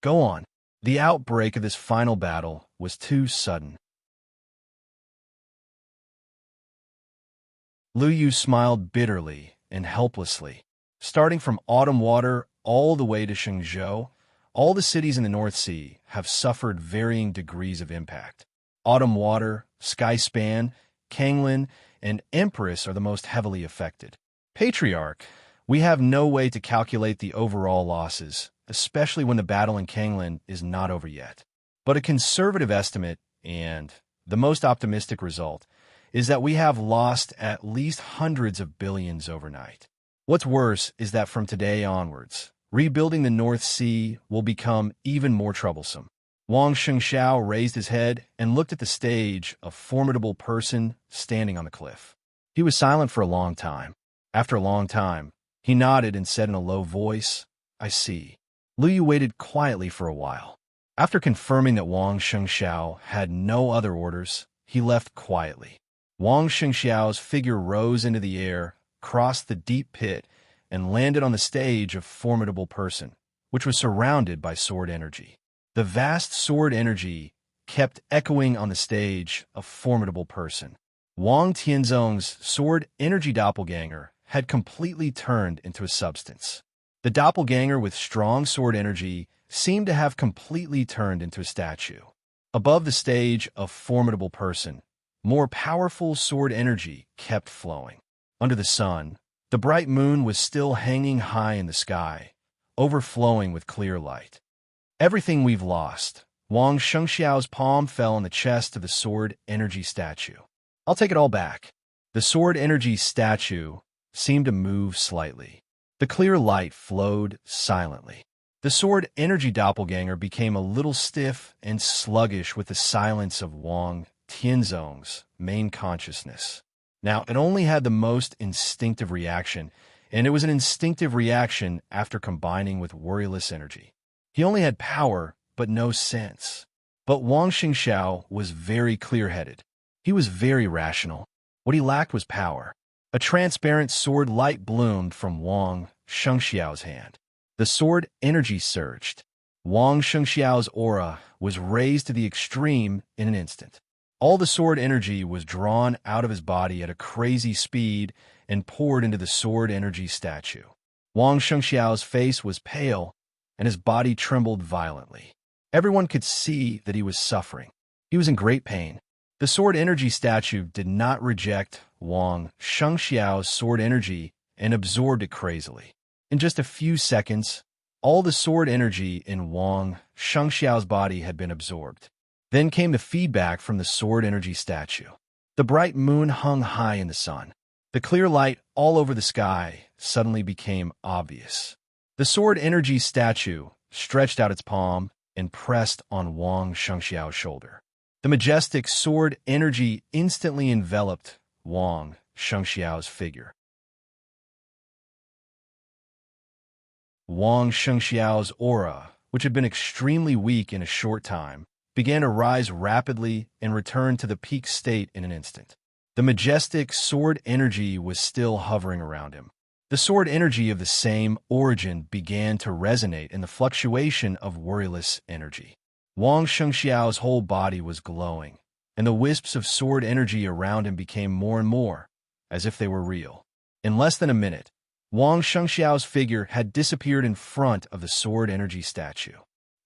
"Go on." The outbreak of this final battle was too sudden. Lu Yu smiled bitterly and helplessly. Starting from Autumn Water all the way to Shenzhou, all the cities in the North Sea have suffered varying degrees of impact. Autumn Water, Skyspan, Kanglin, and Empress are the most heavily affected. Patriarch, we have no way to calculate the overall losses, especially when the battle in Kanglin is not over yet. But a conservative estimate, and the most optimistic result, is that we have lost at least hundreds of billions overnight. What's worse is that from today onwards, rebuilding the North Sea will become even more troublesome. Wang Shengxiao raised his head and looked at the stage, a formidable person standing on the cliff. He was silent for a long time. After a long time, he nodded and said in a low voice, "I see." Lu Yu waited quietly for a while. After confirming that Wang Shengxiao had no other orders, he left quietly. Wang Shengxiao's figure rose into the air, crossed the deep pit, and landed on the stage of formidable person, which was surrounded by sword energy. The vast sword energy kept echoing on the stage, a formidable person. Wang Tianzong's sword energy doppelganger had completely turned into a substance. The doppelganger with strong sword energy seemed to have completely turned into a statue. Above the stage, a formidable person, more powerful sword energy kept flowing. Under the sun, the bright moon was still hanging high in the sky, overflowing with clear light. Everything we've lost. Wang Shengxiao's palm fell on the chest of the sword energy statue. I'll take it all back. The sword energy statue seemed to move slightly. The clear light flowed silently. The sword energy doppelganger became a little stiff and sluggish with the silence of Wang Tianzong's main consciousness. Now, it only had the most instinctive reaction, and it was an instinctive reaction after combining with worryless energy. He only had power, but no sense. But Wang Xingxiao was very clear-headed. He was very rational. What he lacked was power. A transparent sword light bloomed from Wang Shengxiao's hand. The sword energy surged. Wang Shengxiao's aura was raised to the extreme in an instant. All the sword energy was drawn out of his body at a crazy speed and poured into the sword energy statue. Wang Shengxiao's face was pale, and his body trembled violently. Everyone could see that he was suffering. He was in great pain. The sword energy statue did not reject Wang Shengxiao's sword energy and absorbed it crazily. In just a few seconds, all the sword energy in Wang Shengxiao's body had been absorbed. Then came the feedback from the sword energy statue. The bright moon hung high in the sun. The clear light all over the sky suddenly became obvious. The sword energy statue stretched out its palm and pressed on Wang Shengxiao's shoulder. The majestic sword energy instantly enveloped Wang Shengxiao's figure. Wang Shengxiao's aura, which had been extremely weak in a short time, began to rise rapidly and return to the peak state in an instant. The majestic sword energy was still hovering around him. The sword energy of the same origin began to resonate in the fluctuation of worryless energy. Wang Shengxiao's whole body was glowing, and the wisps of sword energy around him became more and more, as if they were real. In less than a minute, Wang Shengxiao's figure had disappeared in front of the sword energy statue.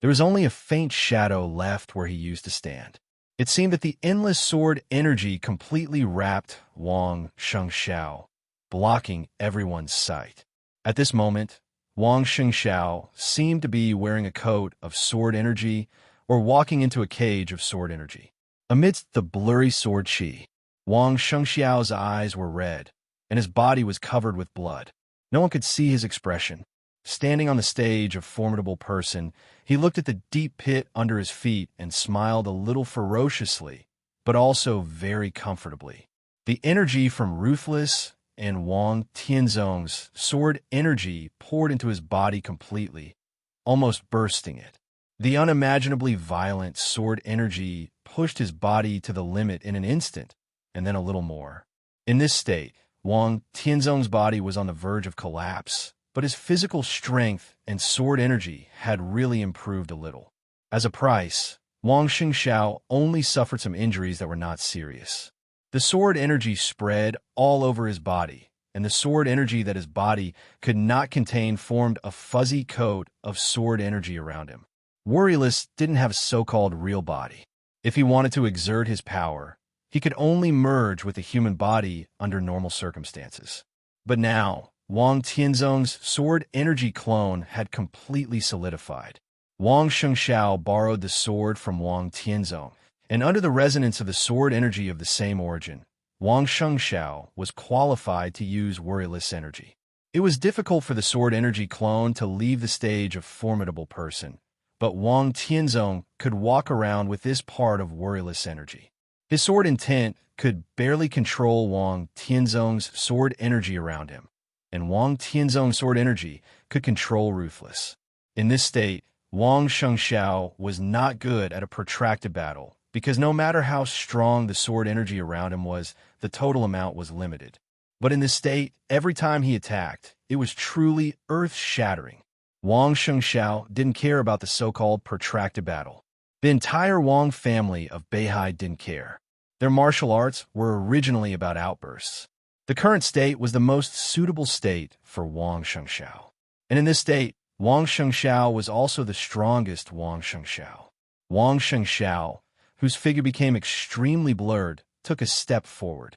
There was only a faint shadow left where he used to stand. It seemed that the endless sword energy completely wrapped Wang Shengxiao, blocking everyone's sight. At this moment, Wang Shengxiao seemed to be wearing a coat of sword energy or walking into a cage of sword energy. Amidst the blurry sword chi, Wang Shengxiao's eyes were red, and his body was covered with blood. No one could see his expression. Standing on the stage, a formidable person, he looked at the deep pit under his feet and smiled a little ferociously, but also very comfortably. The energy from Ruthless and Wang Tianzong's sword energy poured into his body completely, almost bursting it. The unimaginably violent sword energy pushed his body to the limit in an instant, and then a little more. In this state, Wang Tianzong's body was on the verge of collapse, but his physical strength and sword energy had really improved a little. As a price, Wang Xingxiao only suffered some injuries that were not serious. The sword energy spread all over his body, and the sword energy that his body could not contain formed a fuzzy coat of sword energy around him. Worryless didn't have a so-called real body. If he wanted to exert his power, he could only merge with the human body under normal circumstances. But now, Wang Tianzong's sword energy clone had completely solidified. Wang Shengxiao borrowed the sword from Wang Tianzong, and under the resonance of the sword energy of the same origin, Wang Shengxiao was qualified to use worryless energy. It was difficult for the sword energy clone to leave the stage of formidable person, but Wang Tianzong could walk around with this part of worryless energy. His sword intent could barely control Wang Tianzong's sword energy around him, and Wang Tianzong's sword energy could control Ruthless. In this state, Wang Shengxiao was not good at a protracted battle, because no matter how strong the sword energy around him was, the total amount was limited. But in this state, every time he attacked, it was truly earth-shattering. Wang Shengxiao didn't care about the so-called protracted battle. The entire Wang family of Beihai didn't care. Their martial arts were originally about outbursts. The current state was the most suitable state for Wang Shengxiao. And in this state, Wang Shengxiao was also the strongest Wang Shengxiao. Wang Shengxiao, whose figure became extremely blurred, took a step forward.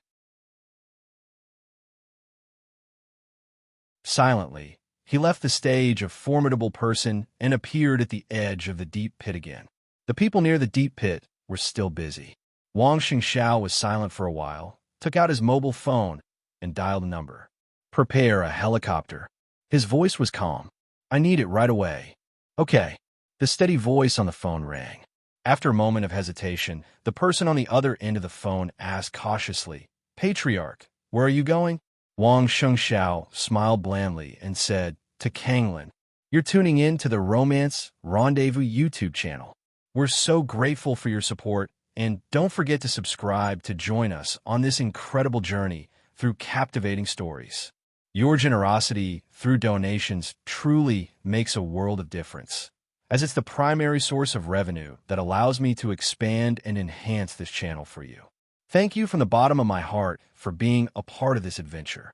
Silently, he left the stage, a formidable person, and appeared at the edge of the deep pit again. The people near the deep pit were still busy. Wang Shengxiao was silent for a while, took out his mobile phone, and dialed a number. "Prepare a helicopter." His voice was calm. "I need it right away." "Okay." The steady voice on the phone rang. After a moment of hesitation, the person on the other end of the phone asked cautiously, "Patriarch, where are you going?" Wang Shengxiao smiled blandly and said, "To Kanglin." "You're tuning in to the Romance Rendezvous YouTube channel. We're so grateful for your support, and don't forget to subscribe to join us on this incredible journey through captivating stories. Your generosity through donations truly makes a world of difference, as it's the primary source of revenue that allows me to expand and enhance this channel for you. Thank you from the bottom of my heart for being a part of this adventure.